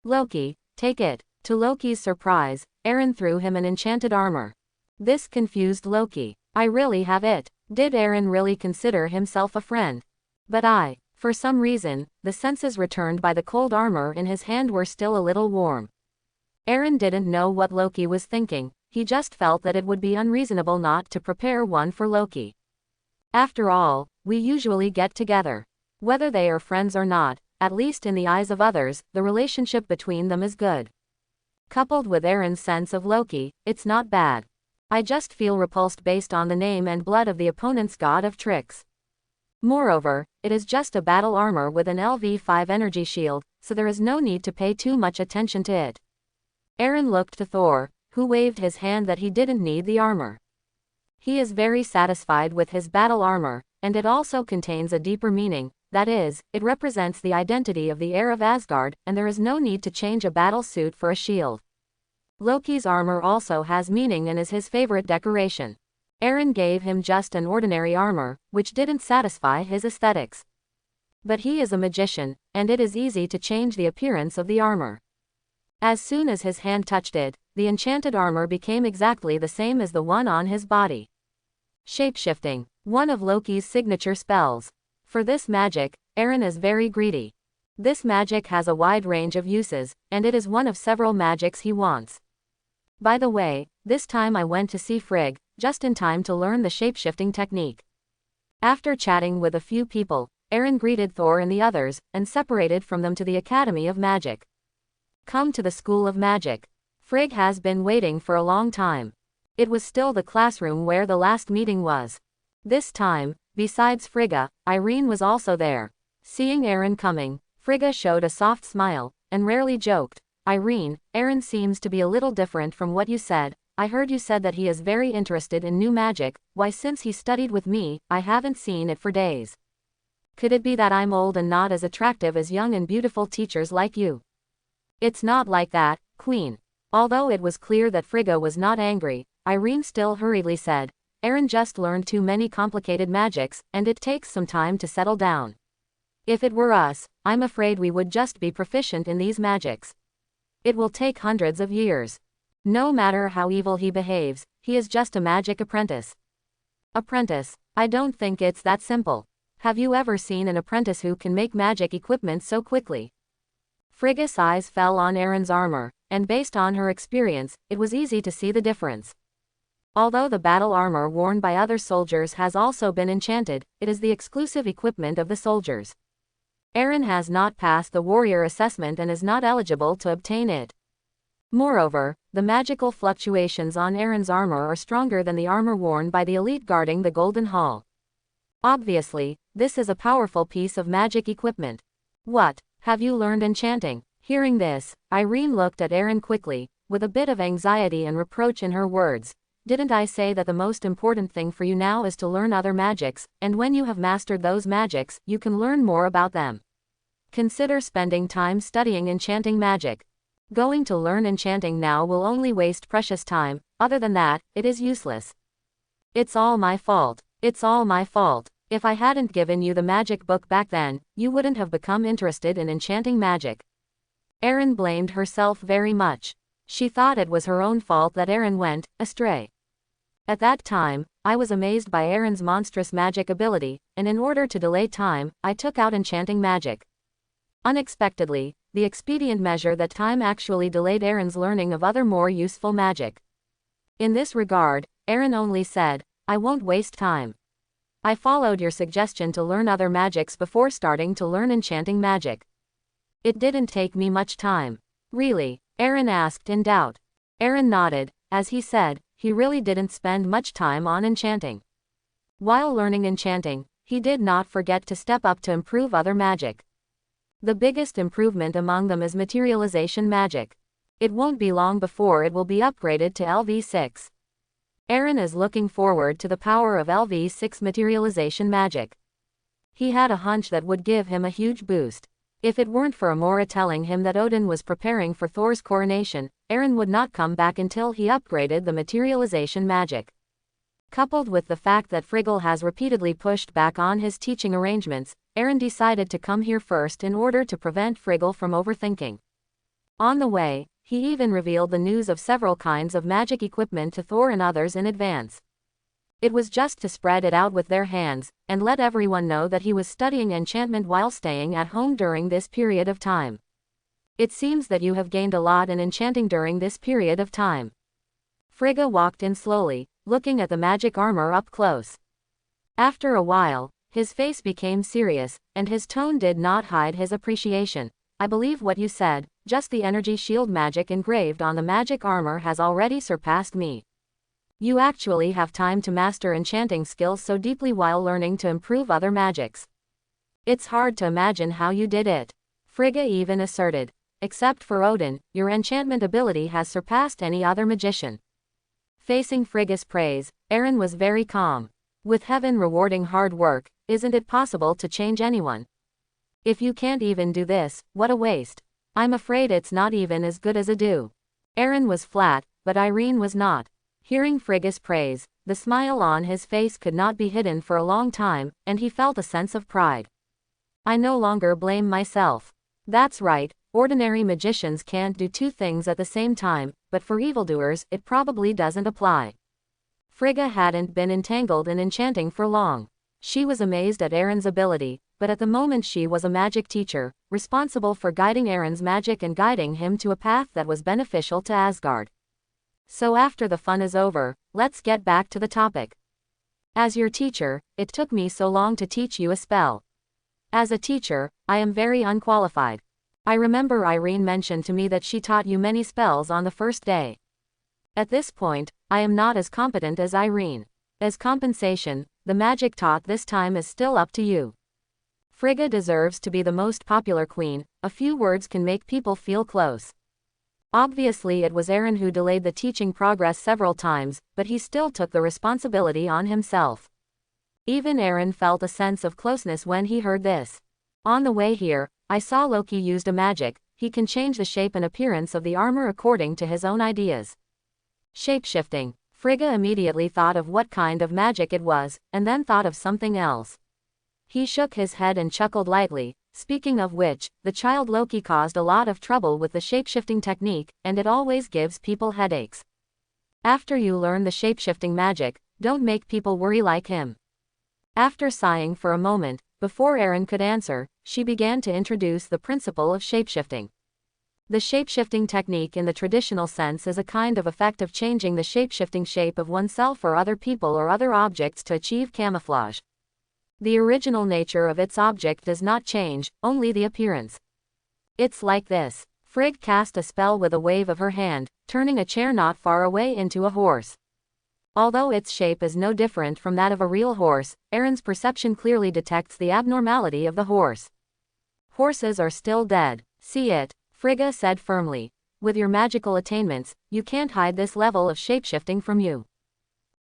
A: Loki, take it. To Loki's surprise, Aaron threw him an enchanted armor. This confused Loki. I really have it. Did Aaron really consider himself a friend? But for some reason, the senses returned by the cold armor in his hand were still a little warm. Aaron didn't know what Loki was thinking, he just felt that it would be unreasonable not to prepare one for Loki. After all, we usually get together. Whether they are friends or not, at least in the eyes of others, the relationship between them is good. Coupled with Aaron's sense of Loki, it's not bad. I just feel repulsed based on the name and blood of the opponent's god of tricks. Moreover, it is just a battle armor with an LV5 energy shield, so there is no need to pay too much attention to it. Aaron looked to Thor, who waved his hand that he didn't need the armor. He is very satisfied with his battle armor, and it also contains a deeper meaning, that is, it represents the identity of the heir of Asgard, and there is no need to change a battle suit for a shield. Loki's armor also has meaning and is his favorite decoration. Aaron gave him just an ordinary armor, which didn't satisfy his aesthetics. But he is a magician, and it is easy to change the appearance of the armor. As soon as his hand touched it, the enchanted armor became exactly the same as the one on his body. Shapeshifting, one of Loki's signature spells. For this magic, Eren is very greedy. This magic has a wide range of uses, and it is one of several magics he wants. By the way, this time I went to see Frigg, just in time to learn the shapeshifting technique. After chatting with a few people, Eren greeted Thor and the others, and separated from them to the Academy of Magic. Come to the School of Magic. Frigg has been waiting for a long time. It was still the classroom where the last meeting was. This time, besides Frigga, Irene was also there. Seeing Eren coming, Frigga showed a soft smile, and rarely joked. Irene, Eren seems to be a little different from what you said. I heard you said that he is very interested in new magic. Why, since he studied with me, I haven't seen it for days. Could it be that I'm old and not as attractive as young and beautiful teachers like you? It's not like that, Queen. Although it was clear that Frigga was not angry, Irene still hurriedly said, Eren just learned too many complicated magics, and it takes some time to settle down. If it were us, I'm afraid we would just be proficient in these magics. It will take hundreds of years. No matter how evil he behaves, he is just a magic apprentice. Apprentice? I don't think it's that simple. Have you ever seen an apprentice who can make magic equipment so quickly? Frigga's eyes fell on Eren's armor, and based on her experience, it was easy to see the difference. Although the battle armor worn by other soldiers has also been enchanted, it is the exclusive equipment of the soldiers. Eren has not passed the warrior assessment and is not eligible to obtain it. Moreover, the magical fluctuations on Eren's armor are stronger than the armor worn by the elite guarding the Golden Hall. Obviously, this is a powerful piece of magic equipment. What? Have you learned enchanting? Hearing this, Irene looked at Eren quickly, with a bit of anxiety and reproach in her words. Didn't I say that the most important thing for you now is to learn other magics, and when you have mastered those magics, you can learn more about them? Consider spending time studying enchanting magic. Going to learn enchanting now will only waste precious time. Other than that, it is useless. It's all my fault. It's all my fault. If I hadn't given you the magic book back then, you wouldn't have become interested in enchanting magic. Eren blamed herself very much. She thought it was her own fault that Eren went astray. At that time, I was amazed by Eren's monstrous magic ability, and in order to delay time, I took out enchanting magic. Unexpectedly, the expedient measure that time actually delayed Eren's learning of other more useful magic. In this regard, Eren only said, I won't waste time. I followed your suggestion to learn other magics before starting to learn enchanting magic. It didn't take me much time. Really? Eren asked in doubt. Eren nodded, as he said, he really didn't spend much time on enchanting. While learning enchanting, he did not forget to step up to improve other magic. The biggest improvement among them is materialization magic. It won't be long before it will be upgraded to LV6. Eren is looking forward to the power of LV6 materialization magic. He had a hunch that would give him a huge boost. If it weren't for Amora telling him that Odin was preparing for Thor's coronation, Eren would not come back until he upgraded the materialization magic. Coupled with the fact that Frigga has repeatedly pushed back on his teaching arrangements, Eren decided to come here first in order to prevent Frigga from overthinking. On the way, he even revealed the news of several kinds of magic equipment to Thor and others in advance. It was just to spread it out with their hands, and let everyone know that he was studying enchantment while staying at home during this period of time. It seems that you have gained a lot in enchanting during this period of time. Frigga walked in slowly, looking at the magic armor up close. After a while, his face became serious, and his tone did not hide his appreciation. I believe what you said, just the energy shield magic engraved on the magic armor has already surpassed me. You actually have time to master enchanting skills so deeply while learning to improve other magics. It's hard to imagine how you did it. Frigga even asserted. Except for Odin, your enchantment ability has surpassed any other magician. Facing Frigga's praise, Eren was very calm. With heaven rewarding hard work, isn't it possible to change anyone? If you can't even do this, what a waste. I'm afraid it's not even as good as Adu. Eren was flat, but Irene was not. Hearing Frigga's praise, the smile on his face could not be hidden for a long time, and he felt a sense of pride. I no longer blame myself. That's right, Ordinary magicians can't do two things at the same time, but for evildoers, it probably doesn't apply. Frigga hadn't been entangled in enchanting for long. She was amazed at Aaron's ability, but at the moment she was a magic teacher, responsible for guiding Aaron's magic and guiding him to a path that was beneficial to Asgard. So after the fun is over, let's get back to the topic. As your teacher, it took me so long to teach you a spell. As a teacher, I am very unqualified. I remember Irene mentioned to me that she taught you many spells on the first day. At this point, I am not as competent as Irene. As compensation, the magic taught this time is still up to you. Frigga deserves to be the most popular queen. A few words can make people feel close. Obviously it was Aaron who delayed the teaching progress several times, but he still took the responsibility on himself. Even Aaron felt a sense of closeness when he heard this. On the way here, I saw Loki used a magic. He can change the shape and appearance of the armor according to his own ideas. Shapeshifting. Frigga immediately thought of what kind of magic it was, and then thought of something else. He shook his head and chuckled lightly. Speaking of which, the child Loki caused a lot of trouble with the shapeshifting technique, and it always gives people headaches. After you learn the shapeshifting magic, don't make people worry like him. After sighing for a moment, before Aaron could answer, she began to introduce the principle of shapeshifting. The shapeshifting technique in the traditional sense is a kind of effect of changing the shapeshifting shape of oneself or other people or other objects to achieve camouflage. The original nature of its object does not change, only the appearance. It's like this. Frigg cast a spell with a wave of her hand, turning a chair not far away into a horse. Although its shape is no different from that of a real horse, Aaron's perception clearly detects the abnormality of the horse. Horses are still dead. See it, Frigga said firmly. With your magical attainments, you can't hide this level of shapeshifting from you.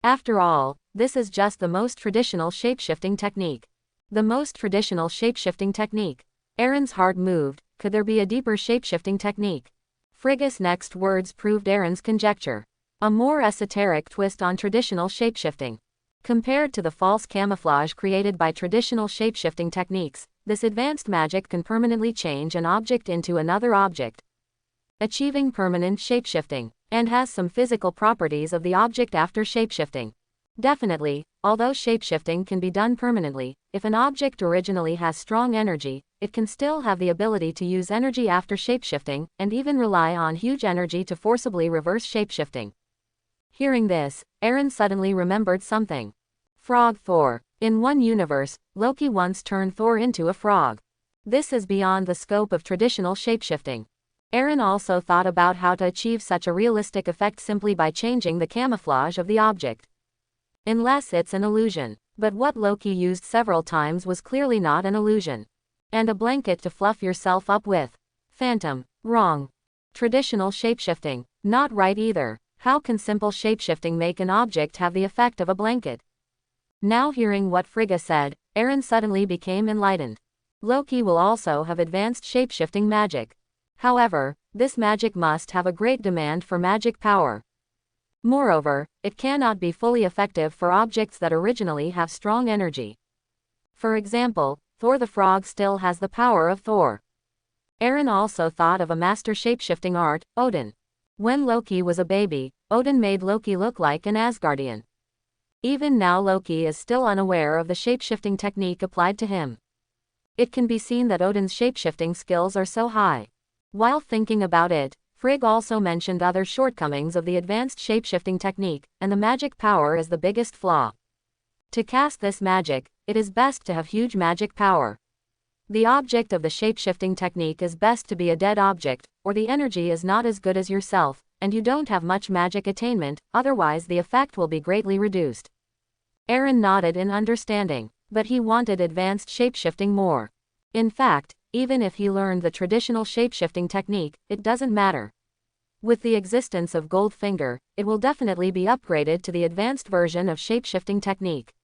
A: After all, this is just the most traditional shapeshifting technique. The most traditional shapeshifting technique. Aaron's heart moved. Could there be a deeper shapeshifting technique? Frigga's next words proved Aaron's conjecture. A more esoteric twist on traditional shapeshifting. Compared to the false camouflage created by traditional shapeshifting techniques, this advanced magic can permanently change an object into another object, achieving permanent shapeshifting, and has some physical properties of the object after shapeshifting. Definitely, although shapeshifting can be done permanently, if an object originally has strong energy, it can still have the ability to use energy after shapeshifting, and even rely on huge energy to forcibly reverse shapeshifting. Hearing this, Aaron suddenly remembered something. Frog Thor. In one universe, Loki once turned Thor into a frog. This is beyond the scope of traditional shapeshifting. Aaron also thought about how to achieve such a realistic effect simply by changing the camouflage of the object. Unless it's an illusion. But what Loki used several times was clearly not an illusion. And a blanket to fluff yourself up with. Phantom. Wrong. Traditional shapeshifting. Not right either. How can simple shapeshifting make an object have the effect of a blanket? Now hearing what Frigga said, Aaron suddenly became enlightened. Loki will also have advanced shapeshifting magic. However, this magic must have a great demand for magic power. Moreover, it cannot be fully effective for objects that originally have strong energy. For example, Thor the frog still has the power of Thor. Aaron also thought of a master shapeshifting art, Odin. When Loki was a baby, Odin made Loki look like an Asgardian. Even now Loki is still unaware of the shapeshifting technique applied to him. It can be seen that Odin's shapeshifting skills are so high. While thinking about it, Frigg also mentioned other shortcomings of the advanced shapeshifting technique, and the magic power is the biggest flaw. To cast this magic, it is best to have huge magic power. The object of the shapeshifting technique is best to be a dead object, or the energy is not as good as yourself, and you don't have much magic attainment, otherwise the effect will be greatly reduced. Aaron nodded in understanding, but he wanted advanced shapeshifting more. In fact, even if he learned the traditional shapeshifting technique, it doesn't matter. With the existence of Goldfinger, it will definitely be upgraded to the advanced version of shapeshifting technique.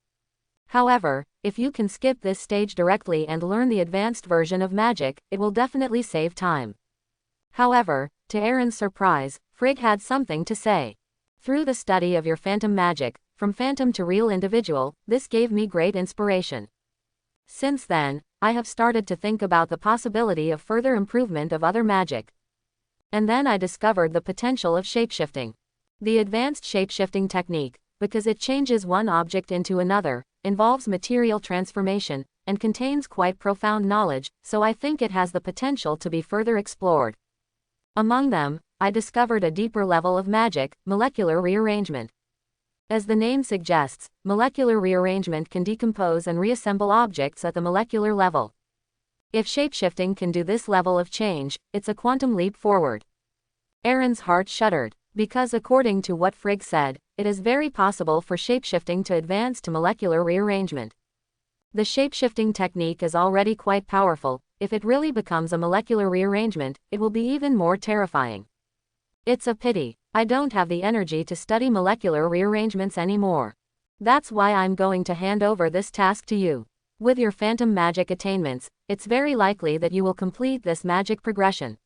A: However, if you can skip this stage directly and learn the advanced version of magic, it will definitely save time. However, to Aaron's surprise, Frigg had something to say. Through the study of your phantom magic, from phantom to real individual, this gave me great inspiration. Since then, I have started to think about the possibility of further improvement of other magic. And then I discovered the potential of shapeshifting. The advanced shapeshifting technique, because it changes one object into another, involves material transformation, and contains quite profound knowledge, so I think it has the potential to be further explored. Among them, I discovered a deeper level of magic, molecular rearrangement. As the name suggests, molecular rearrangement can decompose and reassemble objects at the molecular level. If shapeshifting can do this level of change, it's a quantum leap forward. Aaron's heart shuddered, because according to what Frigga said, it is very possible for shapeshifting to advance to molecular rearrangement. The shapeshifting technique is already quite powerful. If it really becomes a molecular rearrangement, it will be even more terrifying. It's a pity I don't have the energy to study molecular rearrangements anymore. That's why I'm going to hand over this task to you. With your phantom magic attainments, it's very likely that you will complete this magic progression.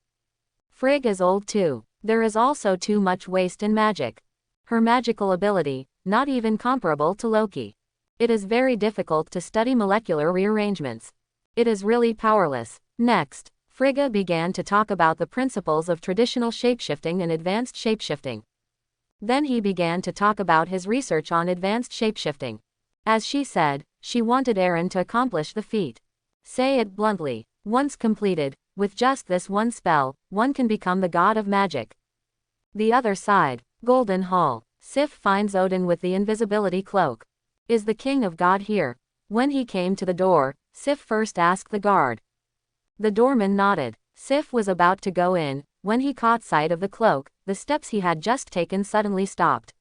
A: Frigga is old too. There is also too much waste in magic. Her magical ability, not even comparable to Loki. It is very difficult to study molecular rearrangements. It is really powerless. Next, Frigga began to talk about the principles of traditional shapeshifting and advanced shapeshifting. Then he began to talk about his research on advanced shapeshifting. As she said, she wanted Aaron to accomplish the feat. Say it bluntly, once completed, with just this one spell, one can become the god of magic. The other side, Golden Hall. Sif finds Odin with the invisibility cloak. Is the king of God here? When he came to the door, Sif first asked the guard. The doorman nodded. Sif was about to go in, when he caught sight of the cloak. The steps he had just taken suddenly stopped.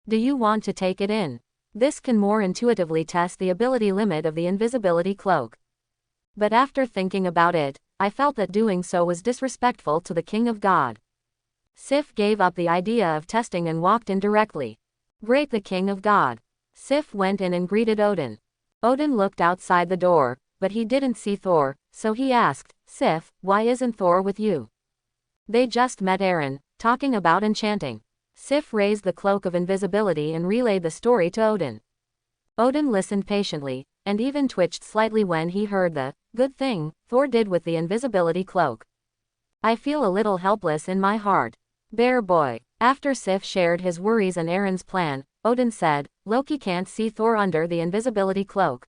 A: Do you want to take it in? This can more intuitively test the ability limit of the invisibility cloak. But after thinking about it, I felt that doing so was disrespectful to the king of God. Sif gave up the idea of testing and walked in directly. Great, the king of God. Sif went in and greeted Odin. Odin looked outside the door, but he didn't see Thor, so he asked, Sif, why isn't Thor with you? They just met Aaron, talking about enchanting. Sif raised the cloak of invisibility and relayed the story to Odin. Odin listened patiently, and even twitched slightly when he heard the good thing Thor did with the invisibility cloak. I feel a little helpless in my heart. Bear boy. After Sif shared his worries and Aaron's plan, Odin said, Loki can't see Thor under the invisibility cloak.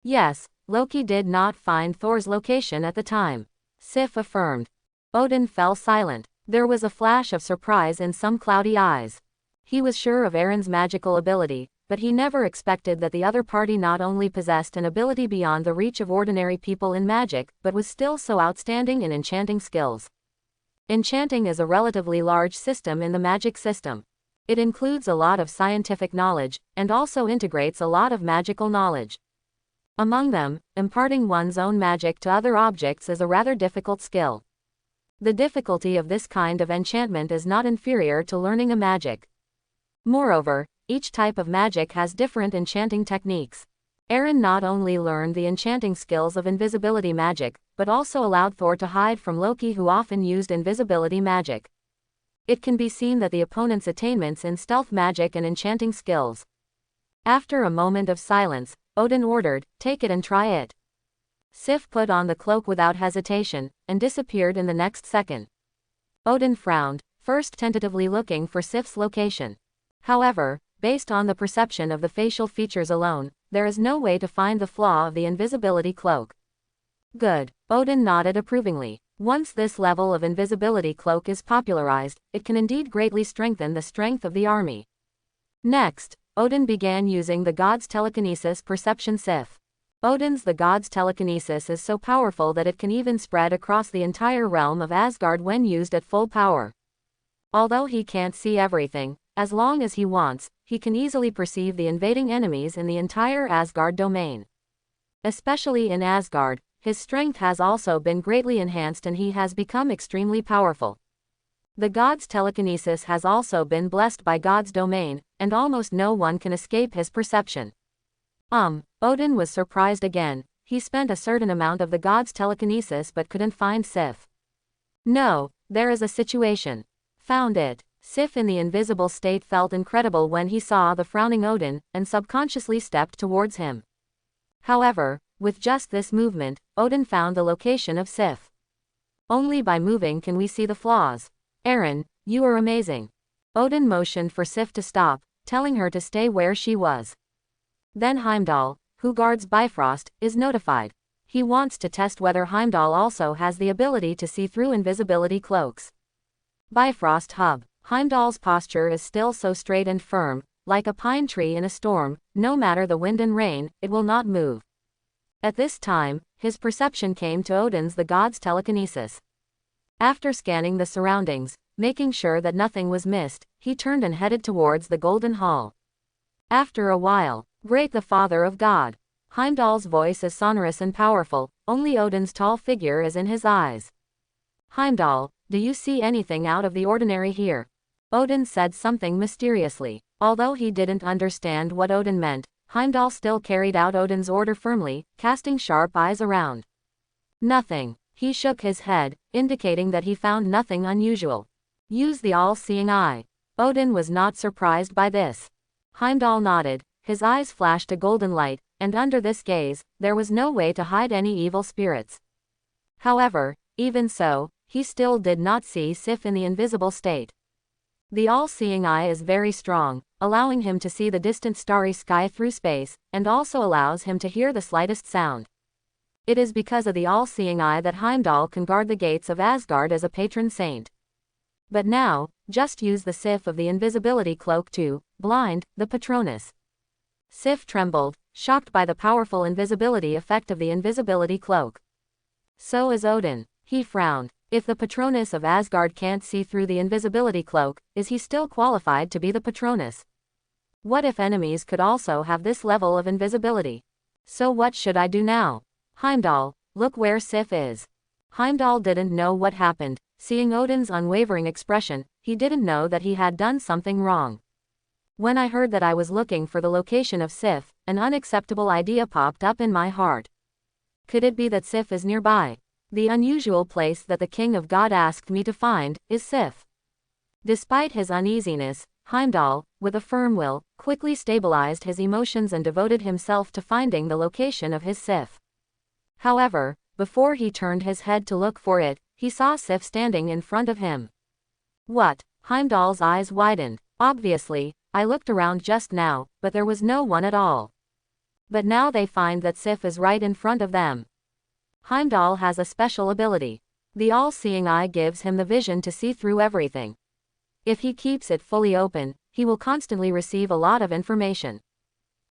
A: Yes, Loki did not find Thor's location at the time, Sif affirmed. Odin fell silent. There was a flash of surprise in some cloudy eyes. He was sure of Aaron's magical ability, but he never expected that the other party not only possessed an ability beyond the reach of ordinary people in magic, but was still so outstanding in enchanting skills. Enchanting is a relatively large system in the magic system. It includes a lot of scientific knowledge, and also integrates a lot of magical knowledge. Among them, imparting one's own magic to other objects is a rather difficult skill. The difficulty of this kind of enchantment is not inferior to learning a magic. Moreover, each type of magic has different enchanting techniques. Aaron not only learned the enchanting skills of invisibility magic, but also allowed Thor to hide from Loki, who often used invisibility magic. It can be seen that the opponent's attainments in stealth magic and enchanting skills. After a moment of silence, Odin ordered, take it and try it. Sif put on the cloak without hesitation, and disappeared in the next second. Odin frowned, first tentatively looking for Sif's location. However, based on the perception of the facial features alone, there is no way to find the flaw of the invisibility cloak. Good. Odin nodded approvingly. Once this level of invisibility cloak is popularized, it can indeed greatly strengthen the strength of the army. Next, Odin began using the god's telekinesis perception Sif. Odin's the god's telekinesis is so powerful that it can even spread across the entire realm of Asgard when used at full power. Although he can't see everything, as long as he wants, he can easily perceive the invading enemies in the entire Asgard domain. Especially in Asgard, his strength has also been greatly enhanced and he has become extremely powerful. The god's telekinesis has also been blessed by God's domain, and almost no one can escape his perception. Odin was surprised again. He spent a certain amount of the god's telekinesis but couldn't find Sif. No, there is a situation. Found it. Sif in the invisible state felt incredible when he saw the frowning Odin, and subconsciously stepped towards him. However, with just this movement, Odin found the location of Sif. Only by moving can we see the flaws. Aaron, you are amazing. Odin motioned for Sif to stop, telling her to stay where she was. Then Heimdall, who guards Bifrost, is notified. He wants to test whether Heimdall also has the ability to see through invisibility cloaks. Bifrost hub. Heimdall's posture is still so straight and firm, like a pine tree in a storm, no matter the wind and rain, it will not move. At this time, his perception came to Odin's the god's telekinesis. After scanning the surroundings, making sure that nothing was missed, he turned and headed towards the Golden Hall. After a while, great the Father of God. Heimdall's voice is sonorous and powerful, only Odin's tall figure is in his eyes. Heimdall, do you see anything out of the ordinary here? Odin said something mysteriously. Although he didn't understand what Odin meant, Heimdall still carried out Odin's order firmly, casting sharp eyes around. Nothing. He shook his head, indicating that he found nothing unusual. Use the all-seeing eye. Odin was not surprised by this. Heimdall nodded, his eyes flashed a golden light, and under this gaze, there was no way to hide any evil spirits. However, even so, he still did not see Sif in the invisible state. The all-seeing eye is very strong, allowing him to see the distant starry sky through space, and also allows him to hear the slightest sound. It is because of the all-seeing eye that Heimdall can guard the gates of Asgard as a patron saint. But now, just use the Sif of the invisibility cloak to blind the Patronus. Sif trembled, shocked by the powerful invisibility effect of the invisibility cloak. So is Odin. He frowned. If the Patronus of Asgard can't see through the invisibility cloak, is he still qualified to be the Patronus? What if enemies could also have this level of invisibility? So what should I do now? Heimdall, look where Sif is. Heimdall didn't know what happened. Seeing Odin's unwavering expression, he didn't know that he had done something wrong. When I heard that I was looking for the location of Sif, an unacceptable idea popped up in my heart. Could it be that Sif is nearby? The unusual place that the King of God asked me to find is Sif. Despite his uneasiness, Heimdall, with a firm will, quickly stabilized his emotions and devoted himself to finding the location of his Sif. However, before he turned his head to look for it, he saw Sif standing in front of him. What? Heimdall's eyes widened. Obviously, I looked around just now, but there was no one at all. But now they find that Sif is right in front of them. Heimdall has a special ability. The all-seeing eye gives him the vision to see through everything. If he keeps it fully open, he will constantly receive a lot of information.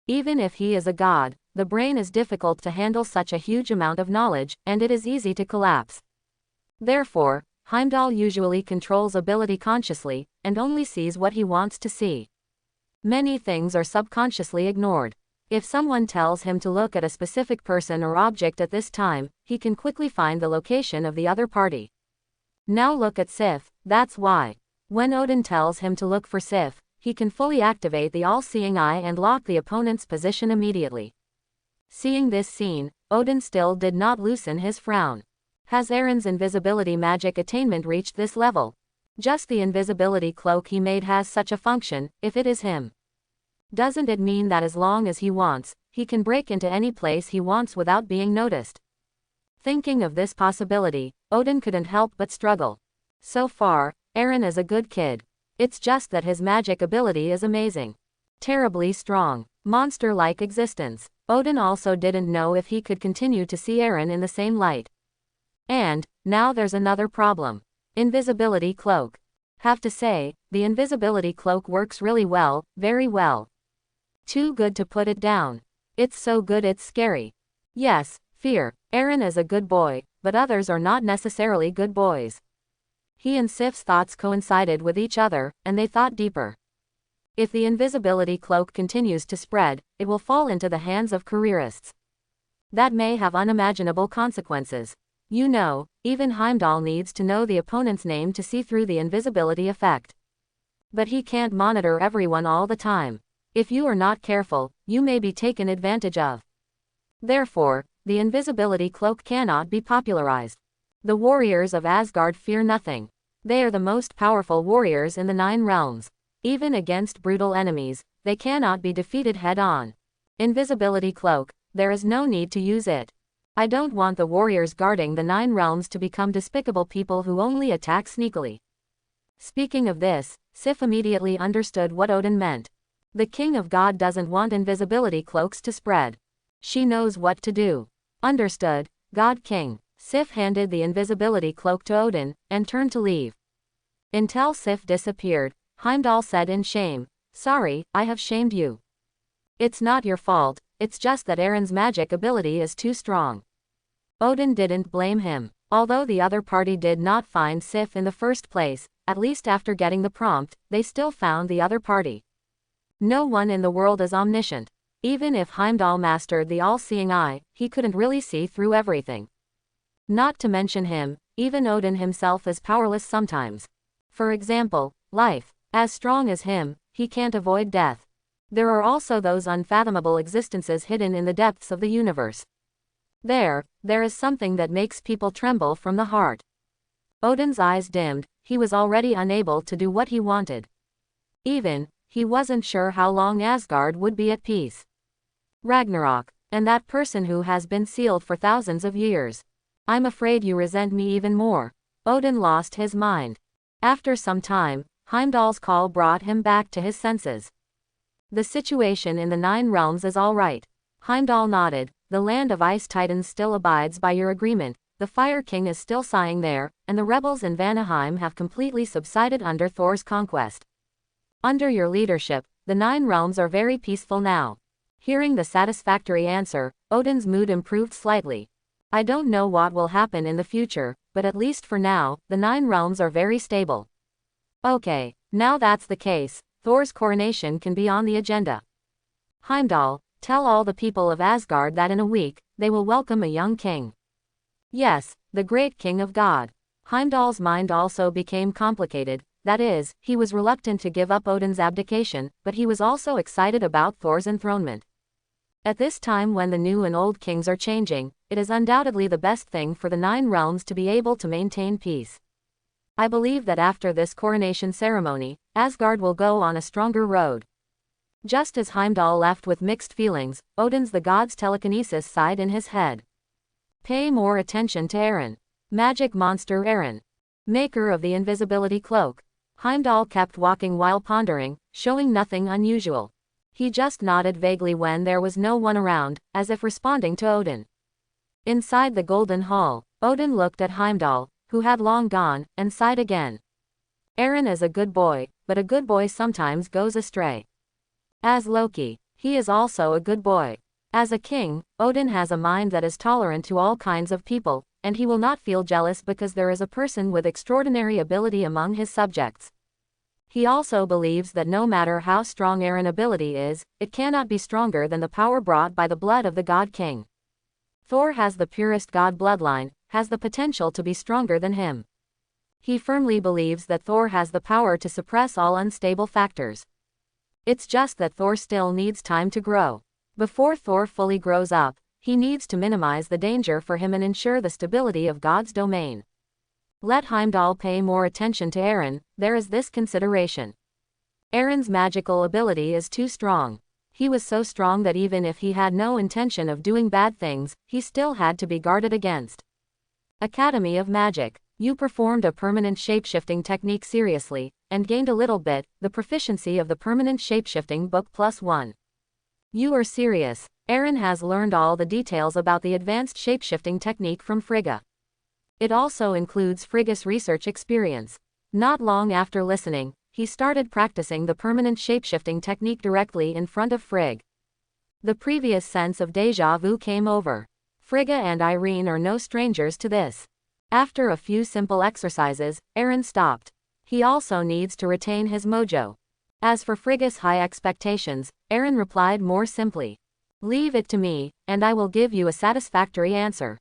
A: Even if he is a god, the brain is difficult to handle such a huge amount of knowledge, and it is easy to collapse. Therefore, Heimdall usually controls ability consciously, and only sees what he wants to see. Many things are subconsciously ignored. If someone tells him to look at a specific person or object at this time, he can quickly find the location of the other party. Now look at Sif, that's why. When Odin tells him to look for Sif, he can fully activate the all-seeing eye and lock the opponent's position immediately. Seeing this scene, Odin still did not loosen his frown. Has Aaron's invisibility magic attainment reached this level? Just the invisibility cloak he made has such a function, if it is him. Doesn't it mean that as long as he wants, he can break into any place he wants without being noticed? Thinking of this possibility, Odin couldn't help but struggle. So far, Aaron is a good kid. It's just that his magic ability is amazing. Terribly strong, monster-like existence. Odin also didn't know if he could continue to see Aaron in the same light. And, now there's another problem. Invisibility cloak. Have to say, the invisibility cloak works really well, very well. Too good to put it down. It's so good it's scary. Yes, fear. Aaron is a good boy, but others are not necessarily good boys. He and Sif's thoughts coincided with each other, and they thought deeper. If the invisibility cloak continues to spread, it will fall into the hands of careerists. That may have unimaginable consequences. You know, even Heimdall needs to know the opponent's name to see through the invisibility effect. But he can't monitor everyone all the time. If you are not careful, you may be taken advantage of. Therefore, the invisibility cloak cannot be popularized. The warriors of Asgard fear nothing. They are the most powerful warriors in the 9 realms. Even against brutal enemies, they cannot be defeated head-on. Invisibility cloak, there is no need to use it. I don't want the warriors guarding the 9 realms to become despicable people who only attack sneakily. Speaking of this, Sif immediately understood what Odin meant. The king of God doesn't want invisibility cloaks to spread. She knows what to do. Understood, God King. Sif handed the invisibility cloak to Odin, and turned to leave. Until Sif disappeared, Heimdall said in shame, "Sorry, I have shamed you. It's not your fault, it's just that Erin's magic ability is too strong." Odin didn't blame him. Although the other party did not find Sif in the first place, at least after getting the prompt, they still found the other party. No one in the world is omniscient. Even if Heimdall mastered the all-seeing eye, he couldn't really see through everything. Not to mention him, even Odin himself is powerless sometimes. For example, life. As strong as him, he can't avoid death. There are also those unfathomable existences hidden in the depths of the universe. There is something that makes people tremble from the heart. Odin's eyes dimmed, he was already unable to do what he wanted. He wasn't sure how long Asgard would be at peace. Ragnarok, and that person who has been sealed for thousands of years. I'm afraid you resent me even more. Odin lost his mind. After some time, Heimdall's call brought him back to his senses. The situation in the 9 realms is all right. Heimdall nodded. The land of ice titans still abides by your agreement, the Fire King is still sighing there, and the rebels in Vanaheim have completely subsided under Thor's conquest. Under your leadership, the 9 realms are very peaceful now. Hearing the satisfactory answer, Odin's mood improved slightly. I don't know what will happen in the future, but at least for now, the 9 realms are very stable. Okay, now that's the case, Thor's coronation can be on the agenda. Heimdall, tell all the people of Asgard that in a week, they will welcome a young king. Yes, the great king of God. Heimdall's mind also became complicated, that is, he was reluctant to give up Odin's abdication, but he was also excited about Thor's enthronement. At this time when the new and old kings are changing, it is undoubtedly the best thing for the 9 realms to be able to maintain peace. I believe that after this coronation ceremony, Asgard will go on a stronger road. Just as Heimdall left with mixed feelings, Odin's the god's telekinesis sighed in his head. Pay more attention to Erin. Magic monster Erin. Maker of the invisibility cloak. Heimdall kept walking while pondering, showing nothing unusual. He just nodded vaguely when there was no one around, as if responding to Odin. Inside the Golden Hall, Odin looked at Heimdall, who had long gone, and sighed again. Erin is a good boy, but a good boy sometimes goes astray. As Loki, he is also a good boy. As a king, Odin has a mind that is tolerant to all kinds of people, and he will not feel jealous because there is a person with extraordinary ability among his subjects. He also believes that no matter how strong Erin's ability is, it cannot be stronger than the power brought by the blood of the God King. Thor has the purest god bloodline, has the potential to be stronger than him. He firmly believes that Thor has the power to suppress all unstable factors. It's just that Thor still needs time to grow. Before Thor fully grows up, he needs to minimize the danger for him and ensure the stability of God's domain. Let Heimdall pay more attention to Erin, there is this consideration. Erin's magical ability is too strong. He was so strong that even if he had no intention of doing bad things, he still had to be guarded against. Academy of Magic. You performed a permanent shapeshifting technique seriously, and gained a little bit, the proficiency of the permanent shapeshifting book +1. You are serious. Erin has learned all the details about the advanced shapeshifting technique from Frigga. It also includes Frigga's research experience. Not long after listening, he started practicing the permanent shapeshifting technique directly in front of Frigg. The previous sense of déjà vu came over. Frigga and Irene are no strangers to this. After a few simple exercises, Erin stopped. He also needs to retain his mojo. As for Frigga's high expectations, Erin replied more simply. Leave it to me, and I will give you a satisfactory answer.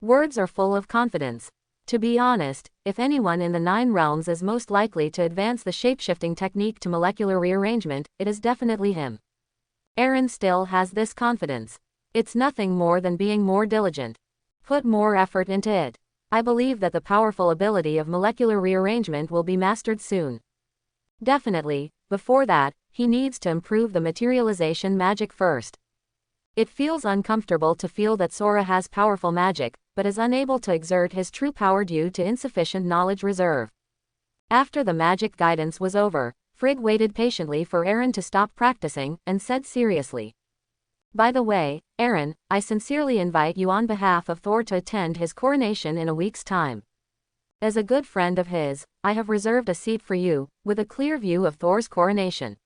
A: Words are full of confidence. To be honest, if anyone in the 9 realms is most likely to advance the shapeshifting technique to molecular rearrangement, it is definitely him. Erin still has this confidence. It's nothing more than being more diligent. Put more effort into it. I believe that the powerful ability of molecular rearrangement will be mastered soon. Definitely, before that, he needs to improve the materialization magic first. It feels uncomfortable to feel that Sora has powerful magic, but is unable to exert his true power due to insufficient knowledge reserve. After the magic guidance was over, Frigg waited patiently for Eren to stop practicing, and said seriously. By the way, Eren, I sincerely invite you on behalf of Thor to attend his coronation in a week's time. As a good friend of his, I have reserved a seat for you, with a clear view of Thor's coronation.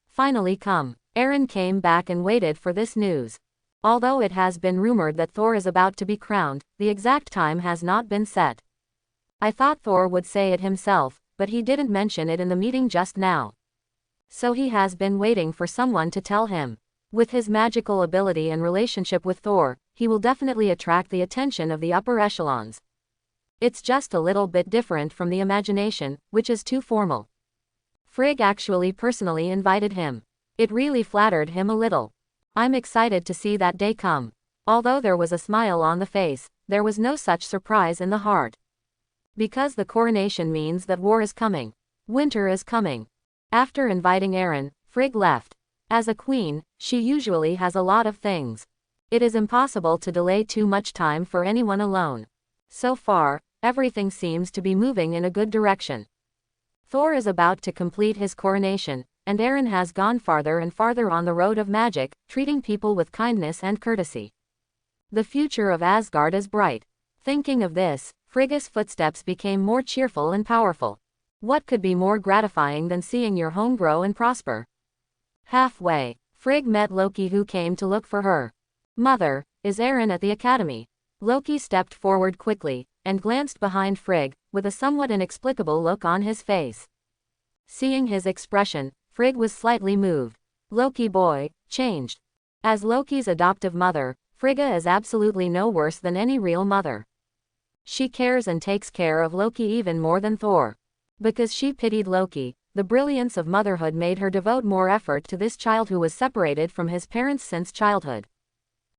A: Finally come. Eren came back and waited for this news. Although it has been rumored that Thor is about to be crowned, the exact time has not been set. I thought Thor would say it himself, but he didn't mention it in the meeting just now. So he has been waiting for someone to tell him. With his magical ability and relationship with Thor, he will definitely attract the attention of the upper echelons. It's just a little bit different from the imagination, which is too formal. Frigg actually personally invited him. It really flattered him a little. I'm excited to see that day come. Although there was a smile on the face, there was no such surprise in the heart. Because the coronation means that war is coming. Winter is coming. After inviting Eren, Frigg left. As a queen, she usually has a lot of things. It is impossible to delay too much time for anyone alone. So far, everything seems to be moving in a good direction. Thor is about to complete his coronation, and Eren has gone farther and farther on the road of magic, treating people with kindness and courtesy. The future of Asgard is bright. Thinking of this, Frigga's footsteps became more cheerful and powerful. What could be more gratifying than seeing your home grow and prosper? Halfway, Frigg met Loki, who came to look for her. Mother, is Eren at the academy? Loki stepped forward quickly, and glanced behind Frigg, with a somewhat inexplicable look on his face. Seeing his expression, Frigg was slightly moved. Loki boy, changed. As Loki's adoptive mother, Frigga is absolutely no worse than any real mother. She cares and takes care of Loki even more than Thor. Because she pitied Loki, the brilliance of motherhood made her devote more effort to this child who was separated from his parents since childhood.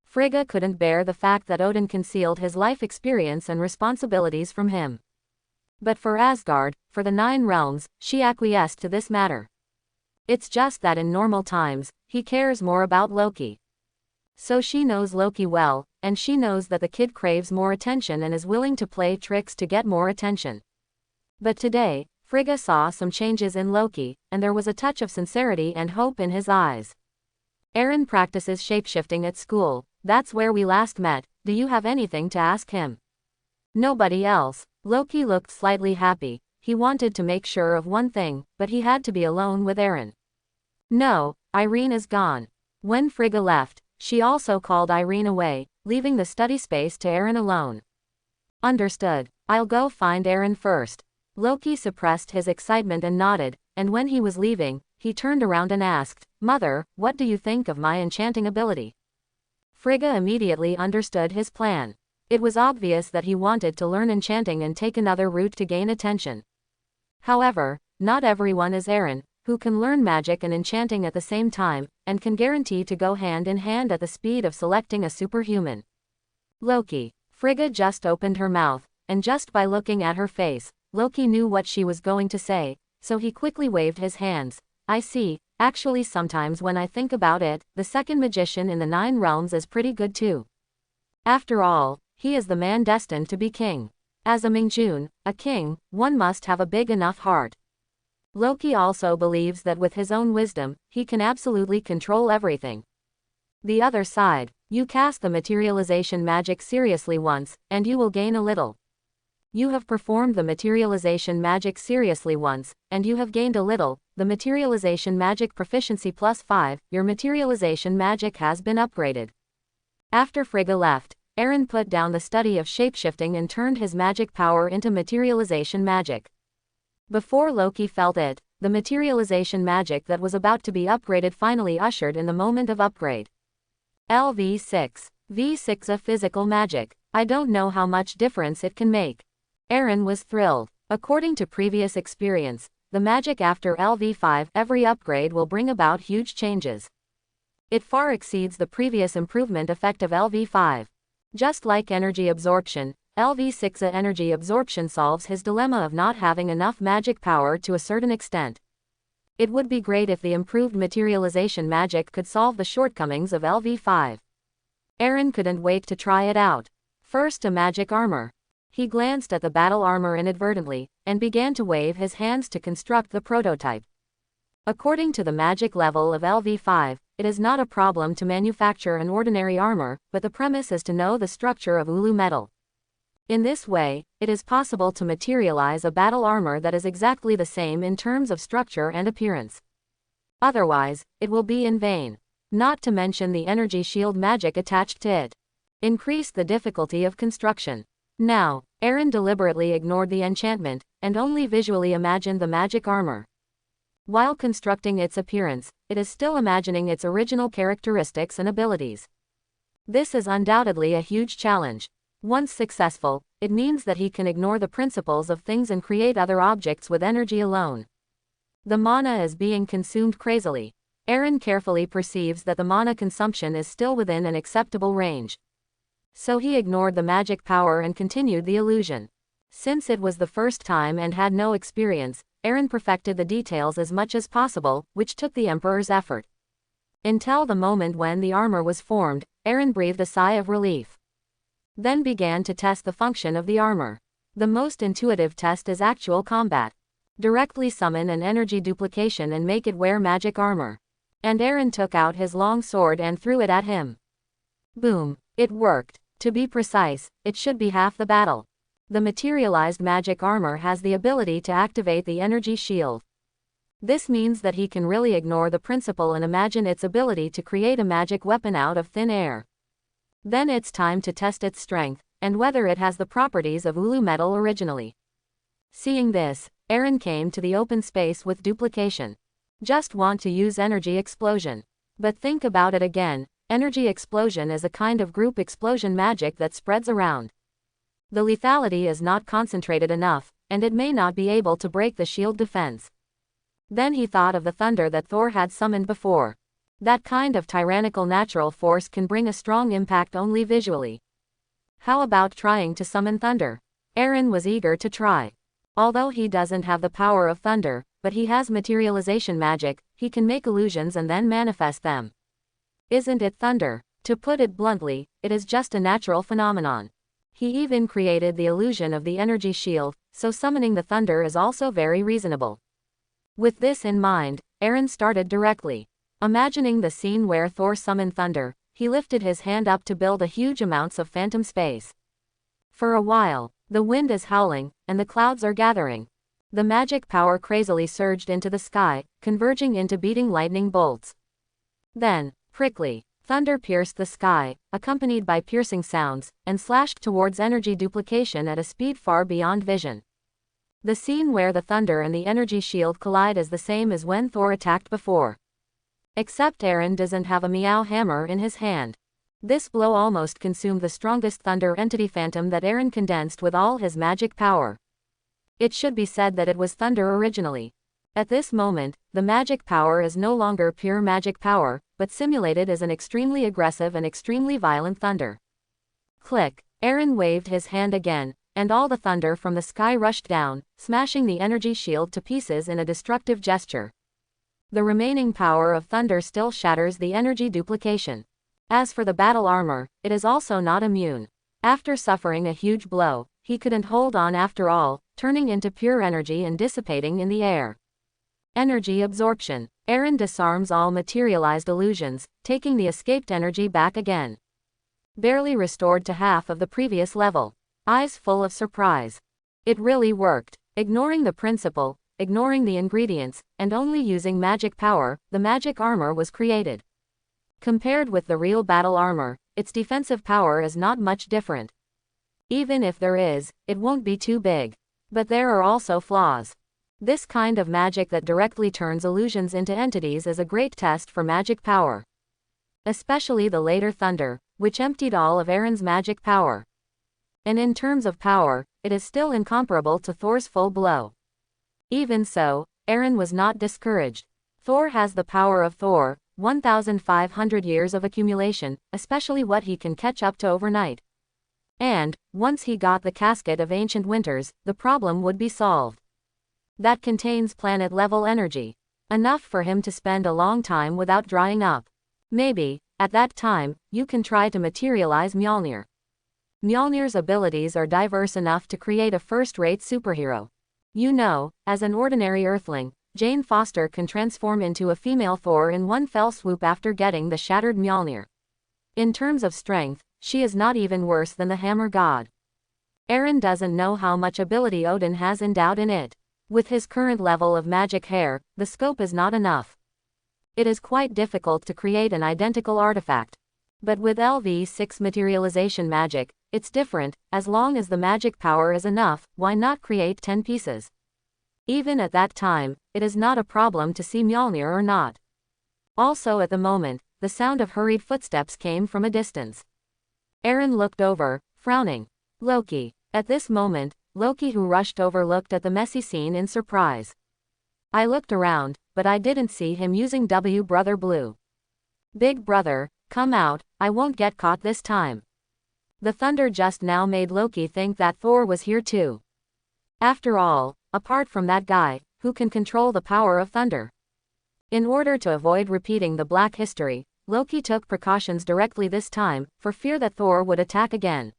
A: Frigga couldn't bear the fact that Odin concealed his life experience and responsibilities from him. But for Asgard, for the 9 realms, she acquiesced to this matter. It's just that in normal times, he cares more about Loki. So she knows Loki well, and she knows that the kid craves more attention and is willing to play tricks to get more attention. But today, Frigga saw some changes in Loki, and there was a touch of sincerity and hope in his eyes. Eren practices shapeshifting at school. That's where we last met. Do you have anything to ask him? Nobody else. Loki looked slightly happy. He wanted to make sure of one thing, but he had to be alone with Eren. No, Irene is gone. When Frigga left, she also called Irene away, leaving the study space to Eren alone. Understood. I'll go find Eren first. Loki suppressed his excitement and nodded, and when he was leaving, he turned around and asked, Mother, what do you think of my enchanting ability? Frigga immediately understood his plan. It was obvious that he wanted to learn enchanting and take another route to gain attention. However, not everyone is Eren, who can learn magic and enchanting at the same time, and can guarantee to go hand in hand at the speed of selecting a superhuman. Loki. Frigga just opened her mouth, and just by looking at her face, Loki knew what she was going to say, so he quickly waved his hands. I see. Actually, sometimes when I think about it, the second magician in the 9 realms is pretty good too. After all, he is the man destined to be king. As a Mingjun, a king, one must have a big enough heart. Loki also believes that with his own wisdom, he can absolutely control everything. The other side, you cast the materialization magic seriously once, and you will gain a little. You have performed the materialization magic seriously once, and you have gained a little. The materialization magic proficiency +5, your materialization magic has been upgraded. After Frigga left, Eren put down the study of shapeshifting and turned his magic power into materialization magic. Before Loki felt it, the materialization magic that was about to be upgraded finally ushered in the moment of upgrade. LV6. V6 a physical magic. I don't know how much difference it can make. Eren was thrilled. According to previous experience, the magic after LV5 every upgrade will bring about huge changes. It far exceeds the previous improvement effect of LV5. Just like energy absorption, LV6 energy absorption solves his dilemma of not having enough magic power to a certain extent. It would be great if the improved materialization magic could solve the shortcomings of LV5. Aaron couldn't wait to try it out. First, a magic armor. He glanced at the battle armor inadvertently, and began to wave his hands to construct the prototype. According to the magic level of LV5, it is not a problem to manufacture an ordinary armor, but the premise is to know the structure of Ulu metal. In this way, it is possible to materialize a battle armor that is exactly the same in terms of structure and appearance. Otherwise, it will be in vain. Not to mention the energy shield magic attached to it. Increase the difficulty of construction. Now, Aaron deliberately ignored the enchantment, and only visually imagined the magic armor. While constructing its appearance, it is still imagining its original characteristics and abilities. This is undoubtedly a huge challenge. Once successful, it means that he can ignore the principles of things and create other objects with energy alone. The mana is being consumed crazily. Aaron carefully perceives that the mana consumption is still within an acceptable range. So he ignored the magic power and continued the illusion. Since it was the first time and had no experience, Aaron perfected the details as much as possible, which took the Emperor's effort. Until the moment when the armor was formed, Aaron breathed a sigh of relief. Then began to test the function of the armor. The most intuitive test is actual combat. Directly summon an energy duplication and make it wear magic armor. And Aaron took out his long sword and threw it at him. Boom! It worked. To be precise, it should be half the battle. The materialized magic armor has the ability to activate the energy shield. This means that he can really ignore the principle and imagine its ability to create a magic weapon out of thin air. Then it's time to test its strength, and whether it has the properties of Ulu metal originally. Seeing this, Aaron came to the open space with duplication. Just want to use energy explosion. But think about it again, energy explosion is a kind of group explosion magic that spreads around. The lethality is not concentrated enough, and it may not be able to break the shield defense. Then he thought of the thunder that Thor had summoned before. That kind of tyrannical natural force can bring a strong impact only visually. How about trying to summon thunder? Aaron was eager to try. Although he doesn't have the power of thunder, but he has materialization magic, he can make illusions and then manifest them. Isn't it thunder? To put it bluntly, it is just a natural phenomenon. He even created the illusion of the energy shield, so summoning the thunder is also very reasonable. With this in mind, Aaron started directly. Imagining the scene where Thor summoned thunder, he lifted his hand up to build a huge amounts of phantom space. For a while, the wind is howling, and the clouds are gathering. The magic power crazily surged into the sky, converging into beating lightning bolts. Then, prickly, thunder pierced the sky, accompanied by piercing sounds, and slashed towards energy duplication at a speed far beyond vision. The scene where the thunder and the energy shield collide is the same as when Thor attacked before. Except Aaron doesn't have a meow hammer in his hand. This blow almost consumed the strongest thunder entity phantom that Aaron condensed with all his magic power. It should be said that it was thunder originally. At this moment, the magic power is no longer pure magic power, but simulated as an extremely aggressive and extremely violent thunder. Click! Aaron waved his hand again, and all the thunder from the sky rushed down, smashing the energy shield to pieces in a destructive gesture. The remaining power of thunder still shatters the energy duplication. As for the battle armor, it is also not immune. After suffering a huge blow, he couldn't hold on after all, turning into pure energy and dissipating in the air. Energy absorption. Aaron disarms all materialized illusions, taking the escaped energy back again. Barely restored to half of the previous level. Eyes full of surprise. It really worked. Ignoring the principle, ignoring the ingredients, and only using magic power, the magic armor was created. Compared with the real battle armor, its defensive power is not much different. Even if there is, it won't be too big. But there are also flaws. This kind of magic that directly turns illusions into entities is a great test for magic power. Especially the later thunder, which emptied all of Aaron's magic power. And in terms of power, it is still incomparable to Thor's full blow. Even so, Aaron was not discouraged. Thor has the power of Thor, 1,500 years of accumulation, especially what he can catch up to overnight. And, once he got the casket of ancient winters, the problem would be solved. That contains planet-level energy. Enough for him to spend a long time without drying up. Maybe, at that time, you can try to materialize Mjolnir. Mjolnir's abilities are diverse enough to create a first-rate superhero. You know, as an ordinary Earthling, Jane Foster can transform into a female Thor in one fell swoop after getting the shattered Mjolnir. In terms of strength, she is not even worse than the Hammer God. Aaron doesn't know how much ability Odin has endowed in it. With his current level of magic hair, the scope is not enough. It is quite difficult to create an identical artifact. But with LV6 materialization magic, it's different. As long as the magic power is enough, why not create 10 pieces? Even at that time, it is not a problem to see Mjolnir or not. Also at the moment, the sound of hurried footsteps came from a distance. Aaron looked over, frowning. Loki. At this moment, Loki, who rushed over, looked at the messy scene in surprise. I looked around, but I didn't see him using Brother Blue. Big brother, come out, I won't get caught this time. The thunder just now made Loki think that Thor was here too. After all, apart from that guy, who can control the power of thunder? In order to avoid repeating the black history, Loki took precautions directly this time, for fear that Thor would attack again.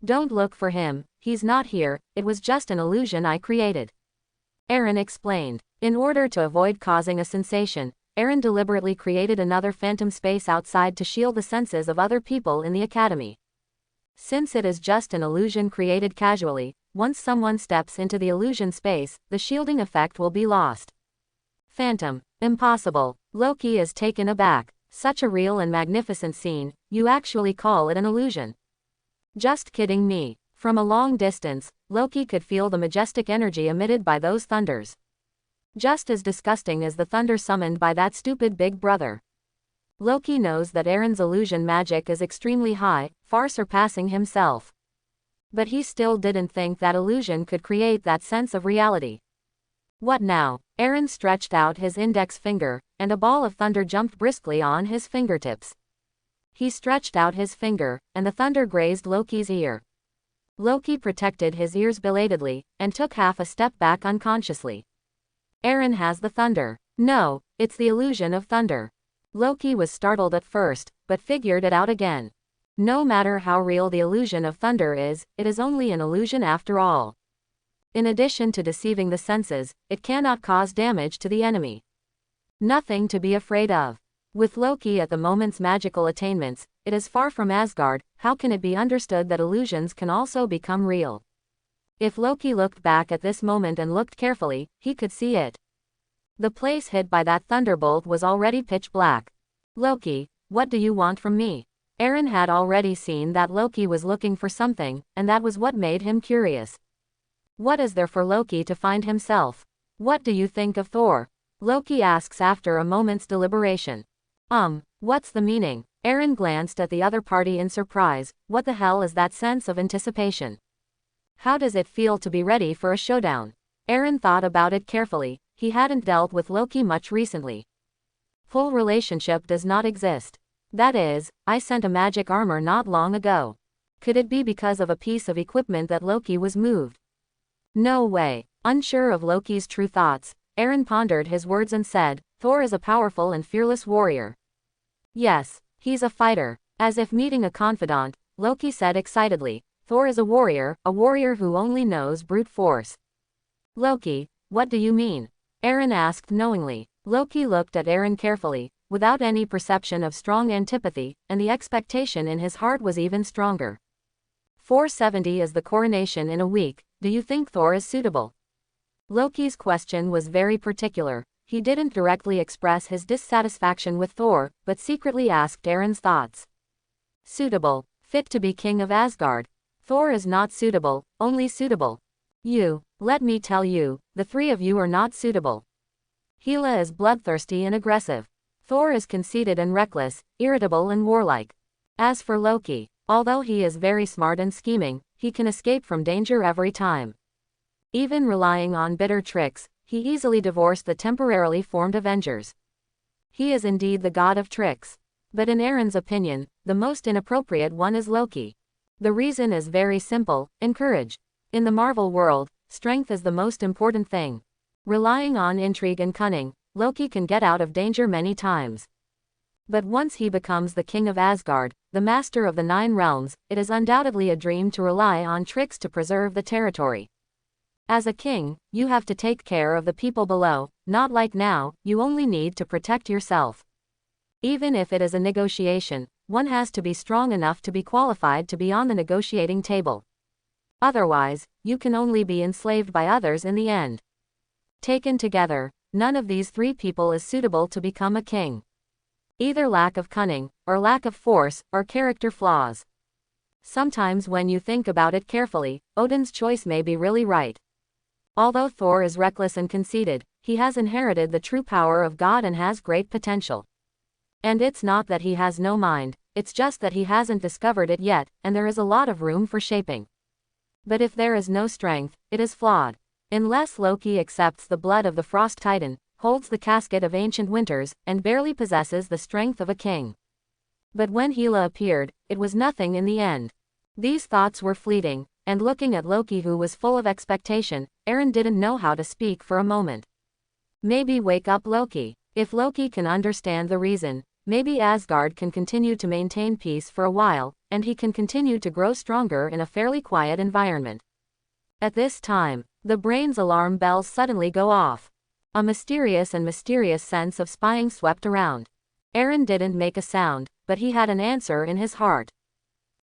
A: Don't look for him, he's not here, it was just an illusion I created. Aaron explained. In order to avoid causing a sensation, Aaron deliberately created another phantom space outside to shield the senses of other people in the academy. Since it is just an illusion created casually, once someone steps into the illusion space, the shielding effect will be lost. Phantom. Impossible. Loki is taken aback. Such a real and magnificent scene, you actually call it an illusion? Just kidding me. From a long distance, Loki could feel the majestic energy emitted by those thunders. Just as disgusting as the thunder summoned by that stupid big brother. Loki knows that Aaron's illusion magic is extremely high, far surpassing himself. But he still didn't think that illusion could create that sense of reality. What now? Aaron stretched out his index finger, and a ball of thunder jumped briskly on his fingertips. He stretched out his finger, and the thunder grazed Loki's ear. Loki protected his ears belatedly, and took half a step back unconsciously. Aaron has the thunder. No, it's the illusion of thunder. Loki was startled at first, but figured it out again. No matter how real the illusion of thunder is, it is only an illusion after all. In addition to deceiving the senses, it cannot cause damage to the enemy. Nothing to be afraid of. With Loki at the moment's magical attainments, it is far from Asgard. How can it be understood that illusions can also become real? If Loki looked back at this moment and looked carefully, he could see it. The place hit by that thunderbolt was already pitch black. Loki, what do you want from me? Aaron had already seen that Loki was looking for something, and that was what made him curious. What is there for Loki to find himself? What do you think of Thor? Loki asks after a moment's deliberation. What's the meaning? Aaron glanced at the other party in surprise. What the hell is that sense of anticipation? How does it feel to be ready for a showdown? Aaron thought about it carefully. He hadn't dealt with Loki much recently. Full relationship does not exist. That is, I sent a magic armor not long ago. Could it be because of a piece of equipment that Loki was moved? No way. Unsure of Loki's true thoughts, Aaron pondered his words and said, Thor is a powerful and fearless warrior. Yes, he's a fighter. As if meeting a confidant, Loki said excitedly, Thor is a warrior who only knows brute force. Loki, what do you mean? Aaron asked knowingly. Loki looked at Aaron carefully, without any perception of strong antipathy, and the expectation in his heart was even stronger. 470 is the coronation in a week. Do you think Thor is suitable? Loki's question was very particular. He didn't directly express his dissatisfaction with Thor, but secretly asked Aaron's thoughts. Suitable. Fit to be king of Asgard. Thor is not suitable, only suitable. Let me tell you, the three of you are not suitable. Hela is bloodthirsty and aggressive. Thor is conceited and reckless, irritable and warlike. As for Loki, although he is very smart and scheming, he can escape from danger every time. Even relying on bitter tricks, he easily divorced the temporarily formed Avengers. He is indeed the god of tricks. But in Aaron's opinion, the most inappropriate one is Loki. The reason is very simple, courage. In the Marvel world, strength is the most important thing. Relying on intrigue and cunning, Loki can get out of danger many times. But once he becomes the king of Asgard, the master of the 9 realms, it is undoubtedly a dream to rely on tricks to preserve the territory. As a king, you have to take care of the people below, not like now, you only need to protect yourself. Even if it is a negotiation, one has to be strong enough to be qualified to be on the negotiating table. Otherwise, you can only be enslaved by others in the end. Taken together, none of these 3 people is suitable to become a king. Either lack of cunning, or lack of force, or character flaws. Sometimes when you think about it carefully, Odin's choice may be really right. Although Thor is reckless and conceited, he has inherited the true power of God and has great potential. And it's not that he has no mind, it's just that he hasn't discovered it yet, and there is a lot of room for shaping. But if there is no strength, it is flawed. Unless Loki accepts the blood of the Frost Titan, holds the casket of ancient winters, and barely possesses the strength of a king. But when Hela appeared, it was nothing in the end. These thoughts were fleeting, and looking at Loki who was full of expectation, Aaron didn't know how to speak for a moment. Maybe wake up Loki. If Loki can understand the reason, maybe Asgard can continue to maintain peace for a while, and he can continue to grow stronger in a fairly quiet environment. At this time, the brain's alarm bells suddenly go off. A mysterious sense of spying swept around. Aaron didn't make a sound, but he had an answer in his heart.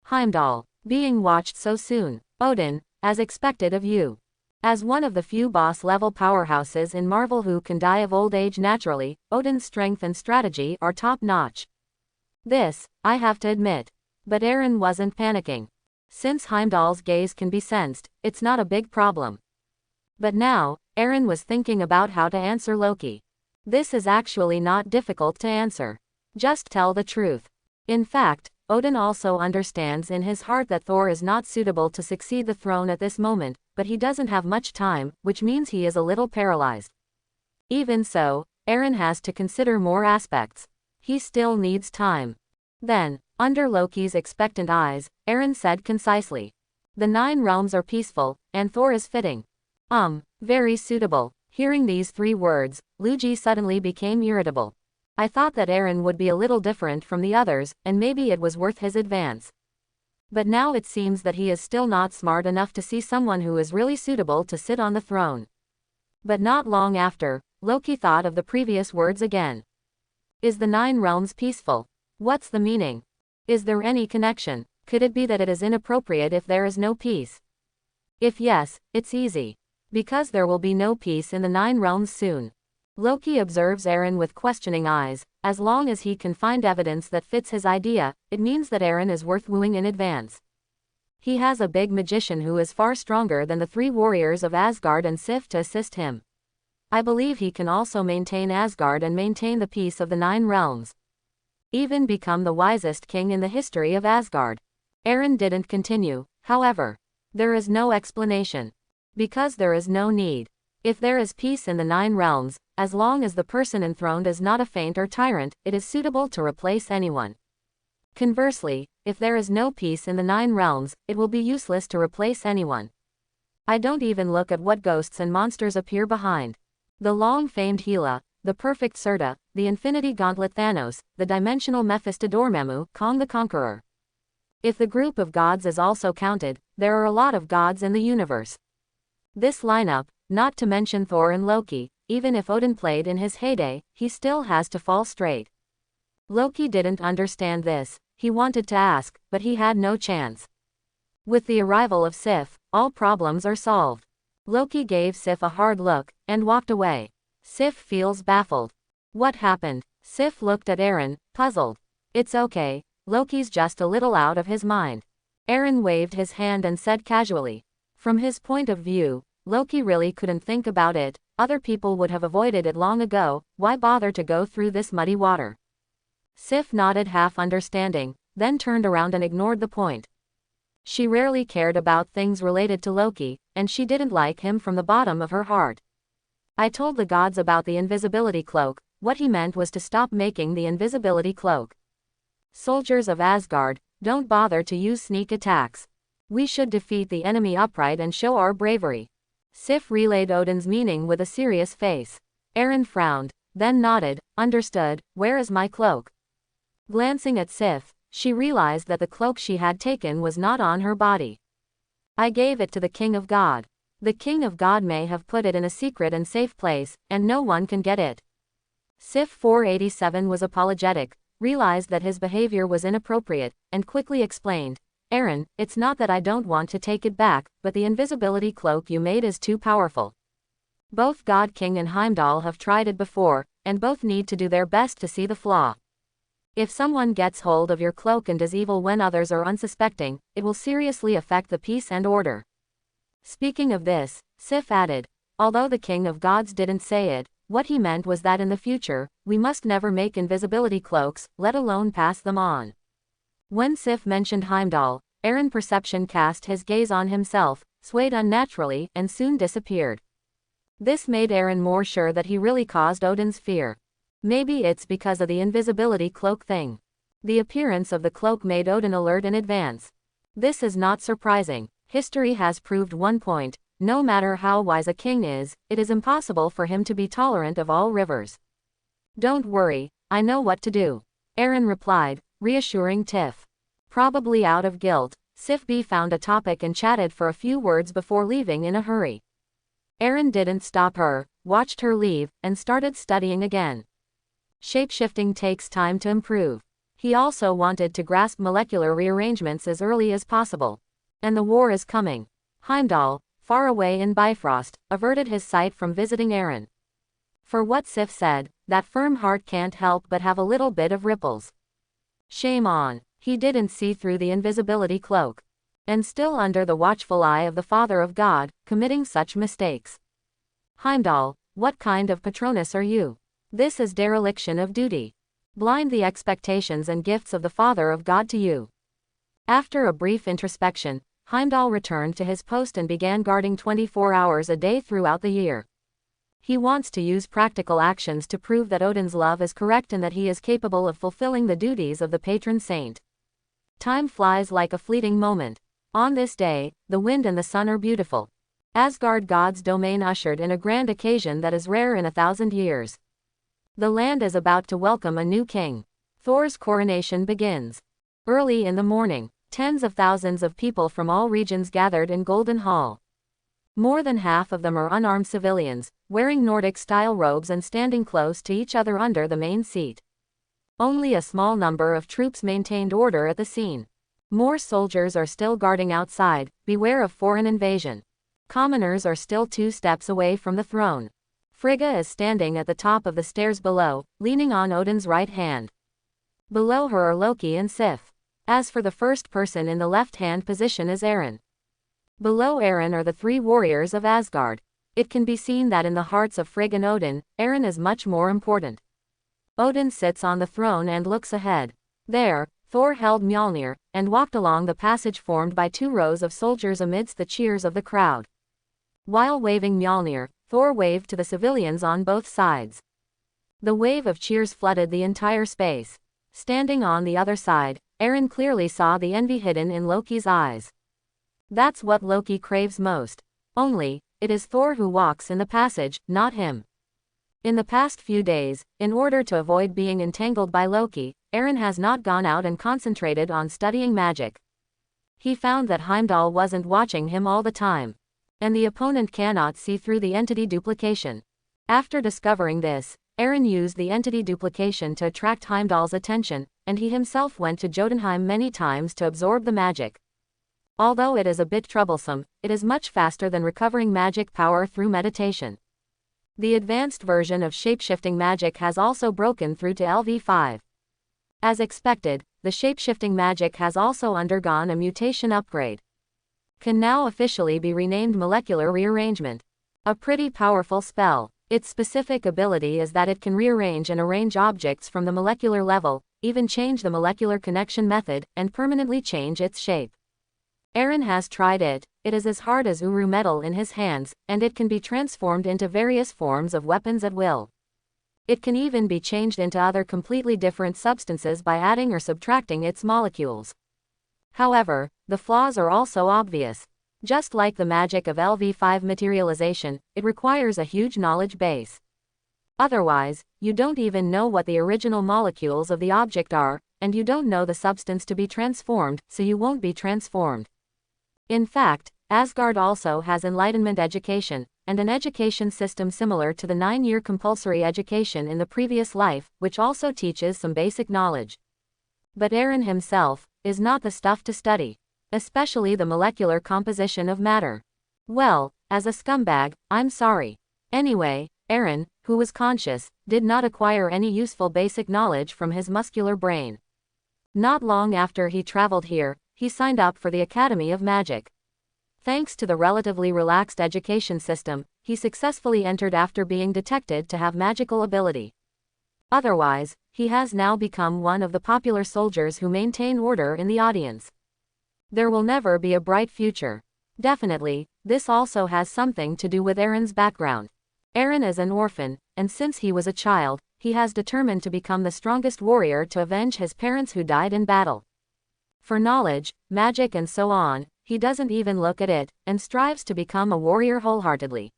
A: Heimdall, being watched so soon. Odin, as expected of you. As one of the few boss-level powerhouses in Marvel who can die of old age naturally, Odin's strength and strategy are top-notch. This, I have to admit. But Aaron wasn't panicking. Since Heimdall's gaze can be sensed, it's not a big problem. But now, Aaron was thinking about how to answer Loki. This is actually not difficult to answer. Just tell the truth. In fact, Odin also understands in his heart that Thor is not suitable to succeed the throne at this moment, but he doesn't have much time, which means he is a little paralyzed. Even so, Aaron has to consider more aspects. He still needs time. Then, under Loki's expectant eyes, Aaron said concisely. The 9 realms are peaceful, and Thor is fitting. Very suitable. Hearing these 3 words, Luigi suddenly became irritable. I thought that Aaron would be a little different from the others, and maybe it was worth his advance. But now it seems that he is still not smart enough to see someone who is really suitable to sit on the throne. But not long after, Loki thought of the previous words again. Is the 9 realms peaceful? What's the meaning? Is there any connection? Could it be that it is inappropriate if there is no peace? If yes, it's easy. Because there will be no peace in the 9 realms soon. Loki observes Aaron with questioning eyes. As long as he can find evidence that fits his idea, it means that Aaron is worth wooing in advance. He has a big magician who is far stronger than the 3 warriors of Asgard and Sif to assist him. I believe he can also maintain Asgard and maintain the peace of the 9 realms. Even become the wisest king in the history of Asgard. Aaron didn't continue, however. There is no explanation. Because there is no need. If there is peace in the 9 realms, as long as the person enthroned is not a feint or tyrant, it is suitable to replace anyone. Conversely, if there is no peace in the 9 realms, it will be useless to replace anyone. I don't even look at what ghosts and monsters appear behind. The long-famed Hela, the perfect Serta, the Infinity Gauntlet Thanos, the dimensional Mephistodormammu, Kong the Conqueror. If the group of gods is also counted, there are a lot of gods in the universe. This lineup, not to mention Thor and Loki, even if Odin played in his heyday, he still has to fall straight. Loki didn't understand this. He wanted to ask, but he had no chance. With the arrival of Sif, all problems are solved. Loki gave Sif a hard look, and walked away. Sif feels baffled. What happened? Sif looked at Aaron, puzzled. It's okay, Loki's just a little out of his mind. Aaron waved his hand and said casually. From his point of view, Loki really couldn't think about it. Other people would have avoided it long ago. Why bother to go through this muddy water? Sif nodded half understanding, then turned around and ignored the point. She rarely cared about things related to Loki, and she didn't like him from the bottom of her heart. I told the gods about the invisibility cloak. What he meant was to stop making the invisibility cloak. Soldiers of Asgard, don't bother to use sneak attacks. We should defeat the enemy upright and show our bravery. Sif relayed Odin's meaning with a serious face. Aaron frowned. then nodded, understood, where is my cloak? Glancing at Sif, she realized that the cloak she had taken was not on her body. I gave it to the King of God. The King of God may have put it in a secret and safe place, and no one can get it. Sif 487 was apologetic, realized that his behavior was inappropriate, and quickly explained, Aaron, it's not that I don't want to take it back, but the invisibility cloak you made is too powerful. Both God King and Heimdall have tried it before, and both need to do their best to see the flaw. If someone gets hold of your cloak and does evil when others are unsuspecting, it will seriously affect the peace and order. Speaking of this, Sif added, although the King of Gods didn't say it, what he meant was that in the future, we must never make invisibility cloaks, let alone pass them on. When Sif mentioned Heimdall, Aaron's perception cast his gaze on himself, swayed unnaturally, and soon disappeared. This made Aaron more sure that he really caused Odin's fear. Maybe it's because of the invisibility cloak thing. The appearance of the cloak made Odin alert in advance. This is not surprising. History has proved one point, no matter how wise a king is, it is impossible for him to be tolerant of all rivers. Don't worry, I know what to do, Aaron replied, reassuring Tiff. Probably out of guilt, Sif B found a topic and chatted for a few words before leaving in a hurry. Aaron didn't stop her, watched her leave, and started studying again. Shapeshifting takes time to improve. He also wanted to grasp molecular rearrangements as early as possible. And the war is coming. Heimdall, far away in Bifrost, averted his sight from visiting Aaron. For what Sif said, that firm heart can't help but have a little bit of ripples. Shame on, he didn't see through the invisibility cloak. And still under the watchful eye of the Father of God, committing such mistakes. Heimdall, what kind of Patronus are you? This is dereliction of duty. Blind the expectations and gifts of the Father of God to you. After a brief introspection, Heimdall returned to his post and began guarding 24 hours a day throughout the year. He wants to use practical actions to prove that Odin's love is correct and that he is capable of fulfilling the duties of the patron saint. Time flies like a fleeting moment. On this day, the wind and the sun are beautiful. Asgard God's domain ushered in a grand occasion that is rare in 1,000 years. The land is about to welcome a new king. Thor's coronation begins. Early in the morning, tens of thousands of people from all regions gathered in Golden Hall. More than half of them are unarmed civilians, wearing Nordic-style robes and standing close to each other under the main seat. Only a small number of troops maintained order at the scene. More soldiers are still guarding outside, beware of foreign invasion. Commoners are still 2 steps away from the throne. Frigga is standing at the top of the stairs below, leaning on Odin's right hand. Below her are Loki and Sif. As for the first person in the left-hand position is Aaron. Below Aaron are the 3 warriors of Asgard. It can be seen that in the hearts of Frigg and Odin, Aaron is much more important. Odin sits on the throne and looks ahead. There, Thor held Mjolnir, and walked along the passage formed by 2 rows of soldiers amidst the cheers of the crowd. While waving Mjolnir, Thor waved to the civilians on both sides. The wave of cheers flooded the entire space. Standing on the other side, Aaron clearly saw the envy hidden in Loki's eyes. That's what Loki craves most. Only, it is Thor who walks in the passage, not him. In the past few days, in order to avoid being entangled by Loki, Aaron has not gone out and concentrated on studying magic. He found that Heimdall wasn't watching him all the time. And the opponent cannot see through the entity duplication. After discovering this, Aaron used the entity duplication to attract Heimdall's attention, and he himself went to Jotunheim many times to absorb the magic. Although it is a bit troublesome, it is much faster than recovering magic power through meditation. The advanced version of shapeshifting magic has also broken through to LV5. As expected, the shapeshifting magic has also undergone a mutation upgrade. Can now officially be renamed molecular rearrangement. A pretty powerful spell. Its specific ability is that it can rearrange and arrange objects from the molecular level, even change the molecular connection method, and permanently change its shape. Aaron has tried it. It is as hard as Uru metal in his hands, and it can be transformed into various forms of weapons at will. It can even be changed into other completely different substances by adding or subtracting its molecules. However, the flaws are also obvious. Just like the magic of LV5 materialization, it requires a huge knowledge base. Otherwise, you don't even know what the original molecules of the object are, and you don't know the substance to be transformed, so you won't be transformed. In fact, Asgard also has enlightenment education, and an education system similar to the 9-year compulsory education in the previous life, which also teaches some basic knowledge. But Eren himself is not the stuff to study, especially the molecular composition of matter. Well, as a scumbag, I'm sorry. Anyway, Eren, who was conscious, did not acquire any useful basic knowledge from his muscular brain. Not long after he traveled here, he signed up for the Academy of Magic. Thanks to the relatively relaxed education system, he successfully entered after being detected to have magical ability. Otherwise, he has now become one of the popular soldiers who maintain order in the audience. There will never be a bright future. Definitely, this also has something to do with Eren's background. Eren is an orphan, and since he was a child, he has determined to become the strongest warrior to avenge his parents who died in battle. For knowledge, magic and so on, he doesn't even look at it, and strives to become a warrior wholeheartedly.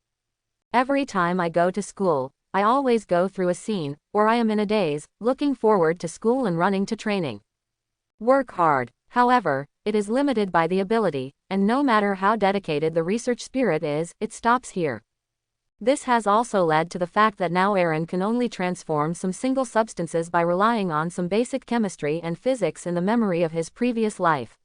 A: Every time I go to school, I always go through a scene, or I am in a daze, looking forward to school and running to training. Work hard, however, it is limited by the ability, and no matter how dedicated the research spirit is, it stops here. This has also led to the fact that now Eren can only transform some single substances by relying on some basic chemistry and physics in the memory of his previous life.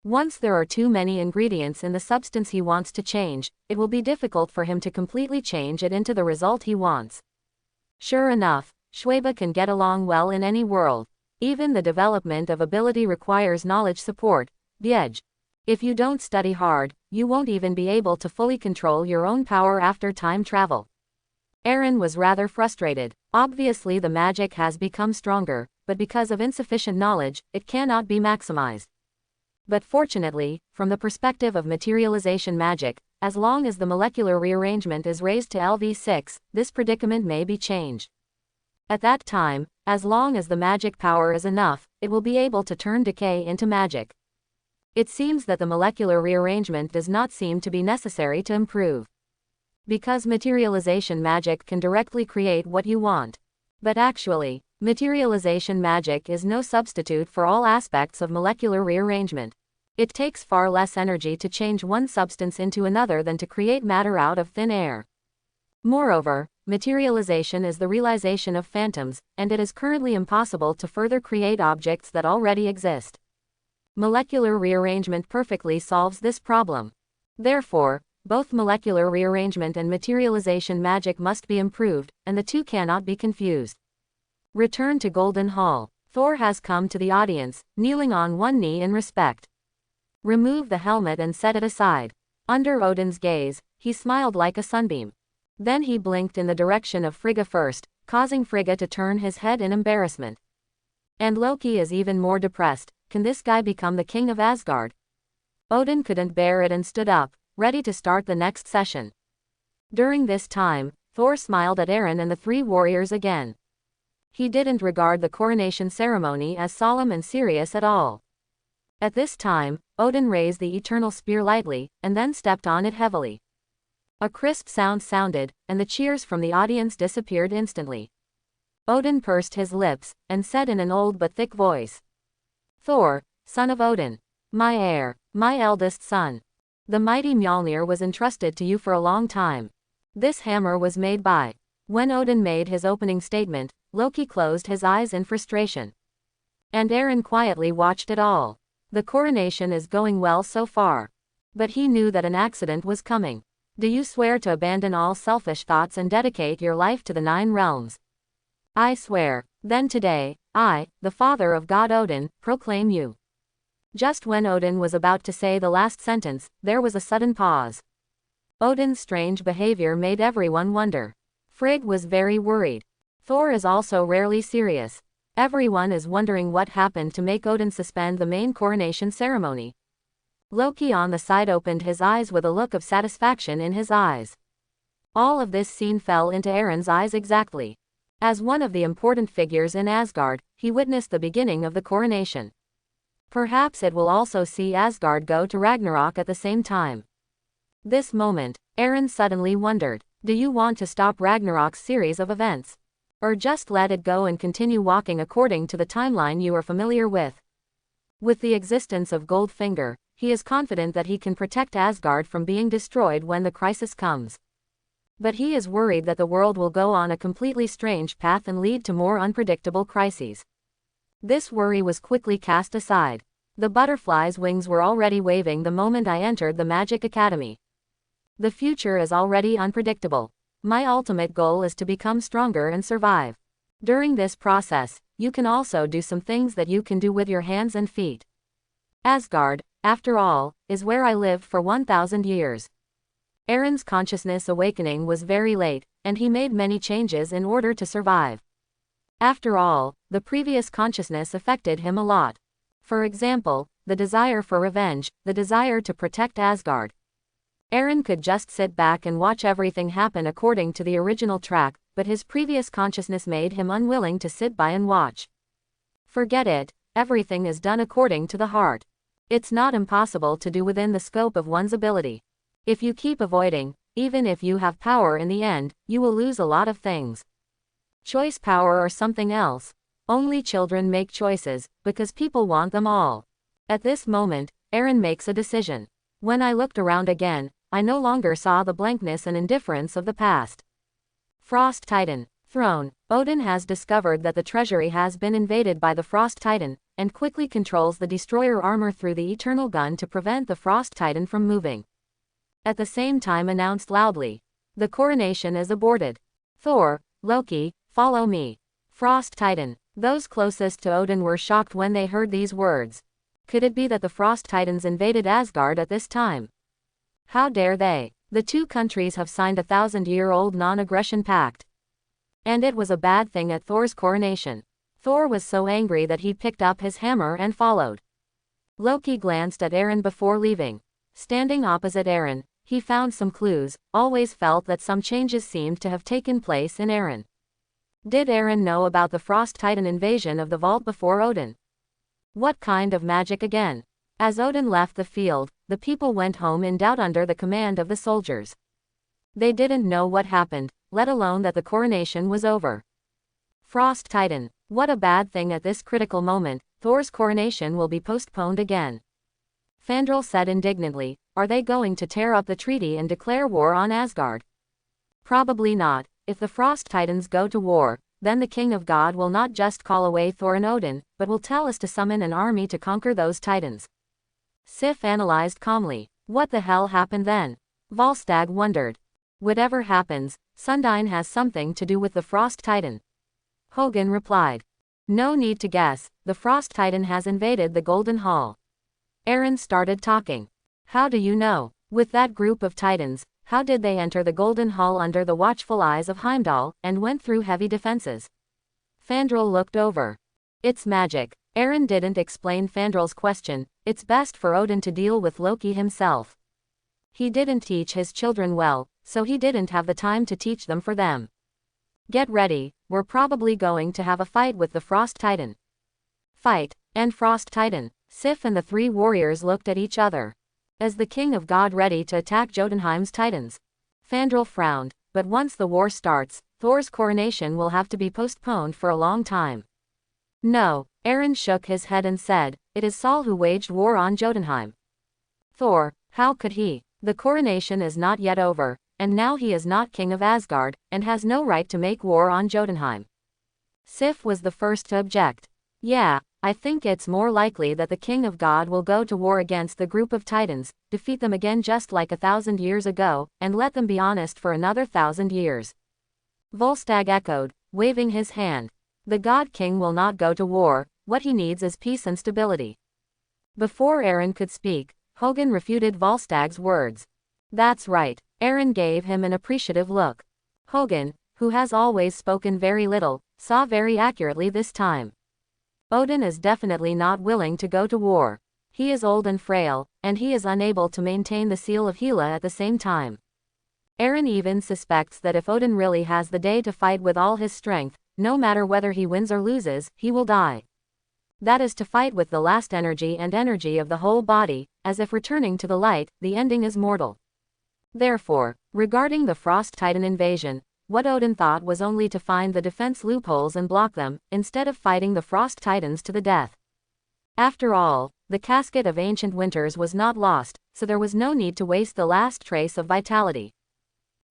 A: Once there are too many ingredients in the substance he wants to change, it will be difficult for him to completely change it into the result he wants. Sure enough, Shapeshifting can get along well in any world. Even the development of ability requires knowledge support, Biej. If you don't study hard, you won't even be able to fully control your own power after time travel. Eren was rather frustrated. Obviously the magic has become stronger, but because of insufficient knowledge, it cannot be maximized. But fortunately, from the perspective of materialization magic, as long as the molecular rearrangement is raised to LV6, this predicament may be changed. At that time, as long as the magic power is enough, it will be able to turn decay into magic. It seems that the molecular rearrangement does not seem to be necessary to improve. Because materialization magic can directly create what you want. But actually, materialization magic is no substitute for all aspects of molecular rearrangement. It takes far less energy to change one substance into another than to create matter out of thin air. Moreover, materialization is the realization of phantoms, and it is currently impossible to further create objects that already exist. Molecular rearrangement perfectly solves this problem. Therefore, both molecular rearrangement and materialization magic must be improved, and the two cannot be confused. Return to Golden Hall. Thor has come to the audience, kneeling on one knee in respect. Remove the helmet and set it aside. Under Odin's gaze, he smiled like a sunbeam. Then he blinked in the direction of Frigga first, causing Frigga to turn his head in embarrassment. And Loki is even more depressed. Can this guy become the king of Asgard? Odin couldn't bear it and stood up, ready to start the next session. During this time, Thor smiled at Eren and the three warriors again. He didn't regard the coronation ceremony as solemn and serious at all. At this time, Odin raised the eternal spear lightly, and then stepped on it heavily. A crisp sound sounded, and the cheers from the audience disappeared instantly. Odin pursed his lips, and said in an old but thick voice, "Thor, son of Odin, my heir, my eldest son. The mighty Mjolnir was entrusted to you for a long time. This hammer was made by..." When Odin made his opening statement, Loki closed his eyes in frustration. And Eren quietly watched it all. The coronation is going well so far. But he knew that an accident was coming. Do you swear to abandon all selfish thoughts and dedicate your life to the 9 realms? I swear. Then today, I, the father of God Odin, proclaim you. Just when Odin was about to say the last sentence, there was a sudden pause. Odin's strange behavior made everyone wonder. Frigga was very worried. Thor is also rarely serious. Everyone is wondering what happened to make Odin suspend the main coronation ceremony. Loki on the side opened his eyes with a look of satisfaction in his eyes. All of this scene fell into Eren's eyes exactly. As one of the important figures in Asgard, he witnessed the beginning of the coronation. Perhaps it will also see Asgard go to Ragnarok at the same time. This moment, Eren suddenly wondered, Do you want to stop Ragnarok's series of events? Or just let it go and continue walking according to the timeline you are familiar with? With the existence of Goldfinger, he is confident that he can protect Asgard from being destroyed when the crisis comes. But he is worried that the world will go on a completely strange path and lead to more unpredictable crises. This worry was quickly cast aside. The butterfly's wings were already waving the moment I entered the Magic Academy. The future is already unpredictable. My ultimate goal is to become stronger and survive. During this process, you can also do some things that you can do with your hands and feet. Asgard, after all, is where I lived for 1,000 years. Aaron's consciousness awakening was very late, and he made many changes in order to survive. After all, the previous consciousness affected him a lot. For example, the desire for revenge, the desire to protect Asgard. Aaron could just sit back and watch everything happen according to the original track, but his previous consciousness made him unwilling to sit by and watch. Forget it, everything is done according to the heart. It's not impossible to do within the scope of one's ability. If you keep avoiding, even if you have power in the end, you will lose a lot of things. Choice power or something else. Only children make choices, because people want them all. At this moment, Aaron makes a decision. When I looked around again, I no longer saw the blankness and indifference of the past. Frost Titan. Throne. Odin has discovered that the treasury has been invaded by the Frost Titan, and quickly controls the destroyer armor through the Eternal Gun to prevent the Frost Titan from moving. At the same time announced loudly. The coronation is aborted. Thor, Loki, follow me. Frost Titan. Those closest to Odin were shocked when they heard these words. Could it be that the Frost Titans invaded Asgard at this time? How dare they? The two countries have signed a 1,000-year-old non-aggression pact. And it was a bad thing at Thor's coronation. Thor was so angry that he picked up his hammer and followed. Loki glanced at Aaron before leaving. Standing opposite Aaron, he found some clues, always felt that some changes seemed to have taken place in Aaron. Did Aaron know about the Frost Titan invasion of the vault before Odin? What kind of magic again? As Odin left the field, the people went home in doubt under the command of the soldiers. They didn't know what happened, let alone that the coronation was over. Frost Titan. What a bad thing at this critical moment. Thor's coronation will be postponed again. Fandral said indignantly, are they going to tear up the treaty and declare war on Asgard? Probably not. If the Frost Titans go to war, then the King of God will not just call away Thor and Odin, but will tell us to summon an army to conquer those titans. Sif analyzed calmly. What the hell happened then? Volstagg wondered. Whatever happens, Sundine has something to do with the Frost Titan. Hogun replied. No need to guess, the Frost Titan has invaded the Golden Hall. Aaron started talking. How do you know? With that group of titans, how did they enter the Golden Hall under the watchful eyes of Heimdall, and went through heavy defenses? Fandral looked over. It's magic. Aaron didn't explain Fandral's question. It's best for Odin to deal with Loki himself. He didn't teach his children well, so he didn't have the time to teach them for them. Get ready, we're probably going to have a fight with the Frost Titan. Fight, and Frost Titan. Sif and the three warriors looked at each other. Is the King of God ready to attack Jotunheim's titans? Fandral frowned, but once the war starts, Thor's coronation will have to be postponed for a long time. No, Aaron shook his head and said, it is Sol who waged war on Jotunheim. Thor, how could he? The coronation is not yet over, and now he is not king of Asgard, and has no right to make war on Jotunheim. Sif was the first to object. Yeah, I think it's more likely that the King of God will go to war against the group of titans, defeat them again just like 1,000 years ago, and let them be honest for another 1,000 years. Volstagg echoed, waving his hand. The God King will not go to war, what he needs is peace and stability. Before Aaron could speak, Hogun refuted Volstagg's words. That's right. Aaron gave him an appreciative look. Hogun, who has always spoken very little, saw very accurately this time. Odin is definitely not willing to go to war. He is old and frail, and he is unable to maintain the seal of Hela at the same time. Aaron even suspects that if Odin really has the day to fight with all his strength, no matter whether he wins or loses, he will die. That is to fight with the last energy and energy of the whole body, as if returning to the light, the ending is mortal. Therefore, Regarding the Frost Titan invasion, what Odin thought was only to find the defense loopholes and block them, instead of fighting the Frost Titans to the death. After all, the casket of ancient winters was not lost, so there was no need to waste the last trace of vitality.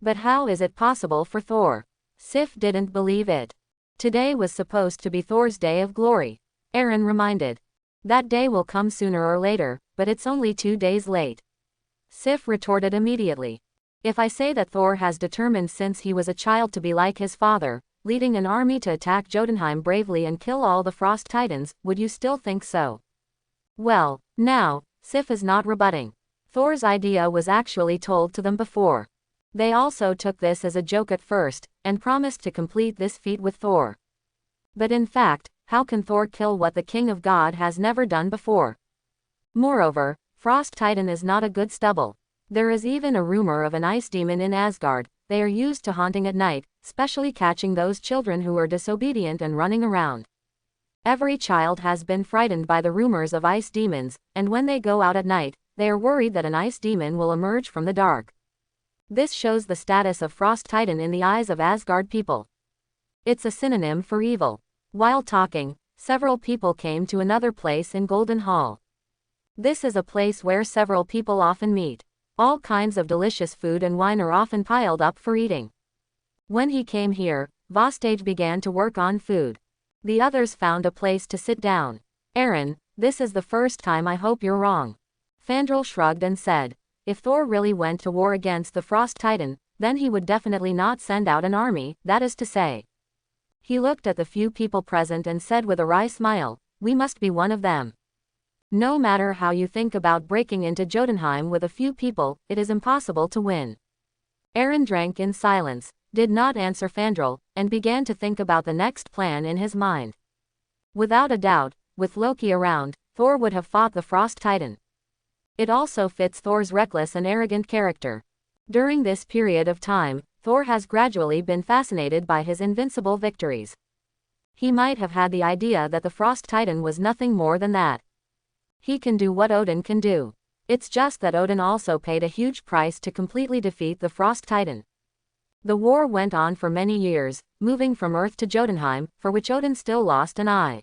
A: But how is it possible for Thor? Sif didn't believe it. Today was supposed to be Thor's day of glory. Aaron reminded. That day will come sooner or later, but it's only 2 days late. Sif retorted immediately. If I say that Thor has determined since he was a child to be like his father, leading an army to attack Jotunheim bravely and kill all the Frost Titans, would you still think so? Well, now, Sif is not rebutting. Thor's idea was actually told to them before. They also took this as a joke at first, and promised to complete this feat with Thor. But in fact, how can Thor kill what the King of God has never done before? Moreover, Frost Titan is not a good stubble. There is even a rumor of an ice demon in Asgard. They are used to haunting at night, specially catching those children who are disobedient and running around. Every child has been frightened by the rumors of ice demons, and when they go out at night, they are worried that an ice demon will emerge from the dark. This shows the status of Frost Titan in the eyes of Asgard people. It's a synonym for evil. While talking, several people came to another place in Golden Hall. This is a place where several people often meet. All kinds of delicious food and wine are often piled up for eating. When he came here, Vostage began to work on food. The others found a place to sit down. Aaron, this is the first time. I hope you're wrong. Fandral shrugged and said, if Thor really went to war against the Frost Titan, then he would definitely not send out an army, that is to say. He looked at the few people present and said with a wry smile, we must be one of them. No matter how you think about breaking into Jotunheim with a few people, it is impossible to win. Aaron drank in silence, did not answer Fandral, and began to think about the next plan in his mind. Without a doubt, with Loki around, Thor would have fought the Frost Titan. It also fits Thor's reckless and arrogant character. During this period of time, Thor has gradually been fascinated by his invincible victories. He might have had the idea that the Frost Titan was nothing more than that. He can do what Odin can do. It's just that Odin also paid a huge price to completely defeat the Frost Titan. The war went on for many years, moving from Earth to Jotunheim, for which Odin still lost an eye.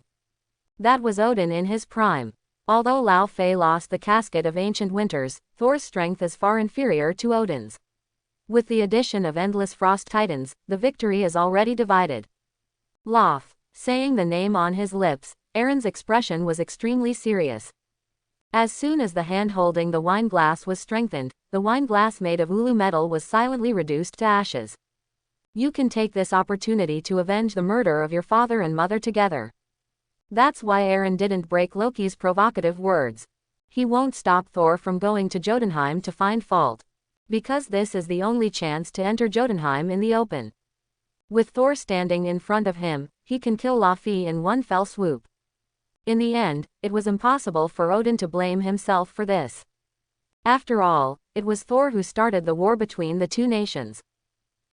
A: That was Odin in his prime. Although Laufey lost the casket of ancient winters, Thor's strength is far inferior to Odin's. With the addition of endless Frost Titans, the victory is already divided. Lauf. Saying the name on his lips, Aaron's expression was extremely serious. As soon as the hand holding the wine glass was strengthened, the wine glass made of ulu metal was silently reduced to ashes. You can take this opportunity to avenge the murder of your father and mother together. That's why Aaron didn't break Loki's provocative words. He won't stop Thor from going to Jotunheim to find fault. Because this is the only chance to enter Jotunheim in the open. With Thor standing in front of him, he can kill Laufey in one fell swoop. In the end, it was impossible for Odin to blame himself for this. After all, it was Thor who started the war between the two nations.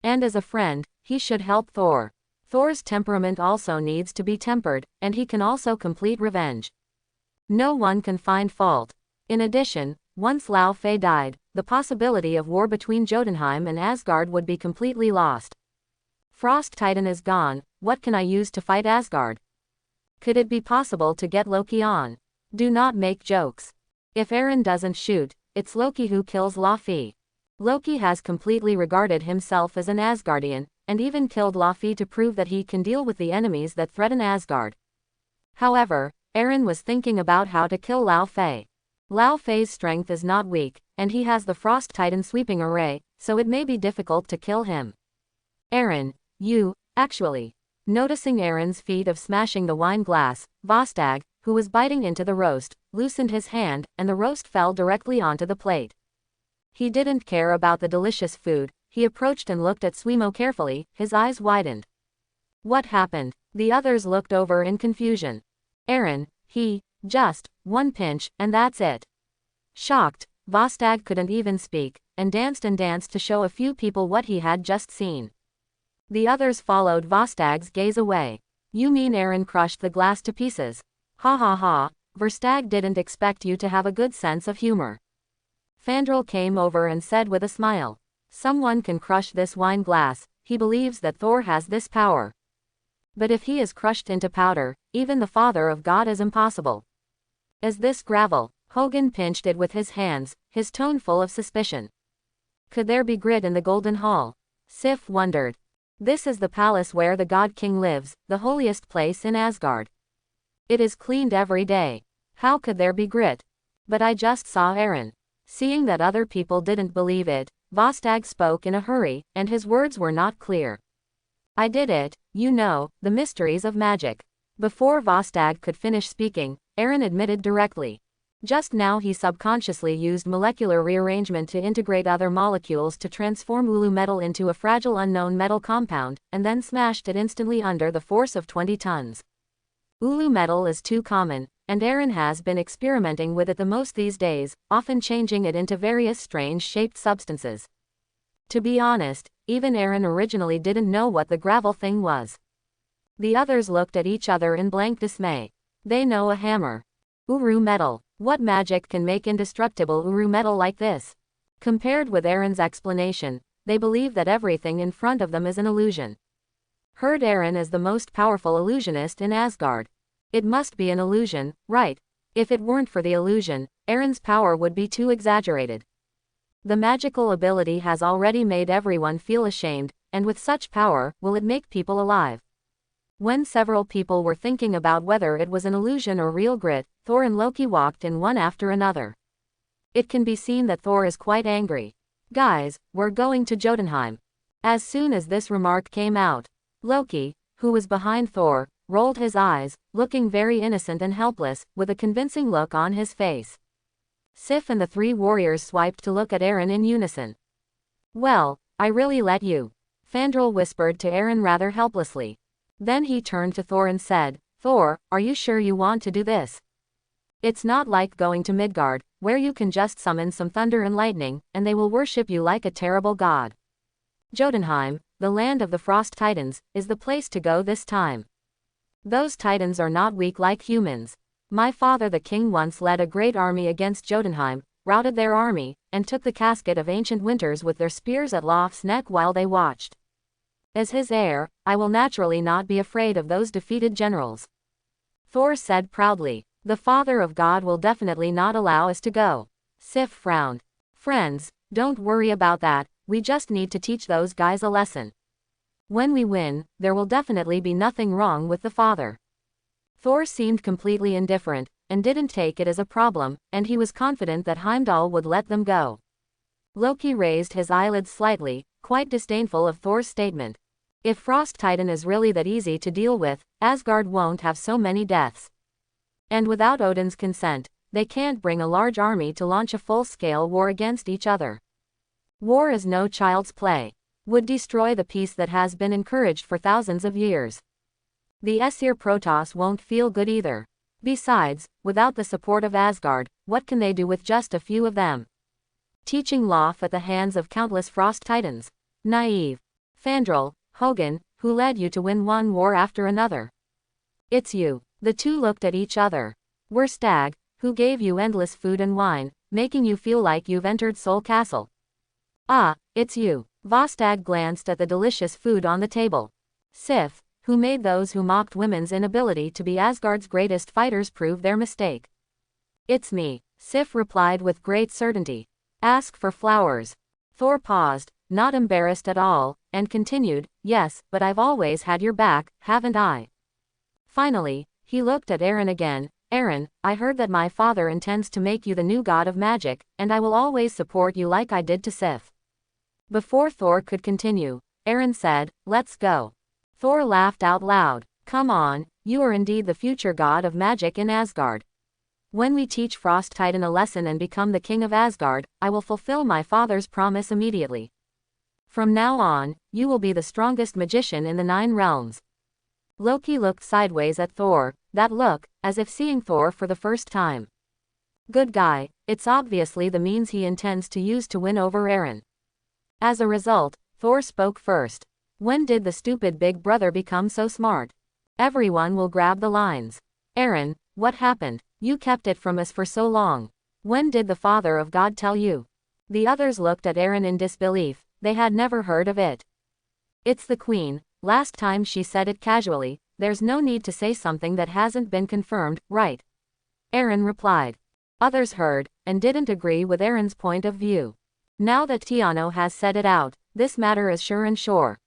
A: And as a friend, he should help Thor. Thor's temperament also needs to be tempered, and he can also complete revenge. No one can find fault. In addition, once Laufey died, the possibility of war between Jotunheim and Asgard would be completely lost. Frost Titan is gone, what can I use to fight Asgard? Could it be possible to get Loki on? Do not make jokes. If Aaron doesn't shoot, it's Loki who kills Laufey. Loki has completely regarded himself as an Asgardian, and even killed Laufey to prove that he can deal with the enemies that threaten Asgard. However, Aaron was thinking about how to kill Laufey. Laufey's strength is not weak, and he has the Frost Titan sweeping array, so it may be difficult to kill him. Aaron, actually. Noticing Aaron's feat of smashing the wine glass, Vostag, who was biting into the roast, loosened his hand, and the roast fell directly onto the plate. He didn't care about the delicious food. He approached and looked at Suimo carefully, his eyes widened. What happened? The others looked over in confusion. Aaron, just one pinch, and that's it. Shocked, Vostag couldn't even speak, and danced to show a few people what he had just seen. The others followed Vostag's gaze away. You mean Aaron crushed the glass to pieces? Ha ha ha, Verstag didn't expect you to have a good sense of humor. Fandral came over and said with a smile. Someone can crush this wine glass. He believes that Thor has this power. But if he is crushed into powder, even the Father of God is impossible. Is this gravel? Hogan pinched it with his hands, his tone full of suspicion. Could there be grit in the Golden Hall? Sif wondered. This is the palace where the God King lives, the holiest place in Asgard. It is cleaned every day. How could there be grit? But I just saw Aaron. Seeing that other people didn't believe it, Vostag spoke in a hurry, and his words were not clear. I did it, you know, the mysteries of magic. Before Vostag could finish speaking, Aaron admitted directly. Just now he subconsciously used molecular rearrangement to integrate other molecules to transform Ulu metal into a fragile unknown metal compound, and then smashed it instantly under the force of 20 tons. Ulu metal is too common, and Aaron has been experimenting with it the most these days, often changing it into various strange-shaped substances. To be honest, even Aaron originally didn't know what the gravel thing was. The others looked at each other in blank dismay. They know a hammer. Uru metal. What magic can make indestructible Uru metal like this? Compared with Aaron's explanation, they believe that everything in front of them is an illusion. Heard Aaron is the most powerful illusionist in Asgard. It must be an illusion, right? If it weren't for the illusion, Aaron's power would be too exaggerated. The magical ability has already made everyone feel ashamed, and with such power, will it make people alive? When several people were thinking about whether it was an illusion or real grit, Thor and Loki walked in one after another. It can be seen that Thor is quite angry. Guys, we're going to Jotunheim. As soon as this remark came out, Loki, who was behind Thor, rolled his eyes, looking very innocent and helpless, with a convincing look on his face. Sif and the three warriors swiped to look at Aaron in unison. Well, I really let you. Fandral whispered to Aaron rather helplessly. Then he turned to Thor and said, Thor, are you sure you want to do this? It's not like going to Midgard, where you can just summon some thunder and lightning, and they will worship you like a terrible god. Jotunheim, the land of the Frost Titans, is the place to go this time. Those Titans are not weak like humans. My father the king once led a great army against Jotunheim, routed their army, and took the casket of ancient winters with their spears at Lof's neck while they watched. As his heir, I will naturally not be afraid of those defeated generals. Thor said proudly. The Father of God will definitely not allow us to go. Sif frowned. Friends, don't worry about that, we just need to teach those guys a lesson. When we win, there will definitely be nothing wrong with the Father. Thor seemed completely indifferent, and didn't take it as a problem, and he was confident that Heimdall would let them go. Loki raised his eyelids slightly, quite disdainful of Thor's statement. If Frost Titan is really that easy to deal with, Asgard won't have so many deaths. And without Odin's consent, they can't bring a large army to launch a full-scale war against each other. War is no child's play. Would destroy the peace that has been encouraged for thousands of years. The Aesir Protoss won't feel good either. Besides, without the support of Asgard, what can they do with just a few of them? Teaching Lof at the hands of countless Frost Titans. Naive. Fandral, Hogan, who led you to win one war after another? It's you. The two looked at each other. We're Stag, who gave you endless food and wine, making you feel like you've entered Soul Castle. Ah, it's you. Vostag glanced at the delicious food on the table. Sif, who made those who mocked women's inability to be Asgard's greatest fighters prove their mistake. It's me, Sif replied with great certainty. Ask for flowers. Thor paused, not embarrassed at all, and continued, yes, but I've always had your back, haven't I? Finally, he looked at Aaron again. Aaron, I heard that my father intends to make you the new god of magic, and I will always support you like I did to Sif. Before Thor could continue, Aaron said, let's go. Thor laughed out loud. Come on, you are indeed the future god of magic in Asgard. When we teach Frost Titan a lesson and become the king of Asgard, I will fulfill my father's promise immediately. From now on, you will be the strongest magician in the 9 realms. Loki looked sideways at Thor, that look, as if seeing Thor for the first time. Good guy, it's obviously the means he intends to use to win over Aaron. As a result, Thor spoke first. When did the stupid big brother become so smart? Everyone will grab the lines. Aaron, what happened? You kept it from us for so long. When did the Father of God tell you? The others looked at Aaron in disbelief. they had never heard of it. It's the Queen, last time she said it casually, there's no need to say something that hasn't been confirmed, right? Aaron replied. Others heard, and didn't agree with Aaron's point of view. Now that Tiano has said it out, this matter is sure and sure.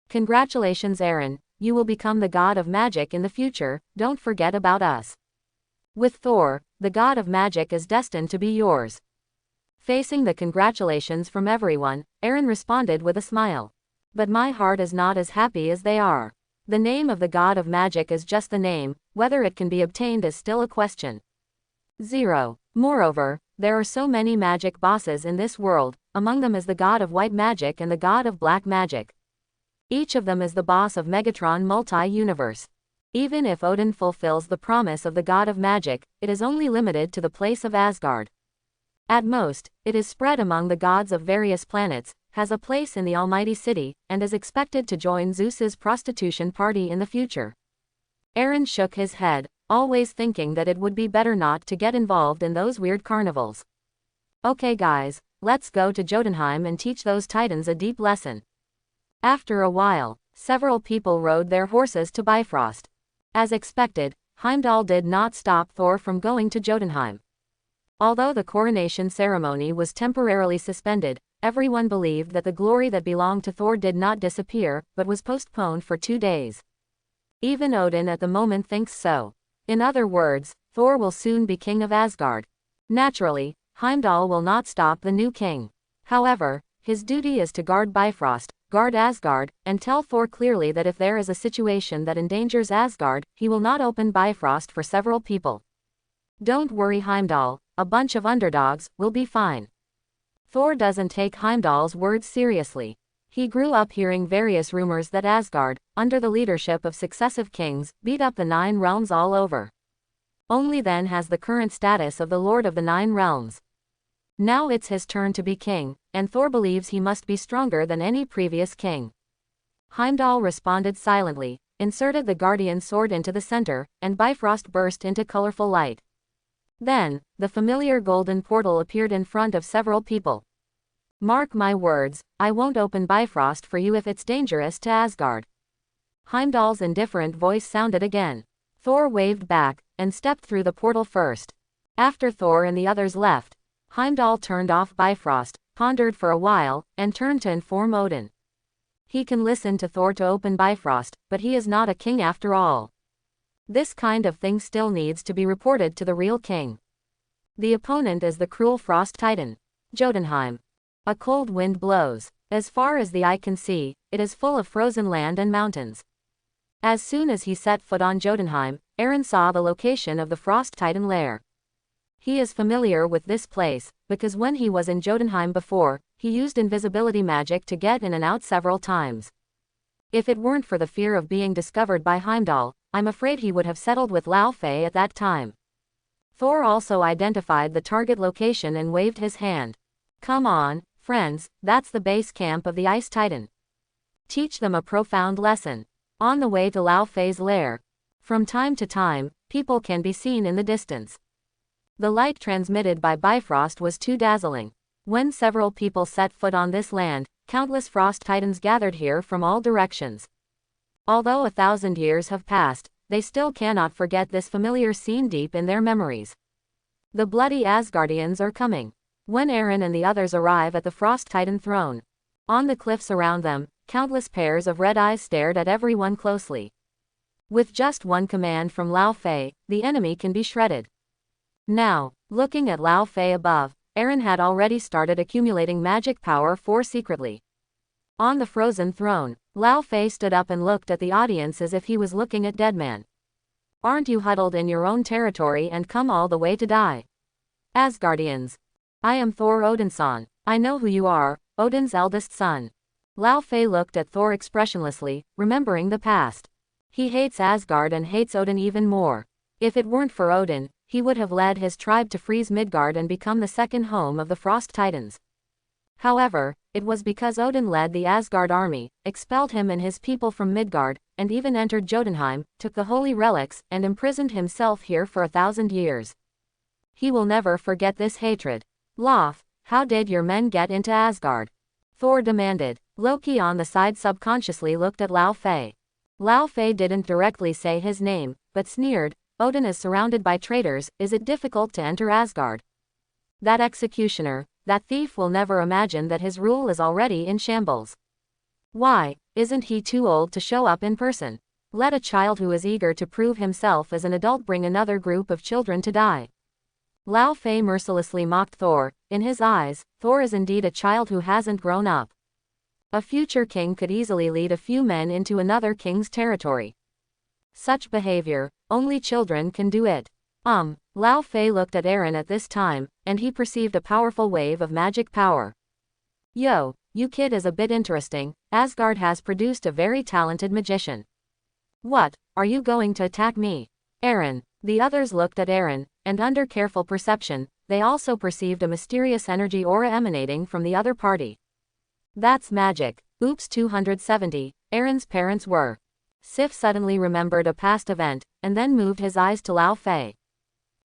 A: Congratulations Aaron, you will become the god of magic in the future, don't forget about us. With Thor, the god of magic is destined to be yours. Facing the congratulations from everyone, Aaron responded with a smile. But my heart is not as happy as they are. The name of the god of magic is just the name, whether it can be obtained is still a question. 0. Moreover, there are so many magic bosses in this world, among them is the god of white magic and the god of black magic. Each of them is the boss of Megatron multi-universe. Even if Odin fulfills the promise of the god of magic, it is only limited to the place of Asgard. At most, it is spread among the gods of various planets, has a place in the almighty city, and is expected to join Zeus's prostitution party in the future. Aaron shook his head, always thinking that it would be better not to get involved in those weird carnivals. Okay guys, let's go to Jotunheim and teach those titans a deep lesson. After a while, several people rode their horses to Bifrost. As expected, Heimdall did not stop Thor from going to Jotunheim. Although the coronation ceremony was temporarily suspended, everyone believed that the glory that belonged to Thor did not disappear, but was postponed for 2 days. Even Odin at the moment thinks so. In other words, Thor will soon be king of Asgard. Naturally, Heimdall will not stop the new king. However, his duty is to guard Bifrost, guard Asgard, and tell Thor clearly that if there is a situation that endangers Asgard, he will not open Bifrost for several people. Don't worry Heimdall, a bunch of underdogs will be fine. Thor doesn't take Heimdall's words seriously. He grew up hearing various rumors that Asgard, under the leadership of successive kings, beat up the 9 realms all over. Only then has the current status of the Lord of the 9 realms. Now it's his turn to be king, and Thor believes he must be stronger than any previous king. Heimdall responded silently, inserted the guardian sword into the center, and Bifrost burst into colorful light. Then, the familiar golden portal appeared in front of several people. Mark my words, I won't open Bifrost for you if it's dangerous to Asgard. Heimdall's indifferent voice sounded again. Thor waved back, and stepped through the portal first. After Thor and the others left, Heimdall turned off Bifrost, pondered for a while, and turned to inform Odin. He can listen to Thor to open Bifrost, but he is not a king after all. This kind of thing still needs to be reported to the real king. The opponent is the cruel frost titan. Jotunheim. A cold wind blows. As far as the eye can see, it is full of frozen land and mountains. As soon as he set foot on Jotunheim, Aaron saw the location of the frost titan lair. He is familiar with this place, because when he was in Jotunheim before, he used invisibility magic to get in and out several times. If it weren't for the fear of being discovered by Heimdall, I'm afraid he would have settled with Laufey at that time. Thor also identified the target location and waved his hand. Come on, friends, that's the base camp of the Ice Titan. Teach them a profound lesson. On the way to Laufey's lair. From time to time, people can be seen in the distance. The light transmitted by Bifrost was too dazzling. When several people set foot on this land, countless frost titans gathered here from all directions. Although 1,000 years have passed, they still cannot forget this familiar scene deep in their memories. The bloody Asgardians are coming. When Aaron and the others arrive at the frost titan throne. On the cliffs around them, countless pairs of red eyes stared at everyone closely. With just one command from Laufey, the enemy can be shredded. Now, looking at Laufey above, Aaron had already started accumulating magic power secretly. On the frozen throne, Laufey stood up and looked at the audience as if he was looking at Deadman. Aren't you huddled in your own territory and come all the way to die? Asgardians. I am Thor Odinson. I know who you are, Odin's eldest son. Laufey looked at Thor expressionlessly, remembering the past. He hates Asgard and hates Odin even more. If it weren't for Odin, he would have led his tribe to freeze Midgard and become the second home of the Frost Titans. However, it was because Odin led the Asgard army, expelled him and his people from Midgard, and even entered Jotunheim, took the holy relics, and imprisoned himself here for 1,000 years. He will never forget this hatred. Lof, how did your men get into Asgard? Thor demanded. Loki on the side subconsciously looked at Lao Fei. Lao Fei didn't directly say his name, but sneered, Odin is surrounded by traitors, is it difficult to enter Asgard? That executioner, that thief will never imagine that his rule is already in shambles. Why, isn't he too old to show up in person? Let a child who is eager to prove himself as an adult bring another group of children to die. Lao Fei mercilessly mocked Thor. In his eyes, Thor is indeed a child who hasn't grown up. A future king could easily lead a few men into another king's territory. Such behavior, only children can do it. Lao Fei looked at Eren at this time, and he perceived a powerful wave of magic power. Yo, you kid is a bit interesting, Asgard has produced a very talented magician. What, are you going to attack me? Eren. The others looked at Eren, and under careful perception, they also perceived a mysterious energy aura emanating from the other party. That's magic. Oops 270, Eren's parents were. Sif suddenly remembered a past event, and then moved his eyes to Lao Fei.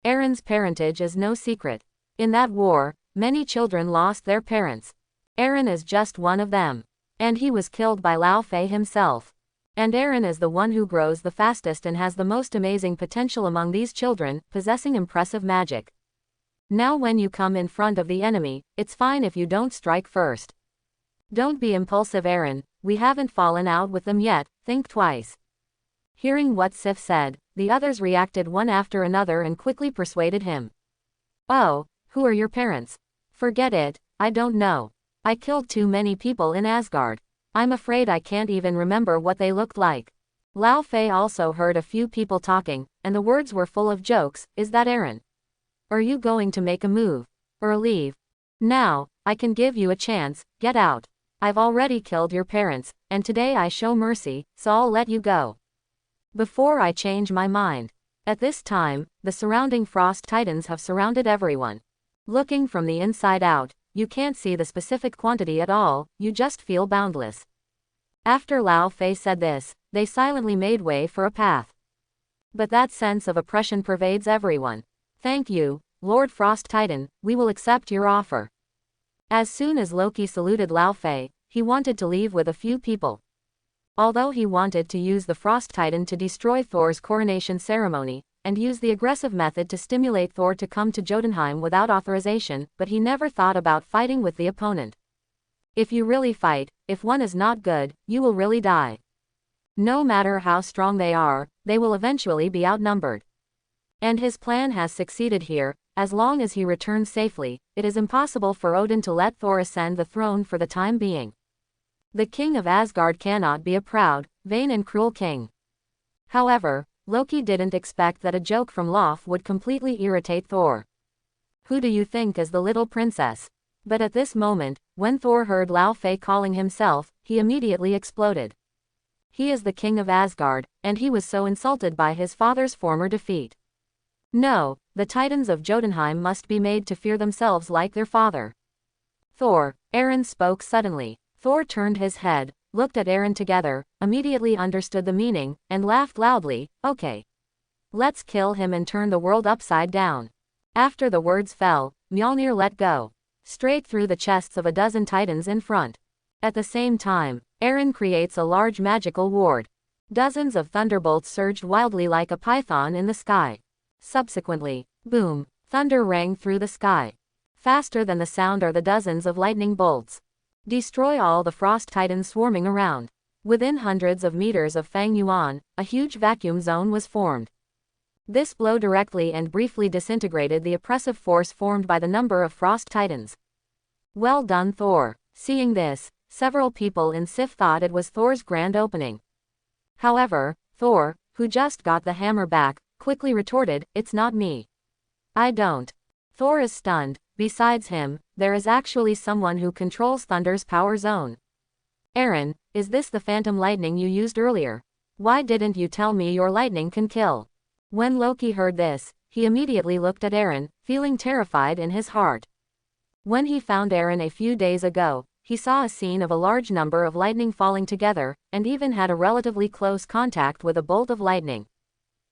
A: Eren's parentage is no secret. In that war, many children lost their parents. Eren is just one of them. And he was killed by Lao Fei himself. And Eren is the one who grows the fastest and has the most amazing potential among these children, possessing impressive magic. Now when you come in front of the enemy, it's fine if you don't strike first. Don't be impulsive Eren, we haven't fallen out with them yet, think twice. Hearing what Sif said, the others reacted one after another and quickly persuaded him. Oh, who are your parents? Forget it, I don't know. I killed too many people in Asgard. I'm afraid I can't even remember what they looked like. Lao Fei also heard a few people talking, and the words were full of jokes. Is that Eren? Are you going to make a move? Or leave? Now, I can give you a chance, get out. I've already killed your parents, and today I show mercy, so I'll let you go. Before I change my mind. At this time, the surrounding frost titans have surrounded everyone. Looking from the inside out, you can't see the specific quantity at all, you just feel boundless. After Lao Fei said this, they silently made way for a path. But that sense of oppression pervades everyone. Thank you, Lord Frost Titan, we will accept your offer. As soon as Loki saluted Lao Fei, he wanted to leave with a few people. Although he wanted to use the Frost Titan to destroy Thor's coronation ceremony, and use the aggressive method to stimulate Thor to come to Jotunheim without authorization, but he never thought about fighting with the opponent. If you really fight, if one is not good, you will really die. No matter how strong they are, they will eventually be outnumbered. And his plan has succeeded here. As long as he returns safely, it is impossible for Odin to let Thor ascend the throne for the time being. The king of Asgard cannot be a proud, vain and cruel king. However, Loki didn't expect that a joke from Lof would completely irritate Thor. Who do you think is the little princess? But at this moment, when Thor heard Lao Fei calling himself, he immediately exploded. He is the king of Asgard, and he was so insulted by his father's former defeat. No, the titans of Jotunheim must be made to fear themselves like their father. Thor, Eren spoke suddenly. Thor turned his head, looked at Eren together, immediately understood the meaning, and laughed loudly. Okay. Let's kill him and turn the world upside down. After the words fell, Mjolnir let go. Straight through the chests of a dozen titans in front. At the same time, Eren creates a large magical ward. Dozens of thunderbolts surged wildly like a python in the sky. Subsequently, boom, thunder rang through the sky. Faster than the sound are the dozens of lightning bolts. Destroy all the frost titans swarming around. Within hundreds of meters of Fang Yuan, a huge vacuum zone was formed. This blow directly and briefly disintegrated the oppressive force formed by the number of frost titans. Well done Thor. Seeing this, several people in Sif thought it was Thor's grand opening. However, Thor, who just got the hammer back, quickly retorted, it's not me. I don't. Thor is stunned. Besides him, there is actually someone who controls Thunder's power zone. Eren, is this the phantom lightning you used earlier? Why didn't you tell me your lightning can kill? When Loki heard this, he immediately looked at Eren, feeling terrified in his heart. When he found Eren a few days ago, he saw a scene of a large number of lightning falling together, and even had a relatively close contact with a bolt of lightning.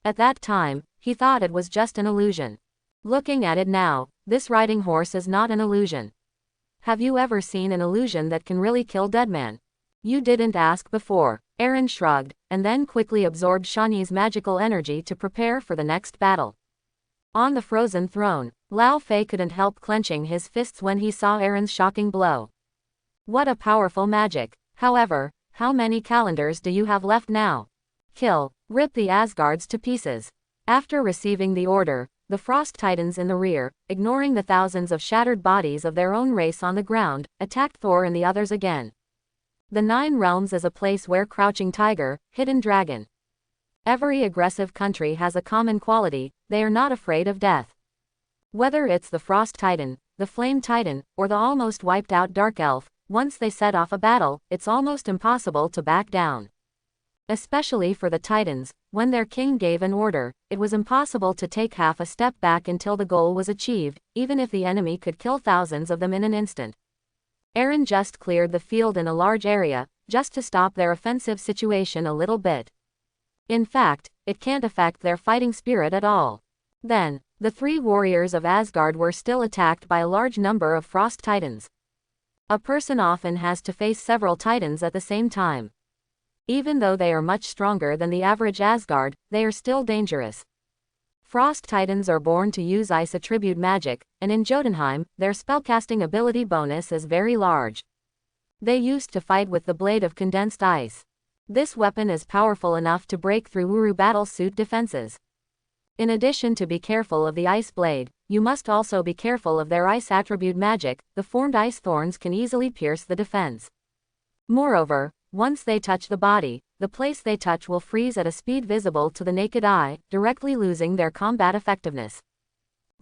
A: At that time, he thought it was just an illusion. Looking at it now, this riding horse is not an illusion. Have you ever seen an illusion that can really kill dead man? You didn't ask before. Eren shrugged, and then quickly absorbed Shani's magical energy to prepare for the next battle. On the frozen throne, Lao Fei couldn't help clenching his fists when he saw Eren's shocking blow. What a powerful magic. However, how many calendars do you have left now? Kill. Rip the Asgards to pieces. After receiving the order, the Frost Titans in the rear, ignoring the thousands of shattered bodies of their own race on the ground, attacked Thor and the others again. The Nine Realms is a place where crouching tiger, hidden dragon. Every aggressive country has a common quality: they are not afraid of death. Whether it's the Frost Titan, the Flame Titan, or the almost wiped out Dark Elf, once they set off a battle, it's almost impossible to back down. Especially for the Titans, when their king gave an order, it was impossible to take half a step back until the goal was achieved, even if the enemy could kill thousands of them in an instant. Eren just cleared the field in a large area, just to stop their offensive situation a little bit. In fact, it can't affect their fighting spirit at all. Then, the three warriors of Asgard were still attacked by a large number of Frost Titans. A person often has to face several Titans at the same time. Even though they are much stronger than the average Asgard, they are still dangerous. Frost Titans are born to use ice attribute magic, and in Jotunheim, their spellcasting ability bonus is very large. They used to fight with the blade of condensed ice. This weapon is powerful enough to break through Uru battle suit defenses. In addition to be careful of the ice blade, you must also be careful of their ice attribute magic. The formed ice thorns can easily pierce the defense. Moreover, once they touch the body, the place they touch will freeze at a speed visible to the naked eye, directly losing their combat effectiveness.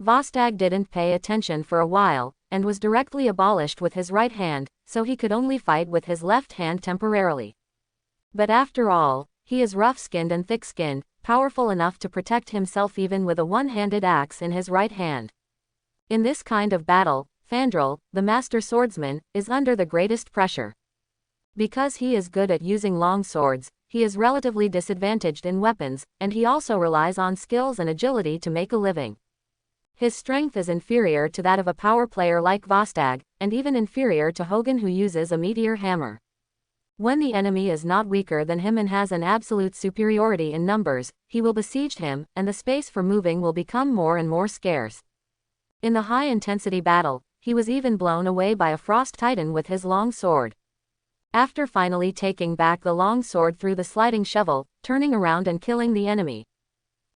A: Vostag didn't pay attention for a while, and was directly abolished with his right hand, so he could only fight with his left hand temporarily. But after all, he is rough-skinned and thick-skinned, powerful enough to protect himself even with a one-handed axe in his right hand. In this kind of battle, Fandral, the master swordsman, is under the greatest pressure. Because he is good at using long swords, he is relatively disadvantaged in weapons, and he also relies on skills and agility to make a living. His strength is inferior to that of a power player like Vostag, and even inferior to Hogun, who uses a meteor hammer. When the enemy is not weaker than him and has an absolute superiority in numbers, he will besiege him, and the space for moving will become more and more scarce. In the high-intensity battle, he was even blown away by a Frost Titan with his long sword. After finally taking back the long sword through the sliding shovel, turning around and killing the enemy.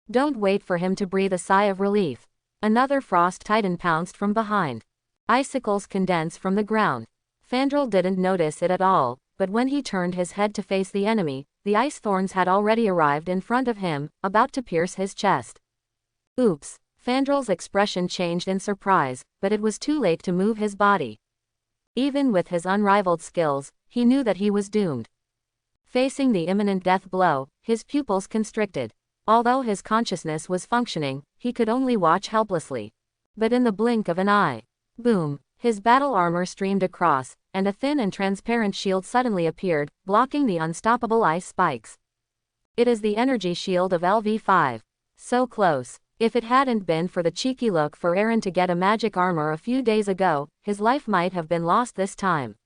A: Don't wait for him to breathe a sigh of relief. Another Frost Titan pounced from behind. Icicles condense from the ground. Fandral didn't notice it at all, but when he turned his head to face the enemy, the ice thorns had already arrived in front of him, about to pierce his chest. Oops! Fandral's expression changed in surprise, but it was too late to move his body. Even with his unrivaled skills, he knew that he was doomed. Facing the imminent death blow, his pupils constricted. Although his consciousness was functioning, he could only watch helplessly. But in the blink of an eye, boom, his battle armor streamed across, and a thin and transparent shield suddenly appeared, blocking the unstoppable ice spikes. It is the energy shield of LV5. So close. If it hadn't been for the cheeky look for Eren to get a magic armor a few days ago, his life might have been lost this time.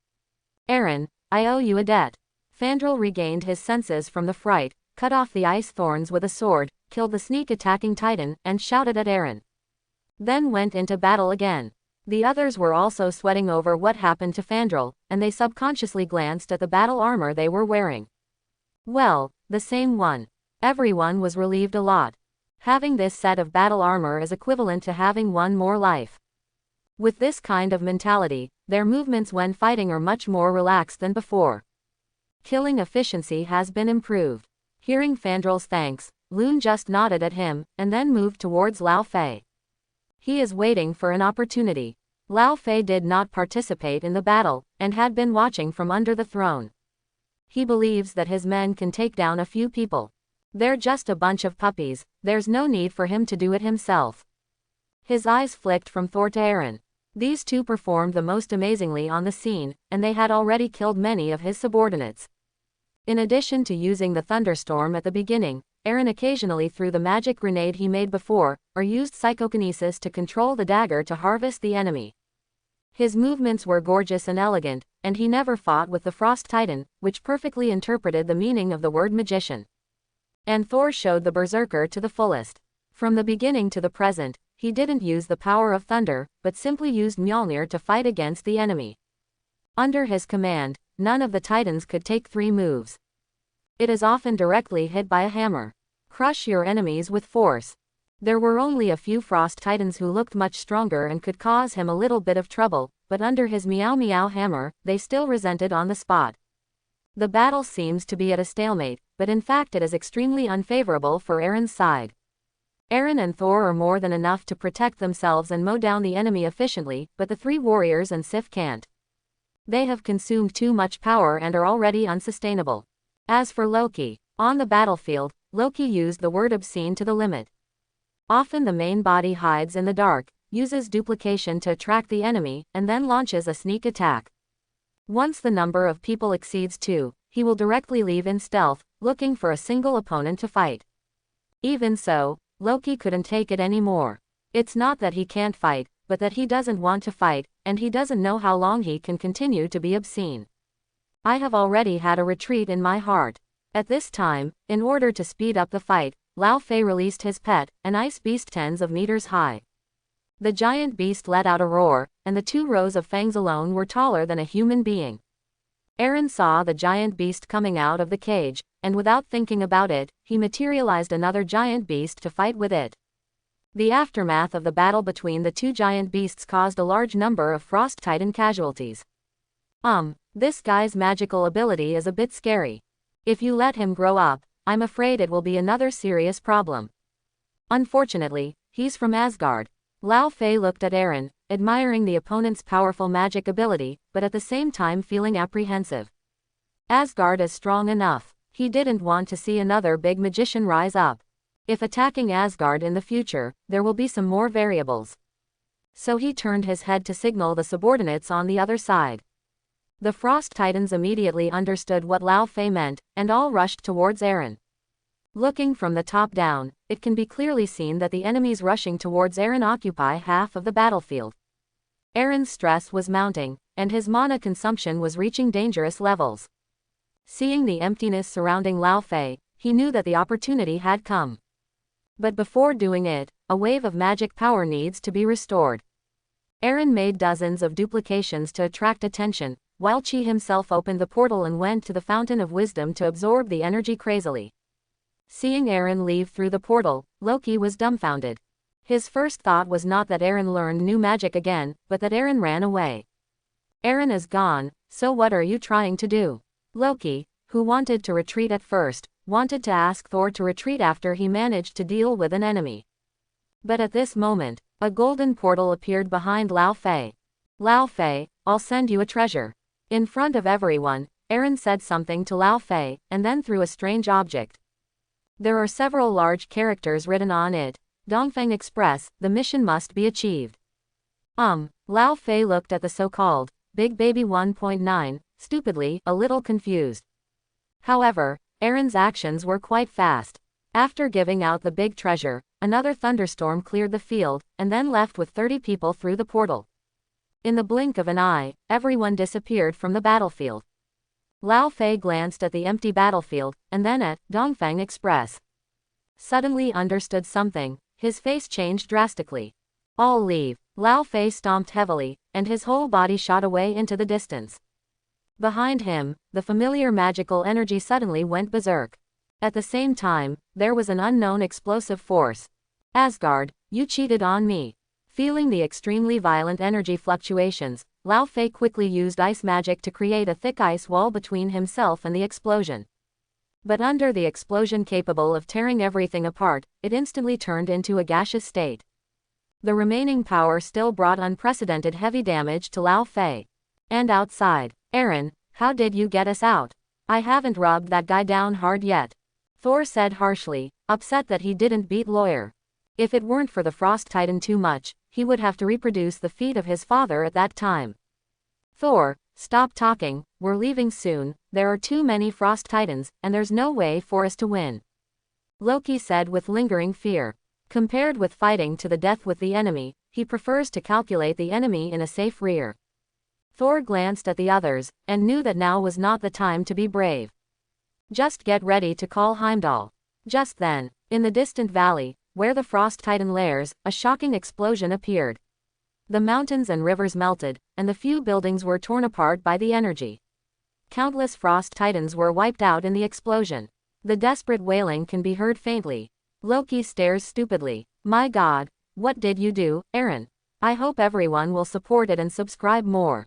A: Eren, I owe you a debt. Fandral regained his senses from the fright, cut off the ice thorns with a sword, killed the sneak-attacking Titan, and shouted at Eren. Then went into battle again. The others were also sweating over what happened to Fandral, and they subconsciously glanced at the battle armor they were wearing. Well, the same one. Everyone was relieved a lot. Having this set of battle armor is equivalent to having one more life. With this kind of mentality, their movements when fighting are much more relaxed than before. Killing efficiency has been improved. Hearing Fandral's thanks, Loon just nodded at him, and then moved towards Lao Fei. He is waiting for an opportunity. Lao Fei did not participate in the battle, and had been watching from under the throne. He believes that his men can take down a few people. They're just a bunch of puppies, there's no need for him to do it himself. His eyes flicked from Thor to Eren. These two performed the most amazingly on the scene, and they had already killed many of his subordinates. In addition to using the thunderstorm at the beginning, Eren occasionally threw the magic grenade he made before, or used psychokinesis to control the dagger to harvest the enemy. His movements were gorgeous and elegant, and he never fought with the Frost Titan, which perfectly interpreted the meaning of the word magician. And Thor showed the berserker to the fullest. From the beginning to the present, he didn't use the power of thunder, but simply used Mjolnir to fight against the enemy. Under his command, none of the Titans could take 3 moves. It is often directly hit by a hammer. Crush your enemies with force. There were only a few Frost Titans who looked much stronger and could cause him a little bit of trouble, but under his Meow Meow hammer, they still resented on the spot. The battle seems to be at a stalemate, but in fact it is extremely unfavorable for Aaron's side. Aaron and Thor are more than enough to protect themselves and mow down the enemy efficiently, but the 3 warriors and Sif can't. They have consumed too much power and are already unsustainable. As for Loki, on the battlefield, Loki used the word obscene to the limit. Often the main body hides in the dark, uses duplication to attract the enemy, and then launches a sneak attack. Once the number of people exceeds 2, he will directly leave in stealth, looking for a single opponent to fight. Even so, Loki couldn't take it anymore. It's not that he can't fight, but that he doesn't want to fight, and he doesn't know how long he can continue to be obscene. I have already had a retreat in my heart. At this time, in order to speed up the fight, Lao Fei released his pet, an ice beast tens of meters high. The giant beast let out a roar, and the 2 rows of fangs alone were taller than a human being. Aaron saw the giant beast coming out of the cage, and without thinking about it, he materialized another giant beast to fight with it. The aftermath of the battle between the 2 giant beasts caused a large number of Frost Titan casualties. This guy's magical ability is a bit scary. If you let him grow up, I'm afraid it will be another serious problem. Unfortunately, he's from Asgard. Lao Fei looked at Aaron, admiring the opponent's powerful magic ability, but at the same time feeling apprehensive. Asgard is strong enough. He didn't want to see another big magician rise up. If attacking Asgard in the future, there will be some more variables. So he turned his head to signal the subordinates on the other side. The Frost Titans immediately understood what Lao Fei meant, and all rushed towards Aaron. Looking from the top down, it can be clearly seen that the enemies rushing towards Aaron occupy half of the battlefield. Aaron's stress was mounting, and his mana consumption was reaching dangerous levels. Seeing the emptiness surrounding Lao Fei, he knew that the opportunity had come. But before doing it, a wave of magic power needs to be restored. Aaron made dozens of duplications to attract attention, while Chi himself opened the portal and went to the Fountain of Wisdom to absorb the energy crazily. Seeing Aaron leave through the portal, Loki was dumbfounded. His first thought was not that Aaron learned new magic again, but that Aaron ran away. Aaron is gone, so what are you trying to do? Loki, who wanted to retreat at first, wanted to ask Thor to retreat after he managed to deal with an enemy. But at this moment, a golden portal appeared behind Lao Fei. Lao Fei, I'll send you a treasure. In front of everyone, Aaron said something to Lao Fei, and then threw a strange object. There are several large characters written on it. Dongfeng Express, the mission must be achieved. Lao Fei looked at the so-called Big Baby 1.9, stupidly, a little confused. However, Aaron's actions were quite fast. After giving out the big treasure, another thunderstorm cleared the field, and then left with 30 people through the portal. In the blink of an eye, everyone disappeared from the battlefield. Lao Fei glanced at the empty battlefield, and then at Dongfeng Express. Suddenly understood something, his face changed drastically. All leave. Lao Fei stomped heavily, and his whole body shot away into the distance. Behind him, the familiar magical energy suddenly went berserk. At the same time, there was an unknown explosive force. Asgard, you cheated on me. Feeling the extremely violent energy fluctuations, Lao Fei quickly used ice magic to create a thick ice wall between himself and the explosion. But under the explosion capable of tearing everything apart, it instantly turned into a gaseous state. The remaining power still brought unprecedented heavy damage to Lao Fei. And outside, Aaron, how did you get us out? I haven't rubbed that guy down hard yet. Thor said harshly, upset that he didn't beat Lawyer. If it weren't for the Frost Titan too much, he would have to reproduce the feat of his father at that time. Thor, stop talking, we're leaving soon, there are too many Frost Titans, and there's no way for us to win. Loki said with lingering fear. Compared with fighting to the death with the enemy, he prefers to calculate the enemy in a safe rear. Thor glanced at the others, and knew that now was not the time to be brave. Just get ready to call Heimdall. Just then, in the distant valley, where the Frost Titan lairs, a shocking explosion appeared. The mountains and rivers melted, and the few buildings were torn apart by the energy. Countless Frost Titans were wiped out in the explosion. The desperate wailing can be heard faintly. Loki stares stupidly. My God, what did you do, Aaron? I hope everyone will support it and subscribe more.